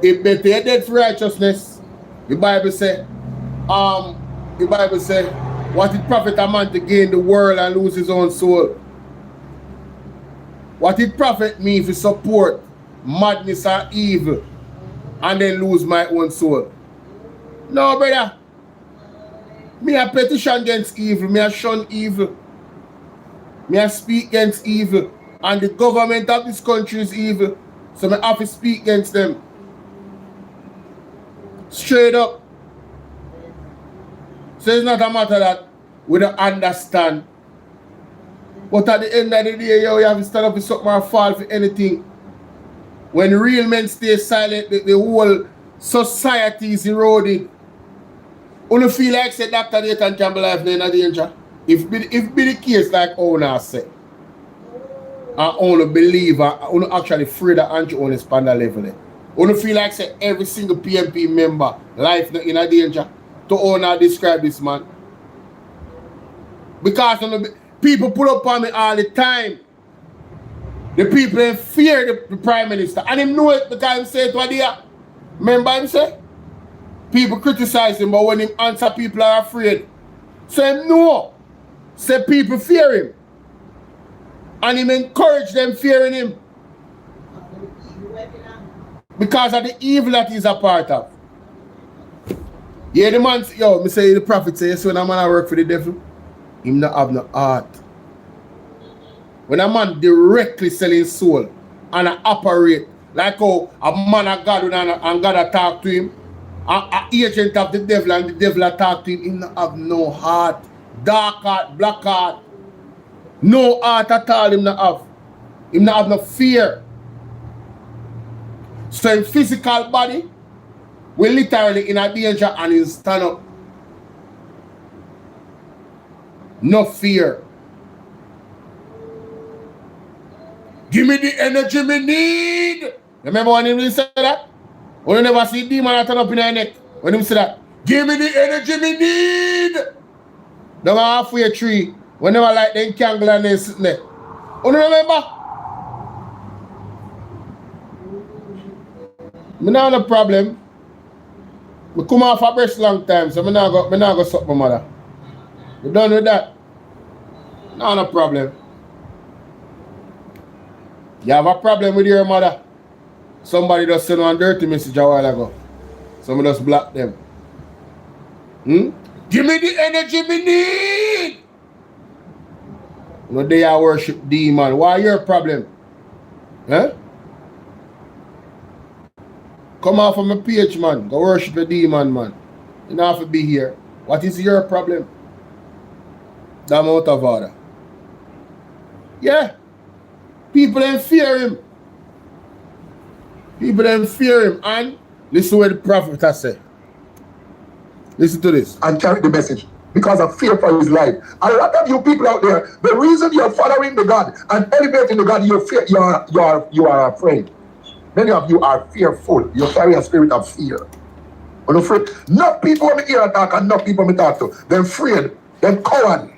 You better you dead for righteousness. The Bible say, what it profit a man to gain the world and lose his own soul? What it profit me if you support madness and evil and then lose my own soul? No, brother. Me a petition against evil. Me a shun evil. Me a speak against evil. And the government of this country is evil. So me have to speak against them. Straight up. So it's not a matter that we don't understand. But at the end of the day, you have to stand up for something or fall for anything. When real men stay silent, the whole society is eroded. Only feel like say Dr. Nathan Campbell life in danger. If be the case like owner say, and only believe and only actually afraid that Andrew only span that level. Only feel like say every single PMP member life in a danger to owner describe this man. Because people pull up on me all the time. The people in fear the Prime Minister. And him know it because him say it what they are. Remember him say? People criticize him, but when him answer, people are afraid. So him know. Say people fear him. And him encourage them fearing him. Because of the evil that he's a part of. Yeah, the man, yo, me say the prophet says, when a man work for the devil, him not have no heart. When a man directly selling soul and operate like how a man of God and God talk to him, an agent of the devil and the devil talk to him, he not have no heart. Dark heart, black heart. No heart at all him not have. Him not have no fear. So in physical body, we literally in a danger and he stand up. No fear. Give me the energy me need. Remember when he said that? When you never see demon turn up in your neck. When he said that, give me the energy me need. Don't halfway a tree. Whenever like them candle and they sitting there. You remember? Me not have no problem. I come off a breast long time, so I not go suck my mother. You done with that? No problem. You have a problem with your mother. Somebody just sent one dirty message a while ago. Somebody just block them. Give me the energy me need. No, they are worship demon. Why your problem? Huh? Come off from my page, man. Go worship the demon, man. You don't have to be here. What is your problem? I'm out of order. Yeah. People don't fear him. People don't fear him. And listen what the prophet has said. Listen to this. And carry the message because of fear for his life. A lot of you people out there, the reason you're following the God and elevating the God, you are afraid. Many of you are fearful. You carry a spirit of fear. When you're afraid, not people me hear attack and not people me talk to. They're afraid. They're coward.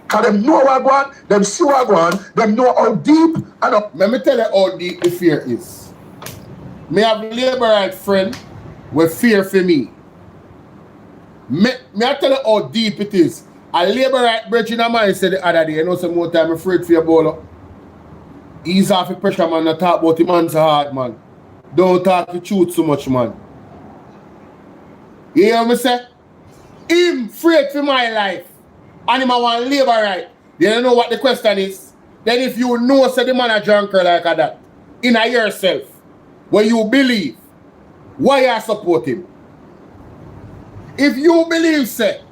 Because them know what I want, them see what I want, them know how deep and up. Let me tell you how deep the fear is. Me have a laborite friend with fear for me. Me I tell you how deep it is. A laborite bridge in a man said the other day, you know some more time I'm afraid for your Bolo. Ease off the pressure, man, not talk about the man's hard, man. Don't talk the truth so much, man. You hear me say? Him afraid for my life. And him I want labor right. You don't know what the question is? Then if you know say the man a drunker like that, in a yourself, when you believe, why you support him? If you believe say,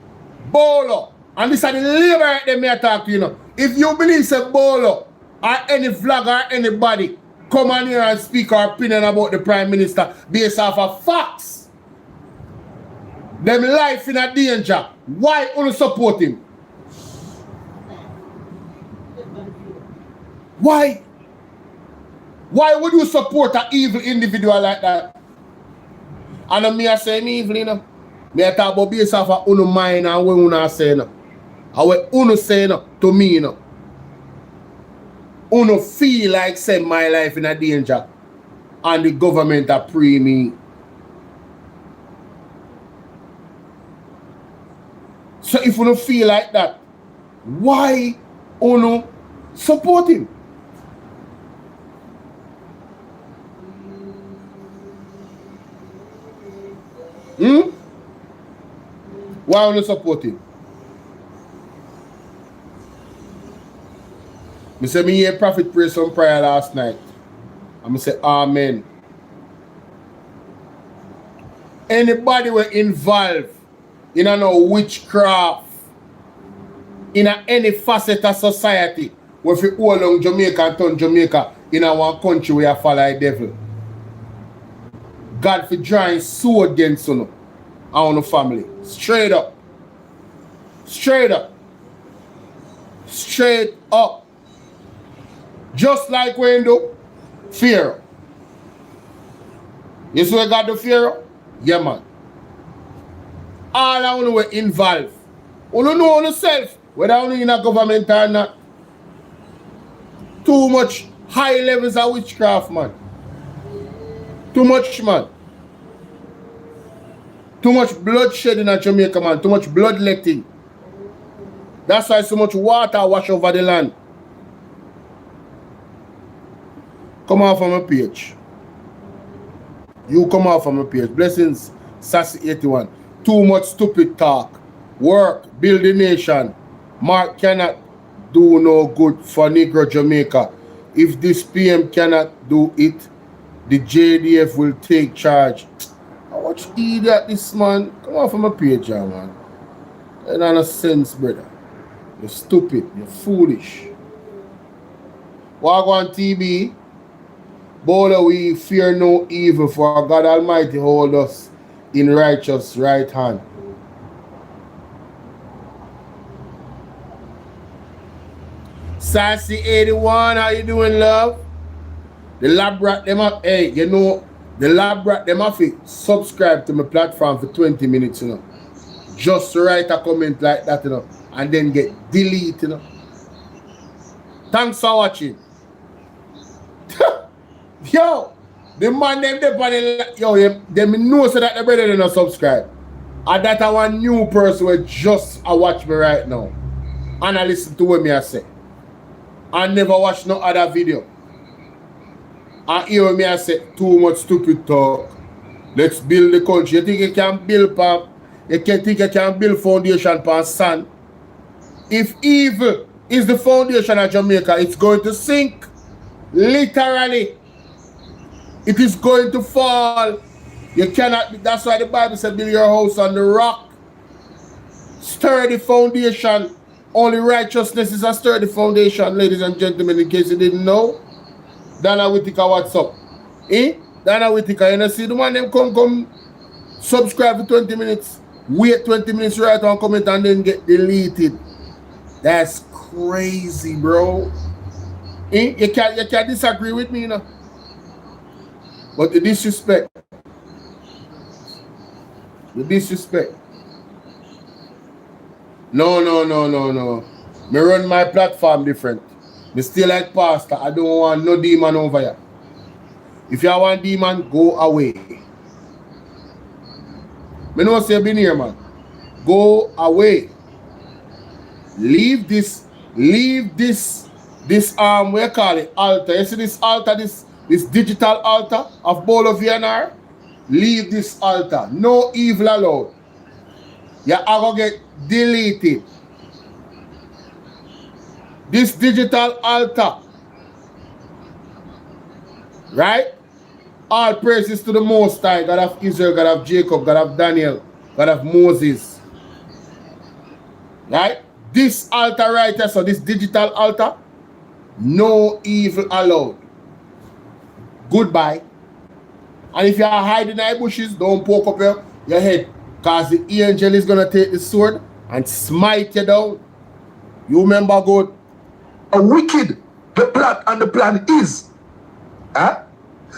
Bolo, and this is the labor right there me I talk to you know. If you believe say Bolo, or any vlogger or anybody, come on here and speak our opinion about the Prime Minister based off of facts, them life in a danger, why only support him? Why? Why would you support an evil individual like that? And me I say me evil, you know. Me I talk about based off of uno mind and what uno say, you know. And what uno say, you know, to me, you know. Uno feel like send my life in a danger. And the government are pre me. So if uno feel like that, why uno support him? Why uno support him? I say me hear prophet pray some prayer last night. I'm say amen. Anybody were involved in a no witchcraft in any facet of society where if you hold on Jamaica and turn Jamaica in a one country where you follow the devil. God for drawing sword against you and the family. Straight up. Straight up. Straight up. Just like when do fear. You see where God do fear? Yeah, man. All I want to involved. You don't know yourself, whether you're in a government or not. Too much high levels of witchcraft, man. Too much, man. Too much bloodshed in Jamaica, man. Too much bloodletting. That's why so much water wash over the land. Come off on my page. You come off on my page. Blessings, Sassy 81. Too much stupid talk. Work, build the nation. Mark cannot do no good for Negro Jamaica. If this PM cannot do it, the JDF will take charge. How much idiot this man? Come off on my page, man. That ain't no sense, brother. You're stupid. You're foolish. Wagwan TB. Bolo, we fear no evil, for God Almighty hold us in righteous right hand. Sassy 81, how you doing, love? The lab rat them up. Hey, you know, the lab rat them up. Subscribe to my platform for 20 minutes, you know. Just write a comment like that, you know, and then get deleted, you know. Thanks for watching. Yo, the man them them know so that the brother did not subscribe. And that I one new person will just watch me right now. And I listen to what me I say. I never watch no other video. I hear me I say too much stupid talk. Let's build the country. You think you can build foundation for sand? If evil is the foundation of Jamaica, it's going to sink. Literally. It is going to fall. You cannot, that's why the Bible said build your house on the rock. Sturdy foundation. Only righteousness is a sturdy foundation, ladies and gentlemen, in case you didn't know. Dana Whittaker, what's up? Dana Whittaker, you know, see the man them come subscribe for 20 minutes, wait 20 minutes, write one comment, and then get deleted. That's crazy, bro. You can't disagree with me, you know. But the disrespect. No. Me run my platform different. Me still like pastor. I don't want no demon over here. If you want demon, go away. Me know say been here, man. Go away. Leave this what you call it, altar. You see this altar, this digital altar of Bolo VNR? Leave this altar. No evil allowed. You are going to get deleted. This digital altar. Right? All praises to the Most High, God of Israel, God of Jacob, God of Daniel, God of Moses. Right? This altar right here, so this digital altar, no evil allowed. Goodbye. And if you are hiding in the bushes, don't poke up your head, because the angel is going to take the sword and smite you down. You remember good. A wicked, the plot and the plan is.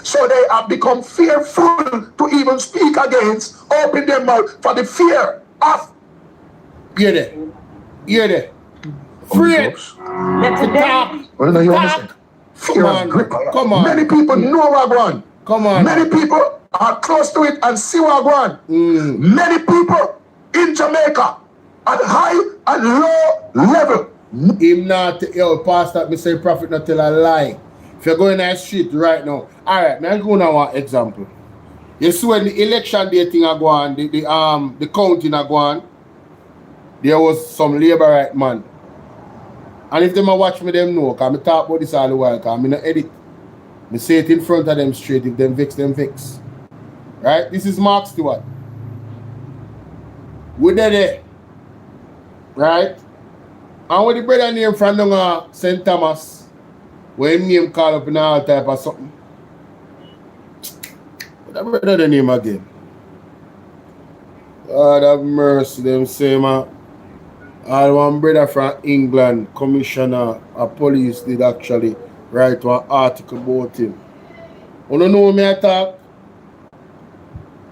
So they have become fearful to even speak against, open their mouth for the fear of. Hear that. Fear. Fear of grip. Come on. Many people know what going. Come on. Many people are close to it and see what going. Many people in Jamaica at high and low level. Him not, yo, pastor, me say prophet not tell a lie. If you're going on the street right now. Alright, I'm going to one example. You see when the election day thing are going, the counting are going, there was some labourite man. And if them a watch me, them know, because I talk about this all the while, because I'm not edit. I say it in front of them straight. If them vex, them vex. Right? This is Mark Stewart. We're there. Right? And with the brother name from St. Thomas, where him name call up in all type of something. I read the name again. God have mercy, them say, man. All one brother from England, commissioner of police, did actually write one article about him. You don't know me I talk?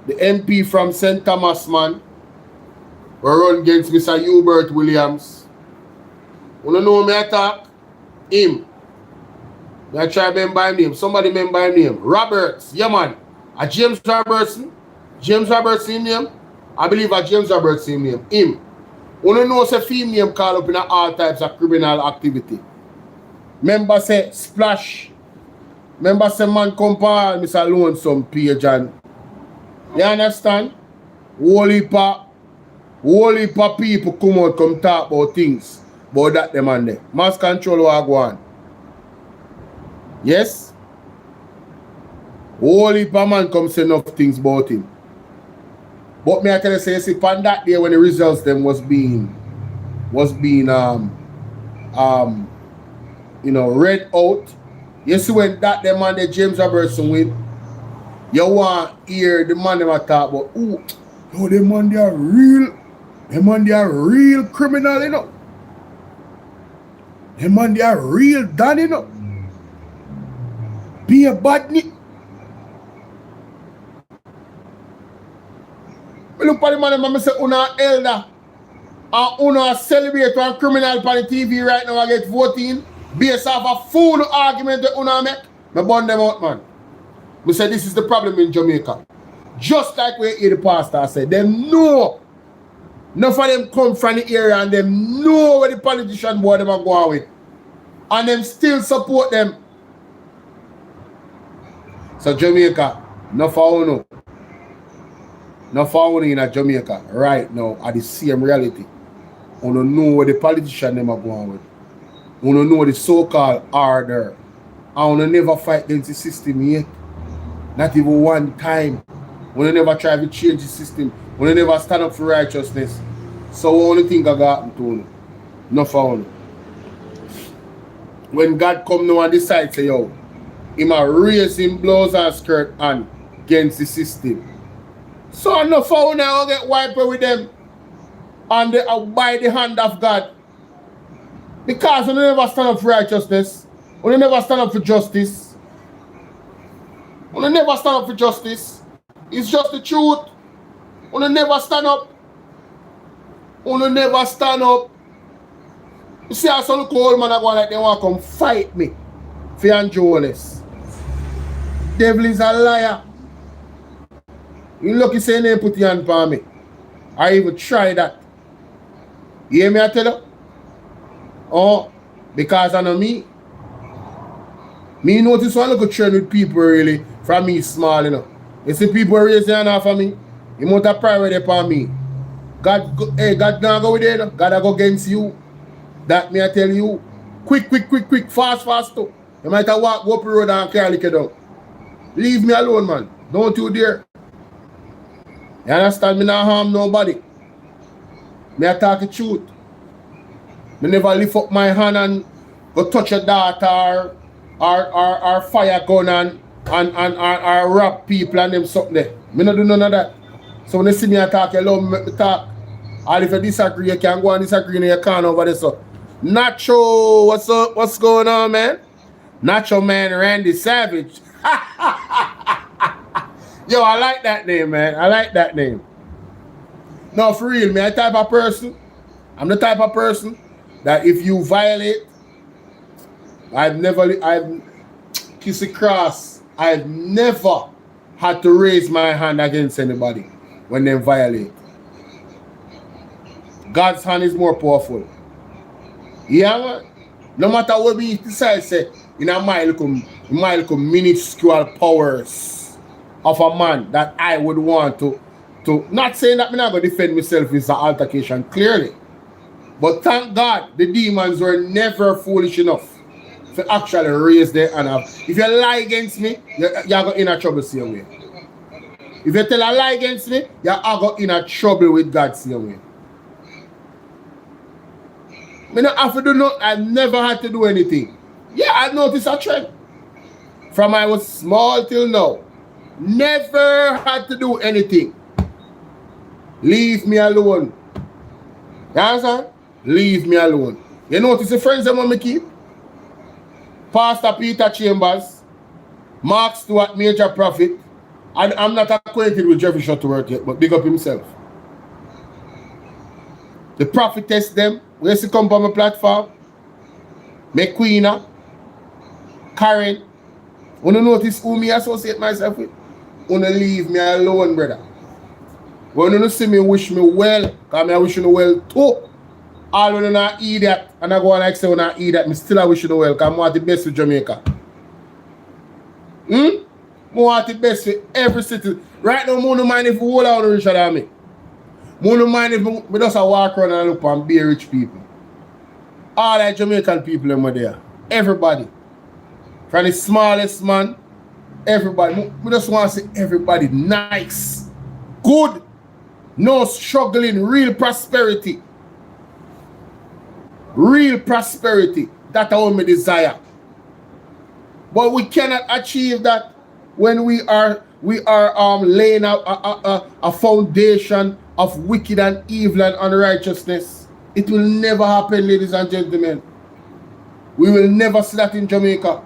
The MP from St. Thomas, man, were run against Mr. Hubert Williams. You don't know me I talk? Him. I try to remember him name. Somebody remember him name. Roberts. Yeah, man. A James Robertson. James Robertson name. I believe a James Robertson name. Him. You don't know say female call up in all types of criminal activity. Remember say splash. Remember say man come for Mr. Lonesome page and you understand? Whole heap of people come out come talk about things. About that them and there. Mass control will go on. Yes? Whole heap of man come say enough things about him. But me I tell you say see on that day when the results them was being read out. You see when that them and the James Robertson win, you want to hear the man them talk about, oh, yo, them man they are real criminal, you know. Them man they are real done, you know. Be a badney. Look at the man and say, una elder and una celebrate one criminal on the TV right now and get voting based off a fool argument that una make. I burn them out, man. I say this is the problem in Jamaica. Just like we hear the pastor say, them know. Enough of them come from the area and them know where the politician boy them are going with. And them still support them. So Jamaica, no for no. Not for in Jamaica right now at the same reality. We don't know where the politician them are going with. We don't know the so-called order. And we never fight against the system yet. Not even one time. We never try to change the system. We never stand up for righteousness. So we only think I got to do. Not for when God come now and decide say yo, him a raise him blouse and skirt and against the system. So enough for now get wiped with them and they are by the hand of God. Because we never stand up for righteousness. We never stand up for justice. We never stand up for justice. It's just the truth. We never stand up. We never stand up. You see how some old man are going like they want to come fight me for Anjoles. Devil is a liar. You lucky say they put your hand on me. I even try that. You hear me I tell you? Oh, because I know me. Me notice one look at trend with people really from me small, you know. You see people raise their hand off of me. You must have pride upon me. God not go with you, you know? God go against you. That me I tell you. Quick, fast too. You might have walk up the road and carry it down. Leave me alone, man. Don't you dare. You understand? Me not harm nobody. Me I talk the truth. Me never lift up my hand and go touch a daughter or fire gun and rob people and them something there. Me not do none of that. So when you see me I talk, you love me, make me talk. And if you disagree, you can go and disagree in your can over there. So Nacho, what's up? What's going on, man? Nacho Man Randy Savage. Yo, I like that name, man. I like that name. No, for real, man. I'm the type of person that if you violate, I've kiss a cross. I've never had to raise my hand against anybody when they violate. God's hand is more powerful. Yeah, man. No matter what we decide, say, in my little minuscule powers of a man that I would want to not saying that I'm not going to defend myself in an altercation, clearly. But thank God the demons were never foolish enough to actually raise their hand up. If you lie against me, you're going in a trouble same way. If you tell a lie against me, you're going in a trouble with God same way. I don't have to do nothing. I never had to do anything. Yeah, I noticed a trend. From I was small till now. Never had to do anything. Leave me alone. You understand? Leave me alone. You notice the friends that I keep? Pastor Peter Chambers, Mark Stewart, Major Prophet, and I'm not acquainted with Jeffrey Shuttleworth yet, but big up himself. The prophetess them, where's he come on my platform? McQueena, Karen. Wanna notice who me associate myself with? Wanna leave me alone, brother. Wanna see me wish me well, because I wish you well too. All when you're not idiot, and I go on like say when I idiot, me still I wish you well, because I want the best for Jamaica. I want the best for every city. Right now, I don't mind if you hold on richer than me. I don't mind if I just walk around and look and be rich people. All that Jamaican people are there. Everybody. From the smallest man, everybody. We just want to see everybody nice, good, no struggling, real prosperity. Real prosperity. That's all my desire. But we cannot achieve that when we are laying out a foundation of wicked and evil and unrighteousness. It will never happen, ladies and gentlemen. We will never see that in Jamaica.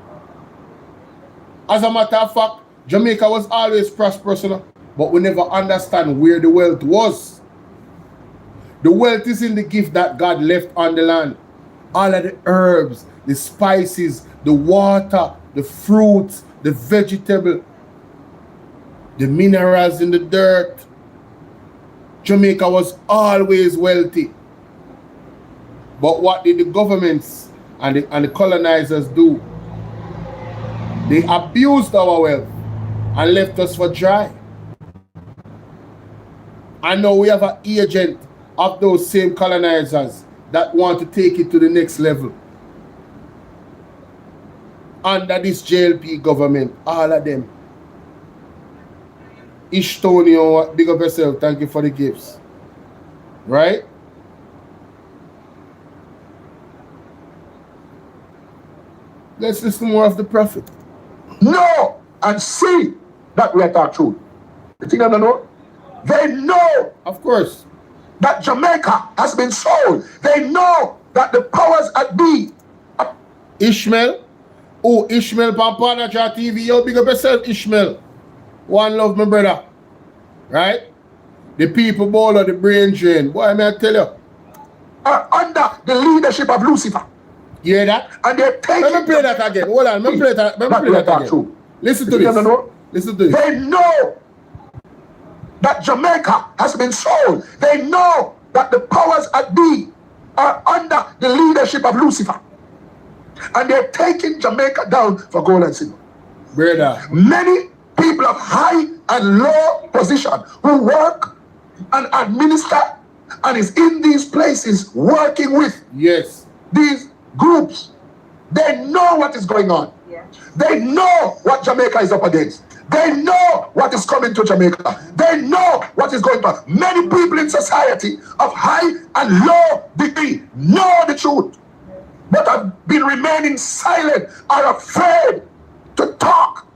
As a matter of fact, Jamaica was always prosperous, but we never understand where the wealth was. The wealth is in the gift that God left on the land. All of the herbs, the spices, the water, the fruits, the vegetable, the minerals in the dirt. Jamaica was always wealthy. But what did the governments and the colonizers do? They abused our wealth and left us for dry. And now we have an agent of those same colonizers that want to take it to the next level. Under this JLP government, all of them. Ishtonio, big up yourself, thank you for the gifts. Right? Let's listen more of the prophet. Know and see that we are talking truth. You think I don't know? They know, of course, that Jamaica has been sold. They know that the powers at be. Ishmael? Oh, Ishmael Pampana TV. Yo, big up yourself, Ishmael. One love, my brother. Right? The people Bolo, the brain drain. Boy, may I tell you? Are under the leadership of Lucifer. You hear that? And they're taking... Let me play that again. Hold on. Let me play that again. True. Listen to this. Listen to this. They know that Jamaica has been sold. They know that the powers at be are under the leadership of Lucifer. And they're taking Jamaica down for gold and silver. Brother. Many people of high and low position who work and administer and is in these places working with these groups. They know what is going on. They know what Jamaica is up against. They know what is coming to Jamaica. They know what is going on. Many people in society of high and low degree know the truth, but have been remaining silent, are afraid to talk.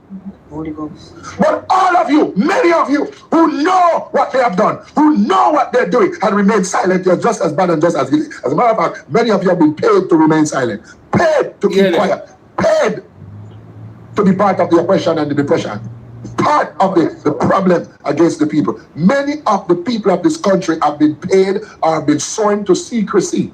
But all of you, many of you who know what they have done, who know what they're doing and remain silent, you're just as bad and just as guilty. As a matter of fact, many of you have been paid to remain silent, paid to keep quiet, paid to be part of the oppression and the depression, part of the problem against the people. Many of the people of this country have been paid or have been sworn to secrecy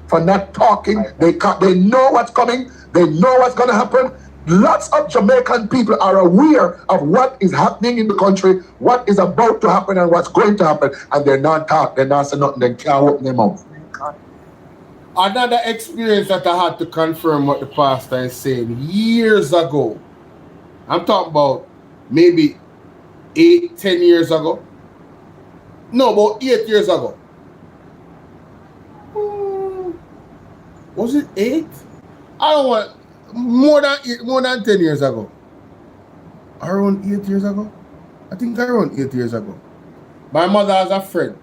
for not talking. They know what's coming. They know what's going to happen. Lots of Jamaican people are aware of what is happening in the country, what is about to happen and what's going to happen, and they're not talking, they're not saying nothing, they can't open their mouth. Another experience that I had to confirm what the pastor is saying years ago. I'm talking about maybe 8-10 years ago. No, about 8 years ago. Was it 8? I don't want more than 10 years ago. Around 8 years ago? I think around 8 years ago. My mother has a friend,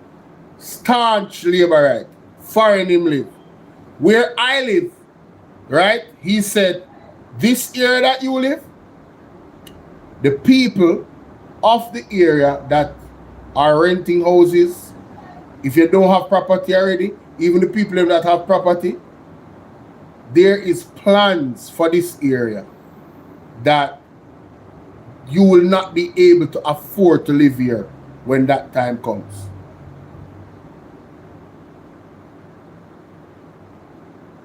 staunch labor right, foreign him live. Where I live, right? He said, this area that you live, the people of the area that are renting houses, if you don't have property already, even the people that have property, there is plans for this area that you will not be able to afford to live here when that time comes.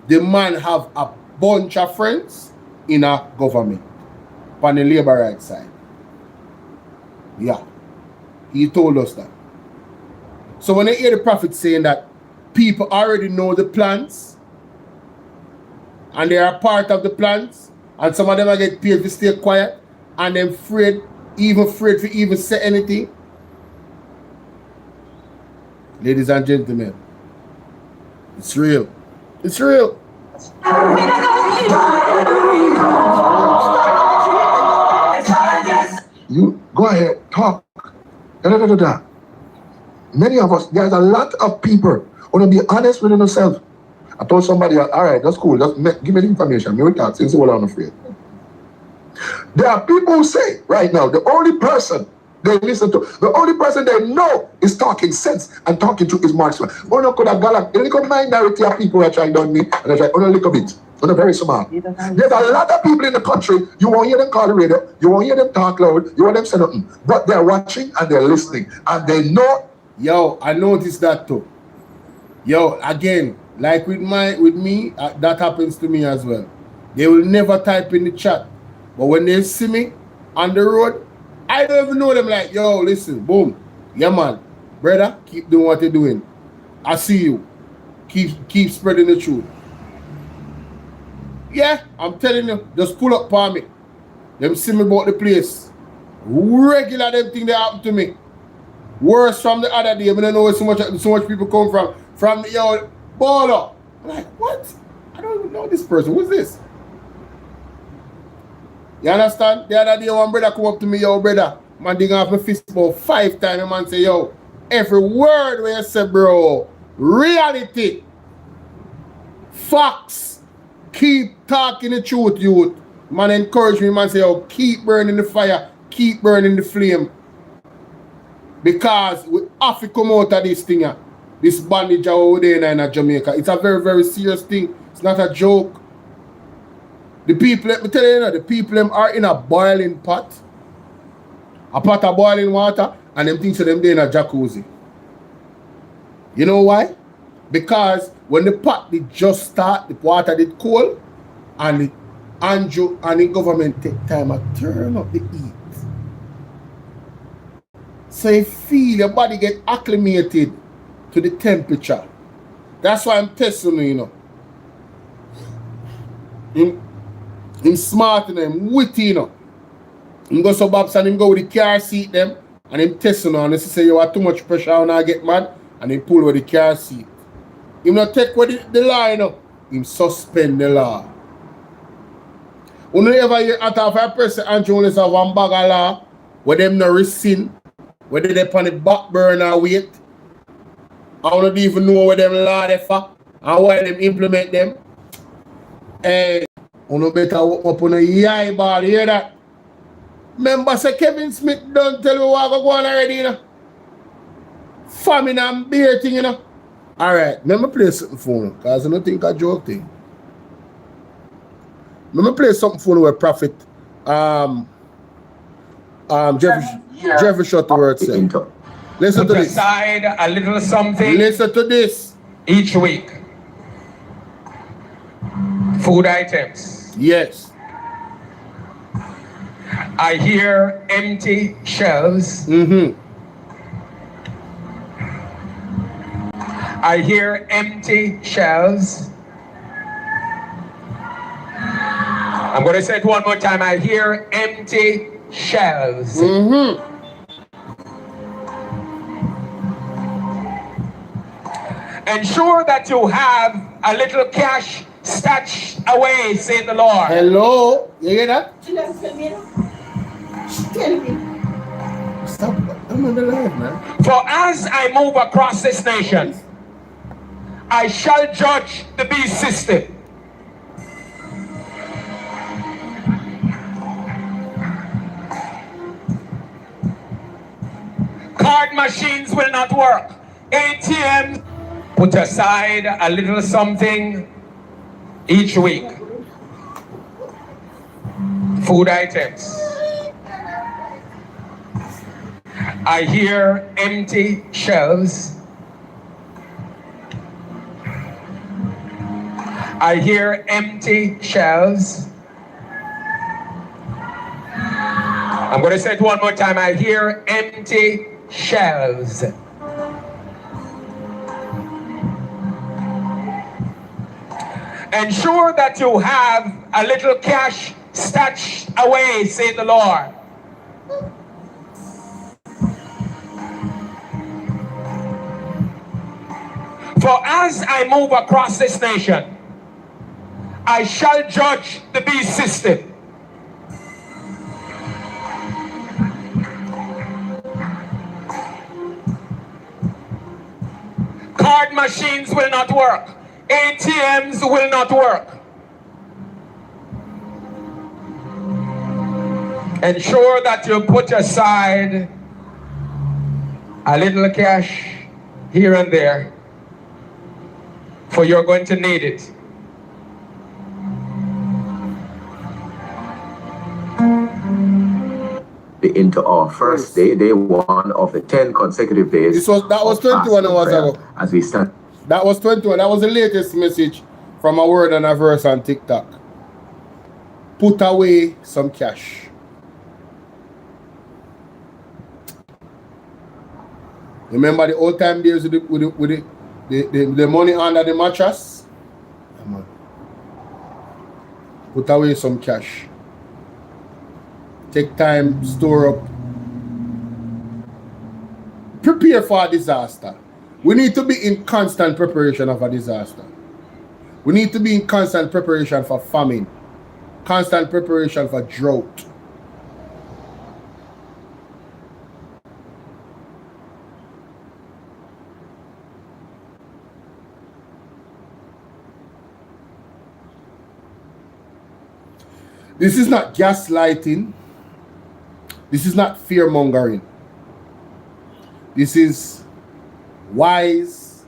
The man have a bunch of friends in a government on the labor rights side. Yeah, he told us that. So when I hear the prophet saying that people already know the plans and they are part of the plans, and some of them are get paid to stay quiet and then afraid to even say anything. Ladies and gentlemen, it's real. It's real. You go ahead, talk. Many of us, there's a lot of people who want to be honest with themselves. I told somebody, all right, that's cool. Just give me the information. Me will talk since I'm afraid. There are people who say right now, the only person they listen to, the only person they know is talking sense and talking to is Marxman. Oh no, could have got a little minority of people who are trying to me, and I try a little bit. On a very small. There's a lot of people in the country, you won't hear them call the radio, you won't hear them talk loud, you won't hear them say nothing. But they're watching and they're listening. And they know. Yo, I noticed that too. Yo, again, like with me, that happens to me as well. They will never type in the chat. But when they see me on the road, I don't even know them like, yo, listen, boom. Yeah, man. Brother, keep doing what you're doing. I see you. Keep spreading the truth. Yeah, I'm telling you, just pull up for me. Them see me about the place. Regular them thing that happen to me. Worse from the other day. I don't know where so much people come from. From the yo Bolo. I'm like, what? I don't even know this person. Who's this? You understand? The other day one brother come up to me, yo brother. Man dig off my fist about 5 times. The man say, yo, every word where you say, bro, reality. Facts. Keep talking the truth, youth. Man encourage me, man say, yo, keep burning the fire, keep burning the flame. Because we have to come out of this thing, this bandage over there in Jamaica. It's a very, very serious thing. It's not a joke. The people, let me tell you, the people them are in a boiling pot. A pot of boiling water, and them things to them there in a jacuzzi. You know why? Because when the pot did just start, the water did cool, and the Andrew and the government take time to turn up the heat. So you feel your body get acclimated to the temperature. That's why I'm testing you, Him smart and him witty, Him go so babs and him go with the car seat them, and him testing and he say you have too much pressure and I get mad, and him pull with the car seat. Him not take with the law, Him suspend the law. When you ever hear out of a person and journalists have one bag of law, where them no rescind, where they on the back burner wait, I don't even know where them law they for, and why them implement them. Hey, you better walk up on a yai ball, hear that? Remember say Kevin Smith don't tell you what go on already, Famine and beer thing, Alright, let me play something for you, because I don't think I joke thing. Let me play something for you where Prophet Jeffrey shot the word said. Listen to this. Aside a little something. Listen to this. Each week. Food items. Yes. I hear empty shelves. I hear empty shelves. I'm going to say it one more time. I hear empty shelves. Ensure that you have a little cash stashed away, say the Lord. Hello? You hear that? Tell me. Stop. I'm on the line, man. For as I move across this nation, I shall judge the beast system. Card machines will not work. ATMs, put aside a little something each week. Food items. I hear empty shelves. I hear empty shelves. I'm going to say it one more time. I hear empty shelves. Ensure that you have a little cash stashed away, say the Lord. For as I move across this nation, I shall judge the beast system. Card machines will not work. ATMs will not work. Ensure that you put aside a little cash here and there, for you're going to need it. Into our first day, day one of the 10 consecutive days. That was 21 hours ago. As we stand. That was 21. That was the latest message from a word and a verse on TikTok. Put away some cash. Remember the old time days with the money under the mattress? Come on. Put away some cash. Take time, store up. Prepare for a disaster. We need to be in constant preparation of a disaster. We need to be in constant preparation for famine. Constant preparation for drought. This is not gaslighting. This is not fear-mongering. This is wise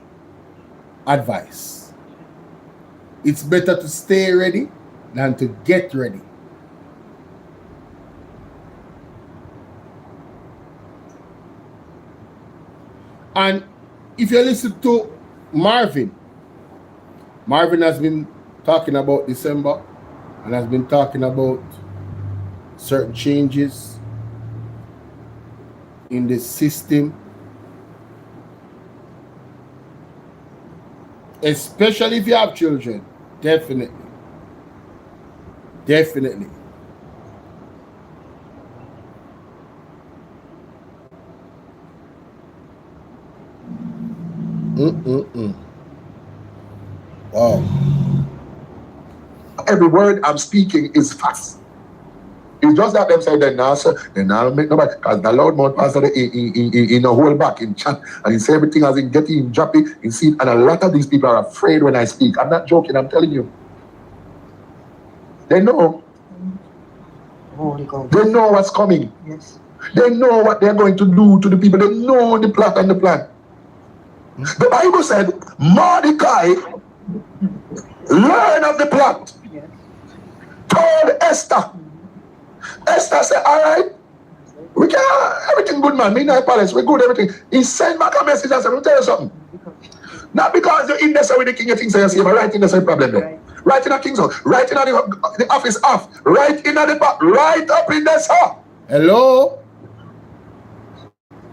advice. It's better to stay ready than to get ready. And if you listen to Marvin has been talking about December and has been talking about certain changes in the system, especially if you have children. Definitely. Wow. Every word I'm speaking is facts. It's just that them say they now make nobody, because the loud mouth pastor in a whole back in chat and he say everything as in getting him droppy in seat, and a lot of these people are afraid when I speak. I'm not joking, I'm telling you. They know. They know what's coming. Yes. They know what they're going to do to the people. They know the plot and the plan. The Bible said, Mordecai learned of the plot. Yes. Told Esther. Esther said, all right, we can, everything good, man. Me in our palace, we good, everything. He sent back a message and said, let me tell you something. Not because you're in there with the king, you think so you see, but right in the same problem there. Right in the king's house, right in the office off, right in the back, right up in the sir. Hello?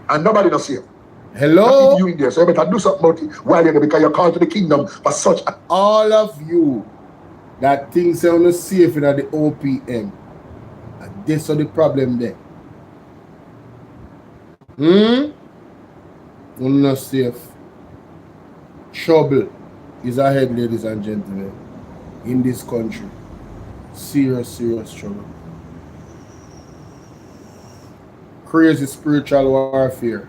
And nobody knows you. Hello? You in there, so you better do something about it while you're there, because you're called to the kingdom for such a... All of you that things sound safe in the OPM. And this is the problem there. Not safe. Trouble is ahead, ladies and gentlemen, in this country. Serious trouble. Crazy spiritual warfare.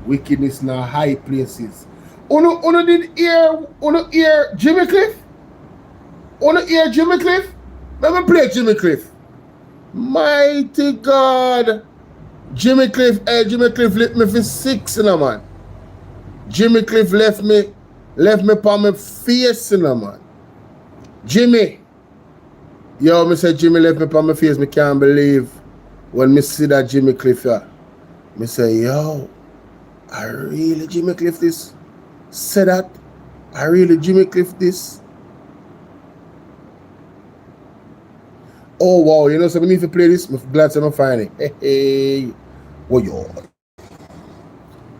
Wickedness in high places. Uno did hear Jimmy Cliff? Uno hear Jimmy Cliff? Let me play Jimmy Cliff. Mighty God. Jimmy Cliff left me for 6, man. Jimmy Cliff left me on my face, man. Jimmy. Yo, me say Jimmy left me on my face. Me can't believe when me see that Jimmy Cliff here. Me say, yo, I really Jimmy Cliff this? Say that? I really Jimmy Cliff this? Oh wow, you know, so we need to play this. I'm glad to find it. Hey, hey. Woyoy.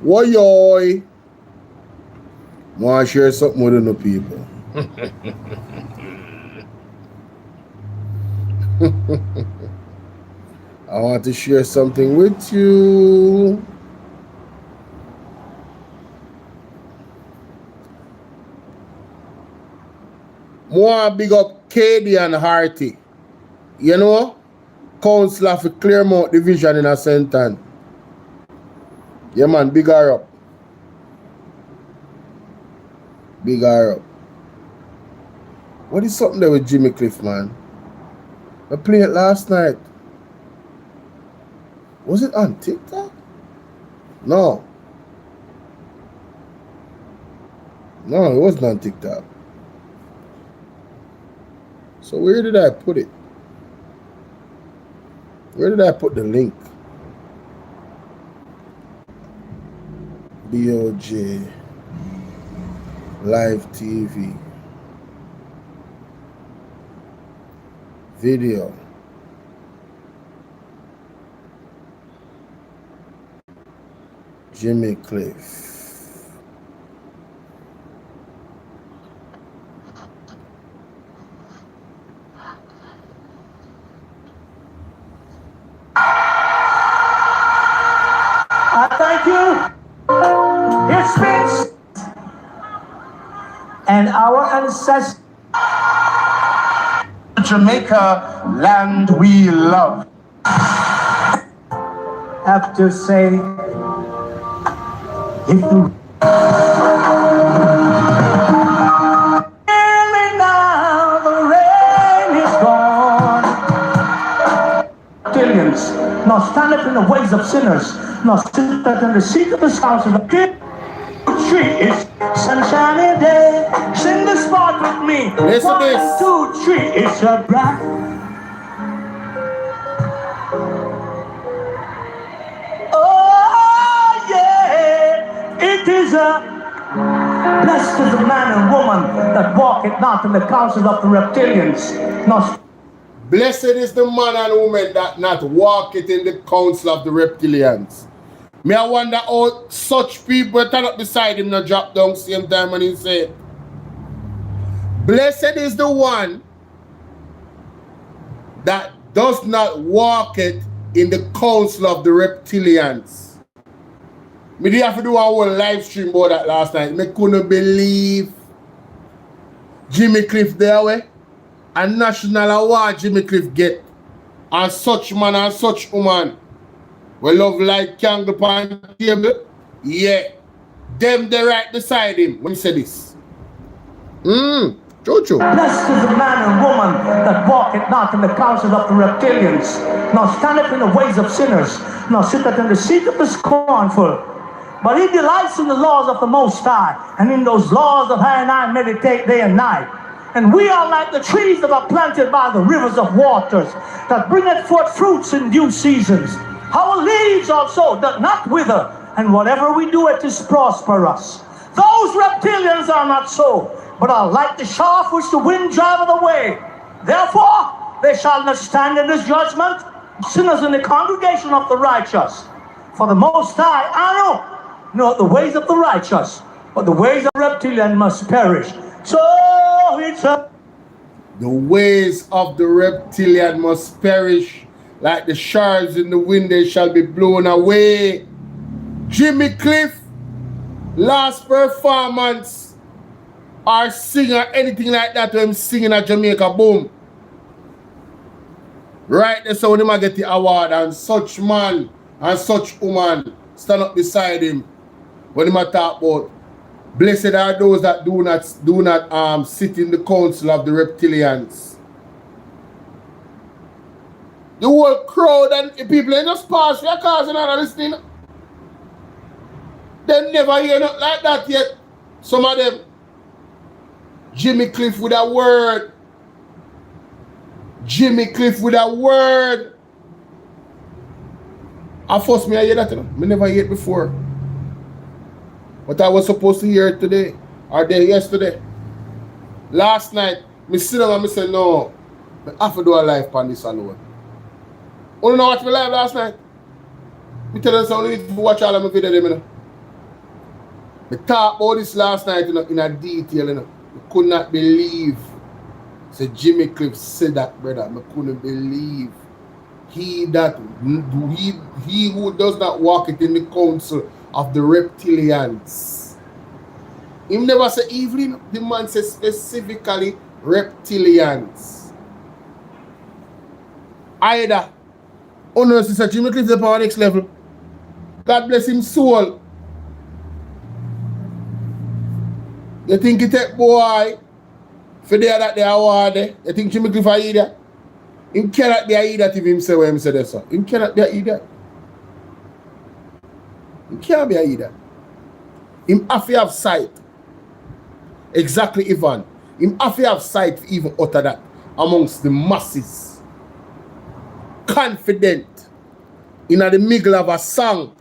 Woyoy. I want to share something with the people. I want to share something with you. More big up Katie and Harty. You know, Councillor for Claremont Division in a Senton. Yeah, man, big her up. Big her up. What is something there with Jimmy Cliff, man? I played it last night. Was it on TikTok? No. No, it wasn't on TikTok. So where did I put it? Where did I put the link? BOJ Live TV video. Jimmy Cliff. Thank you. It's Vince and our ancestors. Jamaica, land we love. Have to say, if you now the rain is gone. Billions, now stand up in the ways of sinners. Now sit up in the seat of the spouse of the kid. Tree is sunshiny day. Sing this part with me. Listen 1, this. 2, 3. It's a bright. Oh yeah, it is a blessed is the man and woman that walketh not in the counsel of the reptilians. Now, blessed is the man and woman that not walketh in the counsel of the reptilians. Me, I wonder how such people turn up beside him and drop down same time when he say, blessed is the one that does not walk it in the counsel of the reptilians. Me did have to do a whole live stream about that last night. Me couldn't believe Jimmy Cliff there way. A national award Jimmy Cliff get. And such man and such woman. We love like candle pan table. Yeah. Them they right beside him when he say this. Jojo. Blessed is the man and woman that walketh not in the counsel of the reptilians, nor standeth in the ways of sinners, nor sitteth in the seat of the scornful. But he delights in the laws of the Most High, and in those laws of I and I meditate day and night. And we are like the trees that are planted by the rivers of waters, that bringeth forth fruits in due seasons. Our leaves also doth not wither, and whatever we do it is prosperous. Those reptilians are not so, but are like the shaft which the wind driveth away. Therefore they shall not stand in this judgment, sinners in the congregation of the righteous. For the Most High, I know the ways of the righteous, but the ways of the reptilian must perish. So it's a... The ways of the reptilian must perish. Like the shards in the wind, they shall be blown away. Jimmy Cliff, last performance, or singer, anything like that, when him singing at Jamaica, boom. Right there, so when him get the award, and such man and such woman stand up beside him, when him talk about, blessed are those that do not sit in the council of the reptilians. The whole crowd and the people in just pass your cars and all listening. They never hear nothing like that yet. Some of them. Jimmy Cliff with a word. Jimmy Cliff with a word. I first me I hear that, you know. Me never hear it before. But I was supposed to hear it today. Or day yesterday. Last night, me sit down and me say, no, I have to do a live on this alone. You know watch me live last night? Me tell them something, you need to watch all of my videos, you know. Me talk about this last night, you know, in a detail, you know. I could not believe. So Jimmy Cliff said that, brother. I couldn't believe. He who does not walk it in the council of the reptilians. He never say evening. The man says specifically reptilians. Either. Oh no, Sister Jimmy Cliff is up on next level. God bless him soul. You think he take boy for there that they award there? You think Jimmy Cliff are either? Him cannot be either if him say what him say there, sir. Him cannot be either. Him can't be either. Him have to have sight. Exactly, Ivan. Him have to have sight to even utter that amongst the masses. Confident in the middle of a song.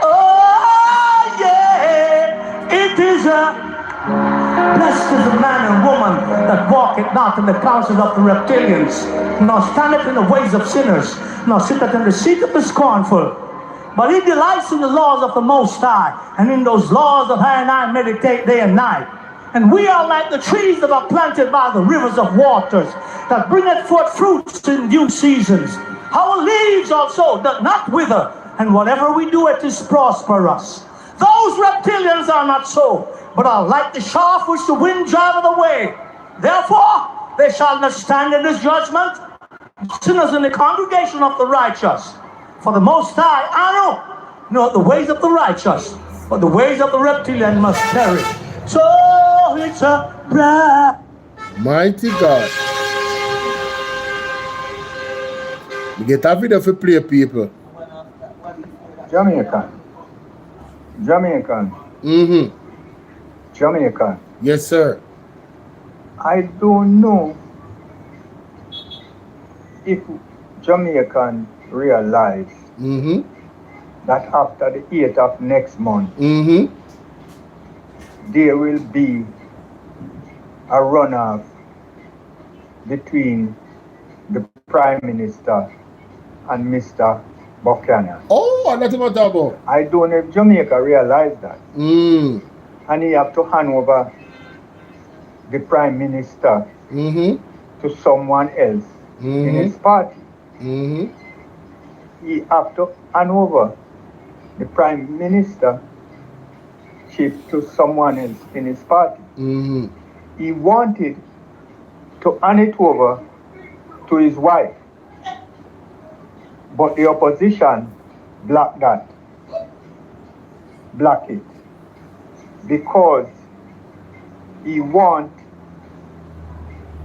Oh, yeah, it is blessed is the man and woman that walketh not in the counsel of the reptilians, nor standeth in the ways of sinners, nor sitteth in the seat of the scornful. But he delights in the laws of the Most High, and in those laws of I and I meditate day and night. And we are like the trees that are planted by the rivers of waters, that bringeth forth fruits in due seasons. Our leaves also doth not wither, and whatever we do, it is prosperous. Those reptilians are not so, but are like the shaft which the wind driveth away. Therefore, they shall not stand in this judgment, sinners in the congregation of the righteous. For the Most High, I know not the ways of the righteous, but the ways of the reptilian must perish. So it's a bright. Mighty God. We get a video for play people. Jamaican. Jamaican. Yes, sir. I don't know if Jamaican realize that after the 8th of next month, there will be a runoff between the Prime Minister and Mr. Buchanan. Oh, that's what I'm talking about. I don't know if Jamaica realized that. And he have to hand over the Prime Minister to someone else in his party. He have to hand over the Prime Minister to someone else in his party. He wanted to hand it over to his wife, but the opposition blocked it, because he want,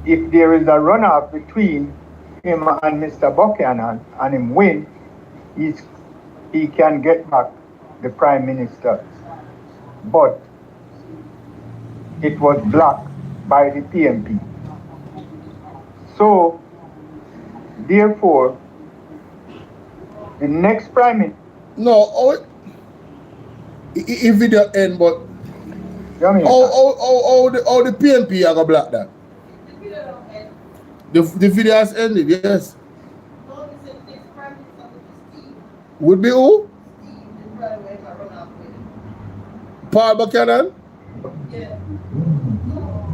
if there is a runoff between him and Mr. Buchanan and him win, he can get back the Prime Minister. But it was blocked by the PMP. So, therefore, the next Prime Minister... No, if video end, but how the PMP are going to block that? The video has ended, yes. Would be who? Paul Buchanan?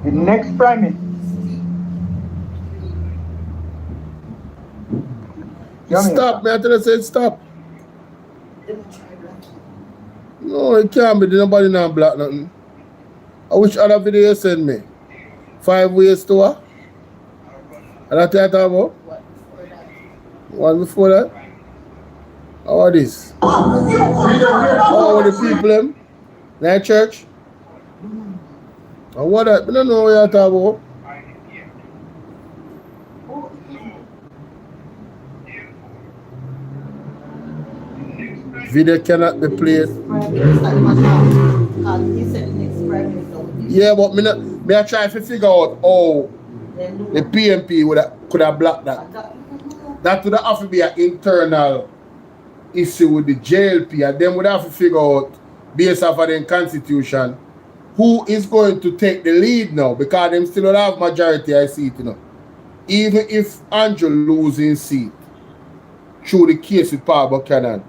The next Prime Minister. Stop, man. I tell you, say stop. No, it can't be. Nobody now block nothing. I wish other video you send me. 5 ways to her. And that's what I talk about? One before that? How are this? How are the people them? That church? What I don't know what you're talking about. Video cannot be played. Yeah, but me I try to figure out how the PMP could have blocked that. That would have to be an internal issue with the JLP, and then would have to figure out, based off of the constitution, who is going to take the lead now, because them still don't have majority I seat, you know. Even if Andrew losing seat through the case with Paul Buchanan,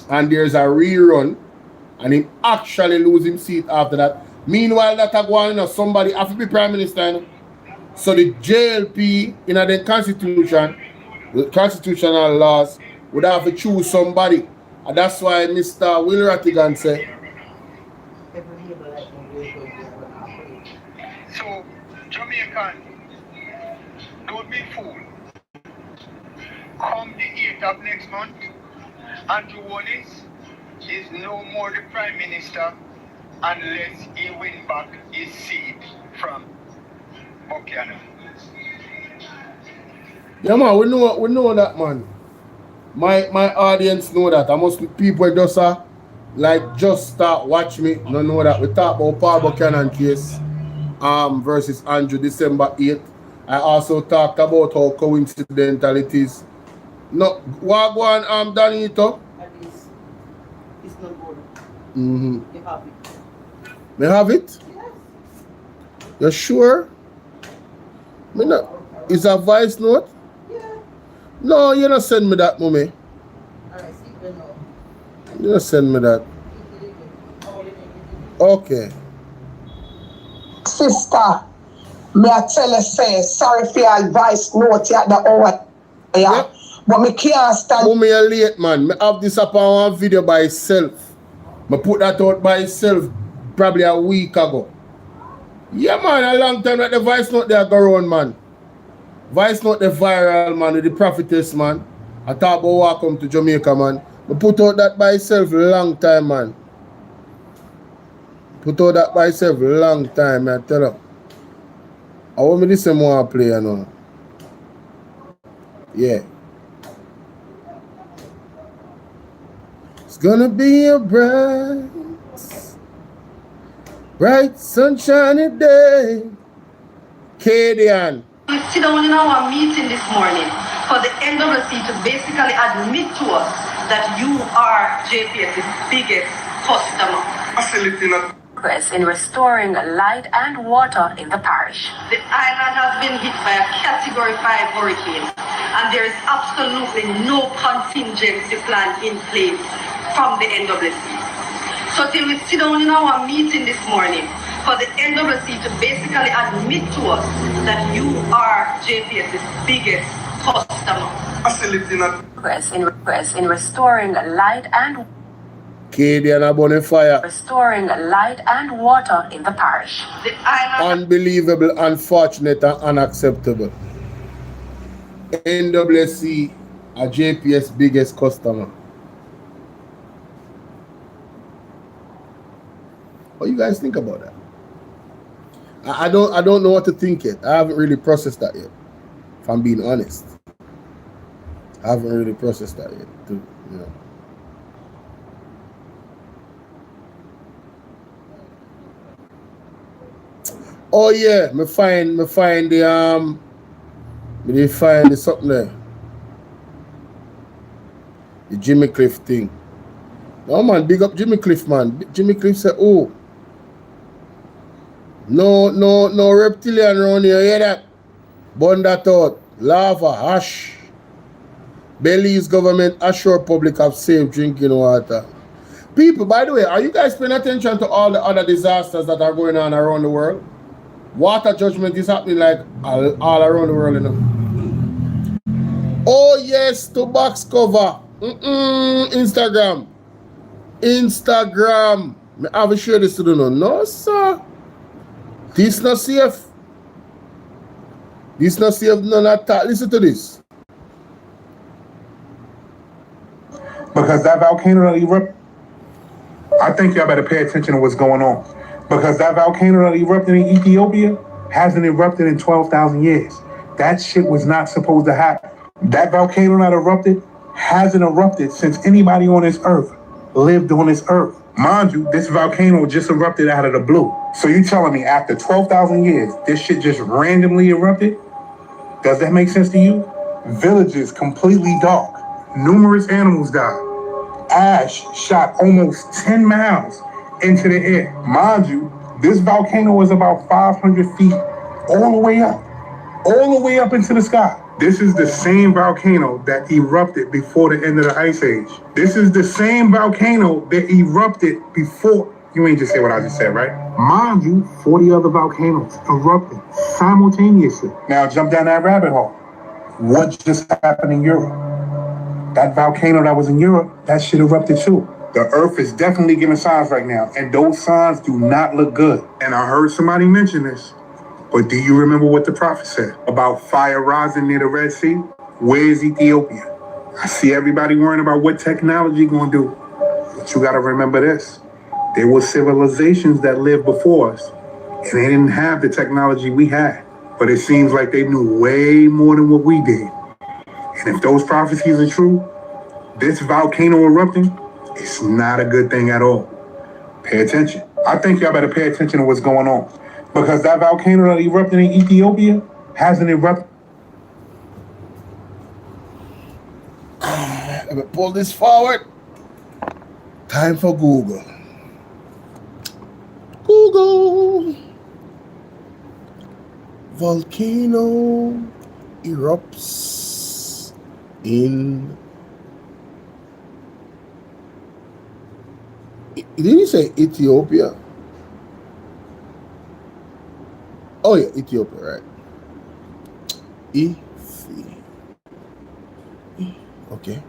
and there's a rerun, and him actually losing seat after that. Meanwhile, that going, you know, somebody have to be prime minister, you know? So the JLP in the constitution, the constitutional laws, would have to choose somebody. And that's why Mr. Will Rattigan said. So, Jamaican, don't be fooled. Come the 8th of next month, Andrew Wallace is no more the Prime Minister unless he win back his seat from Buchanan. Yeah, man, we know that, man. My audience know that. I must be people just just start watch me. No know that. We talk about Paul Buchanan case versus Andrew December 8th. I also talked about how coincidental it is. No, what go on, Danito? It's not good. Mm-hmm. You have it. May I have it? Yes. You sure? Me not. Is a voice note? Yeah. No, you don't send me that, mommy. Alright, see you know. You don't send me that. Okay. Sister, me I tell you say, sorry for your advice note at the hour. Yeah. Yep. But me can't stand. Mommy, you're late, man. Me have this up on one video by itself. Me put that out by itself probably a week ago. Yeah, man, a long time that the voice note there go around, man. Voice note the viral, man, with the prophetess, man. I talk about welcome to Jamaica, man. Me put out that by itself long time, man. Put out that by itself long time, man. Tell you. I want me this same one play, you know. Yeah. It's gonna be a bright sunshiny day. Kadian. We sit down in our meeting this morning for the NWC to basically admit to us that you are JPS's biggest customer. Progress in restoring light and water in the parish. The island has been hit by a Category 5 hurricane, and there is absolutely no contingency plan in place from the NWC. So till we sit down in our meeting this morning for the NWC to basically admit to us that you are JPS's biggest customer. Progress in restoring light and Kadian a bonfire. Restoring light and water in the parish. The island. Unbelievable, unfortunate, and unacceptable. NWC a JPS biggest customer. What do you guys think about that? I don't know what to think yet. I haven't really processed that yet. If I'm being honest. I haven't really processed that yet. You know. Oh yeah, me find the something there. The Jimmy Cliff thing. No man, big up Jimmy Cliff, man. Jimmy Cliff said, oh, no reptilian around here, hear that? Burn that out. Lava, ash. Belize government assure public of safe drinking water. People, by the way, are you guys paying attention to all the other disasters that are going on around the world? Water judgment is happening like all around the world, you know. Oh yes, to box cover. Instagram. I have to share this to the no, sir. This not safe. This not safe, none at all. Listen to this. Because that volcano, I think y'all better pay attention to what's going on. Because that volcano that erupted in Ethiopia hasn't erupted in 12,000 years. That shit was not supposed to happen. That volcano that erupted hasn't erupted since anybody on this earth lived on this earth. Mind you, this volcano just erupted out of the blue. So you telling me after 12,000 years, this shit just randomly erupted? Does that make sense to you? Villages completely dark. Numerous animals died. Ash shot almost 10 miles into the air. Mind you, this volcano was about 500 feet all the way up into the sky. This is the same volcano that erupted before the end of the Ice Age. This is the same volcano that erupted before. You ain't just say what I just said, right? Mind you, 40 other volcanoes erupted simultaneously. Now jump down that rabbit hole. What just happened in Europe? That volcano that was in Europe, that shit erupted too. The earth is definitely giving signs right now, and those signs do not look good. And I heard somebody mention this, but do you remember what the prophet said about fire rising near the Red Sea? Where's Ethiopia? I see everybody worrying about what technology gonna do, but you gotta remember this. There were civilizations that lived before us, and they didn't have the technology we had. But it seems like they knew way more than what we did. And if those prophecies are true, this volcano erupting, it's not a good thing at all. Pay attention. I think y'all better pay attention to what's going on. Because that volcano that erupted in Ethiopia hasn't erupted. Let me pull this forward. Time for Google. Google. Volcano erupts in. Did you say Ethiopia? Oh yeah, Ethiopia, right? Okay.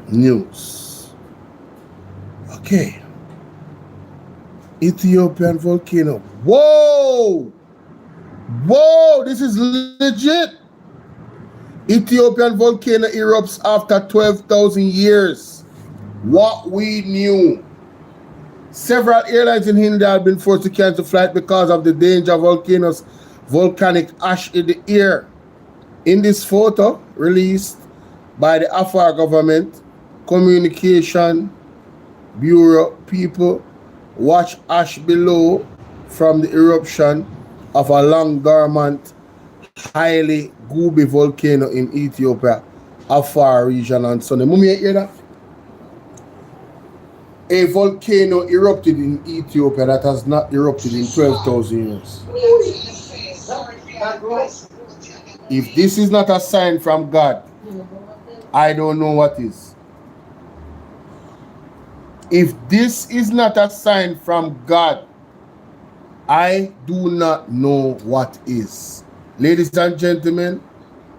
News. Okay. Ethiopian volcano. Whoa! Whoa, this is legit. Ethiopian volcano erupts after 12,000 years. What we knew. Several airlines in India have been forced to cancel flight because of the danger of volcanic ash in the air. In this photo released by the Afar government communication bureau, people watch ash below from the eruption of a long dormant, highly gooby volcano in Ethiopia, Afar region on Sunday. Mummy, you hear that? A volcano erupted in Ethiopia that has not erupted in 12,000 years. If this is not a sign from God, I don't know what is. If this is not a sign from God, I do not know what is. Ladies and gentlemen,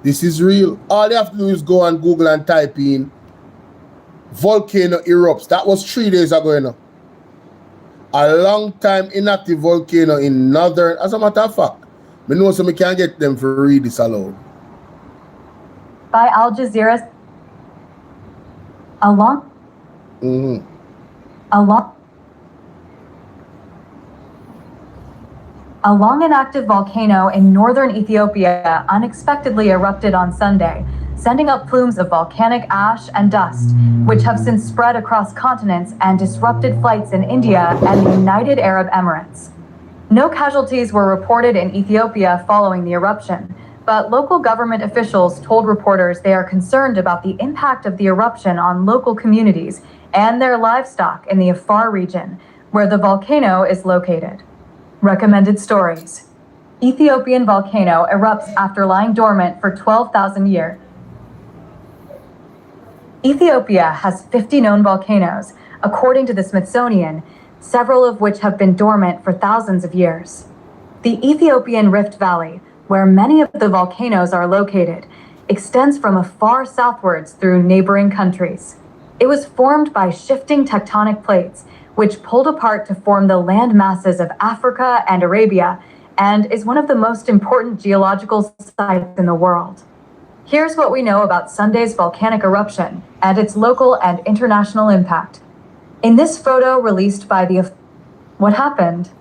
this is real. All you have to do is go on Google and type in volcano erupts. That was 3 days ago, you know. A long time inactive volcano in northern, as a matter of fact, I know so I can't get them to read this alone. By Al Jazeera, along a long inactive volcano in northern Ethiopia unexpectedly erupted on Sunday, sending up plumes of volcanic ash and dust, which have since spread across continents and disrupted flights in India and the United Arab Emirates. No casualties were reported in Ethiopia following the eruption, but local government officials told reporters they are concerned about the impact of the eruption on local communities and their livestock in the Afar region, where the volcano is located. Recommended stories. Ethiopian volcano erupts after lying dormant for 12,000 years. Ethiopia has 50 known volcanoes, according to the Smithsonian, several of which have been dormant for thousands of years. The Ethiopian Rift Valley, where many of the volcanoes are located, extends from afar southwards through neighboring countries. It was formed by shifting tectonic plates, which pulled apart to form the land masses of Africa and Arabia, and is one of the most important geological sites in the world. Here's what we know about Sunday's volcanic eruption and its local and international impact. In this photo released by what happened?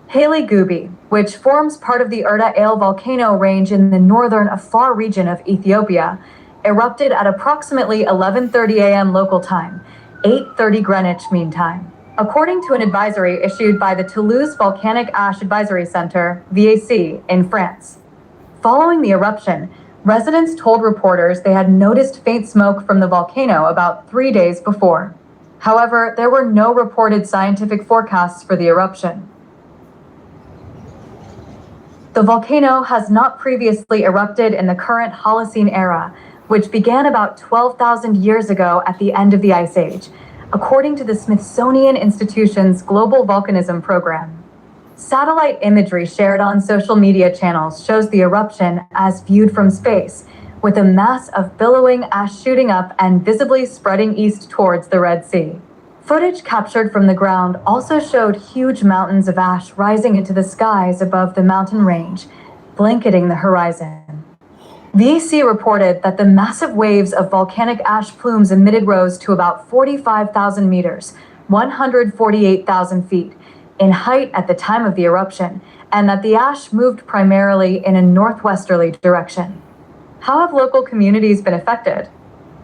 Haley Gubi, which forms part of the Erta Ale volcano range in the northern Afar region of Ethiopia, erupted at approximately 11:30 a.m. local time, 8:30 Greenwich Mean Time. According to an advisory issued by the Toulouse Volcanic Ash Advisory Center, VAC, in France. Following the eruption, residents told reporters they had noticed faint smoke from the volcano about 3 days before. However, there were no reported scientific forecasts for the eruption. The volcano has not previously erupted in the current Holocene era, which began about 12,000 years ago at the end of the Ice Age, according to the Smithsonian Institution's Global Volcanism Program. Satellite imagery shared on social media channels shows the eruption as viewed from space, with a mass of billowing ash shooting up and visibly spreading east towards the Red Sea. Footage captured from the ground also showed huge mountains of ash rising into the skies above the mountain range, blanketing the horizon. VAC reported that the massive waves of volcanic ash plumes emitted rose to about 45,000 meters, 148,000 feet, in height at the time of the eruption, and that the ash moved primarily in a northwesterly direction. How have local communities been affected?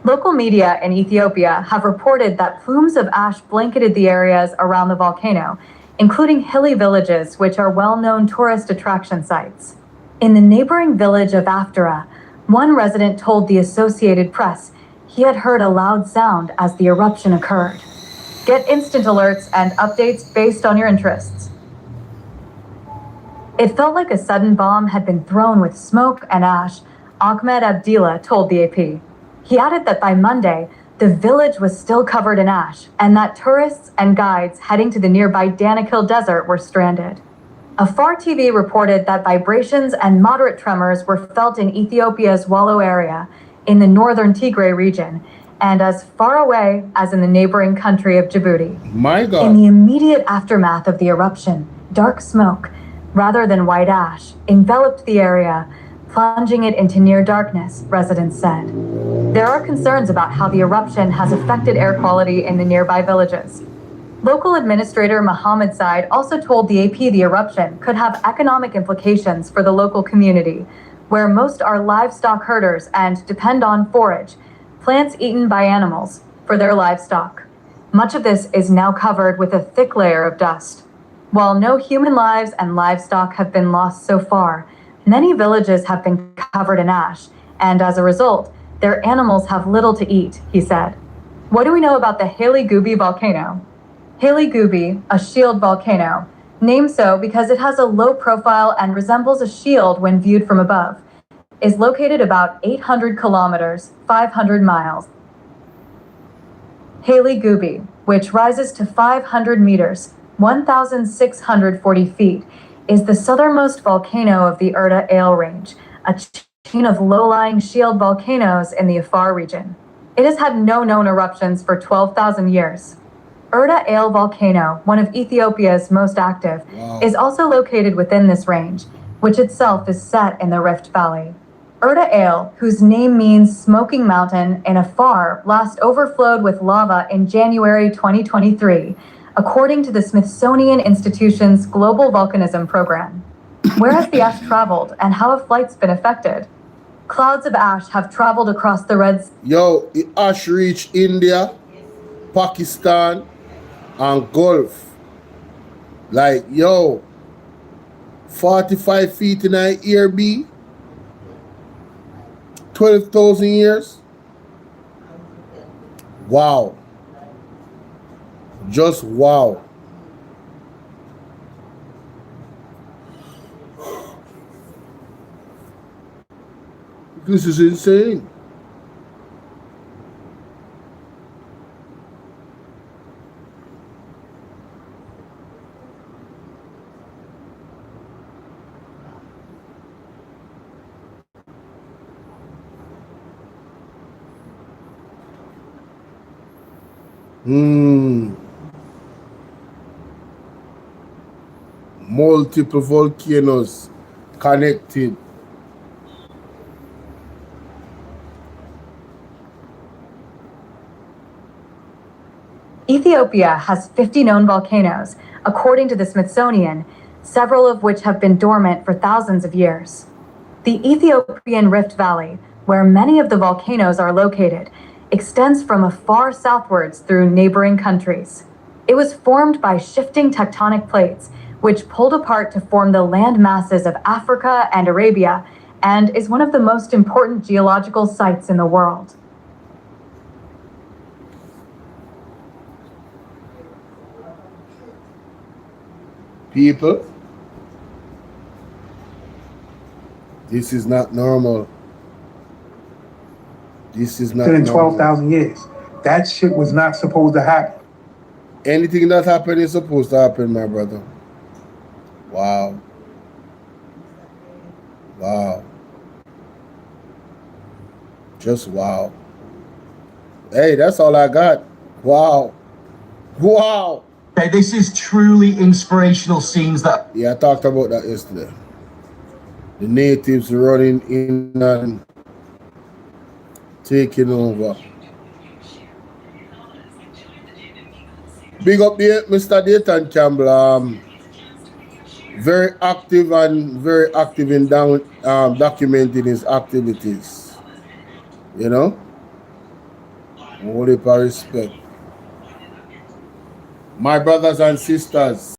Local media in Ethiopia have reported that plumes of ash blanketed the areas around the volcano, including hilly villages which are well-known tourist attraction sites. In the neighboring village of Aftara, one resident told the Associated Press he had heard a loud sound as the eruption occurred. Get instant alerts and updates based on your interests. It felt like a sudden bomb had been thrown with smoke and ash, Ahmed Abdillah told the AP. He added that by Monday, the village was still covered in ash and that tourists and guides heading to the nearby Danakil Desert were stranded. Afar TV reported that vibrations and moderate tremors were felt in Ethiopia's Wallo area in the northern Tigray region and as far away as in the neighboring country of Djibouti. My God. In the immediate aftermath of the eruption, dark smoke, rather than white ash, enveloped the area, plunging it into near darkness, residents said. There are concerns about how the eruption has affected air quality in the nearby villages. Local administrator Mohammed Said also told the AP the eruption could have economic implications for the local community, where most are livestock herders and depend on forage, plants eaten by animals, for their livestock. Much of this is now covered with a thick layer of dust. While no human lives and livestock have been lost so far, many villages have been covered in ash, and as a result, their animals have little to eat, he said. What do we know about the Haley Gubi volcano? Haley Gubi, a shield volcano, named so because it has a low profile and resembles a shield when viewed from above, is located about 800 kilometers, 500 miles. Haley Gubi, which rises to 500 meters, 1,640 feet, is the southernmost volcano of the Erta Ale range, a chain of low-lying shield volcanoes in the Afar region. It has had no known eruptions for 12,000 years. Erta Ale volcano, one of Ethiopia's most active, is also located within this range, which itself is set in the Rift Valley. Erta Ale, whose name means smoking mountain in Afar, last overflowed with lava in January 2023, according to the Smithsonian Institution's Global Volcanism Program. Where has the ash traveled and how have flights been affected? Clouds of ash have traveled across the Red Sea. Yo, the ash reached India, Pakistan, and Gulf. Like, yo, 45 feet in an air B, 12,000 years. Wow. Just wow. This is insane. Multiple volcanoes connected. Ethiopia has 50 known volcanoes, according to the Smithsonian, several of which have been dormant for thousands of years. The Ethiopian Rift Valley, where many of the volcanoes are located, extends from afar southwards through neighboring countries. It was formed by shifting tectonic plates, which pulled apart to form the land masses of Africa and Arabia, and is one of the most important geological sites in the world. People, this is not normal. This is not in normal. 12,000 years. That shit was not supposed to happen. Anything that happened is supposed to happen, my brother. Wow. Wow. Just wow. Hey, that's all I got. Wow. Wow. Okay, this is truly inspirational scenes that... Yeah, I talked about that yesterday. The natives running in and taking over. Big up there, Mr. Dayton Campbell. Very active in documenting his activities. You know? Holy respect. My brothers and sisters,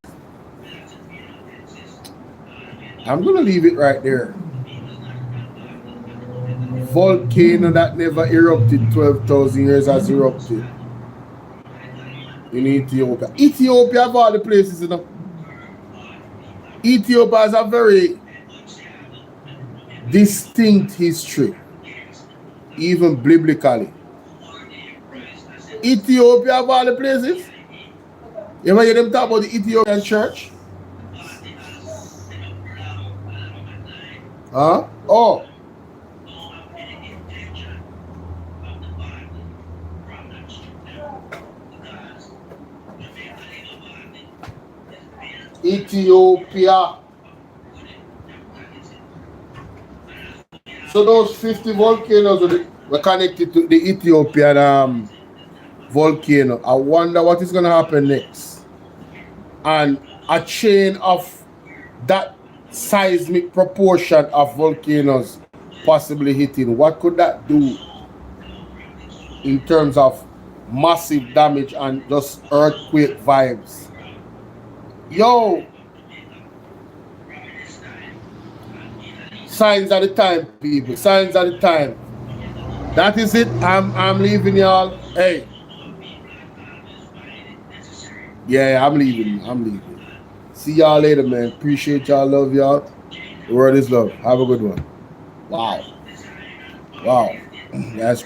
I'm gonna leave it right there. Volcano that never erupted 12,000 years has erupted in Ethiopia. Ethiopia of all the places, you know. Ethiopia has a very distinct history, even biblically. Ethiopia of all the places. You ever hear them talk about the Ethiopian church? Huh? Oh. Ethiopia. So those 50 volcanoes were connected to the Ethiopian volcano. I wonder what is going to happen next. And a chain of that seismic proportion of volcanoes possibly hitting. What could that do in terms of massive damage and just earthquake vibes? Yo! Signs of the time, people. Signs of the time. That is it. I'm leaving y'all. Hey. Yeah, I'm leaving. See y'all later, man. Appreciate y'all. Love y'all. The word is love. Have a good one. Wow. Wow. That's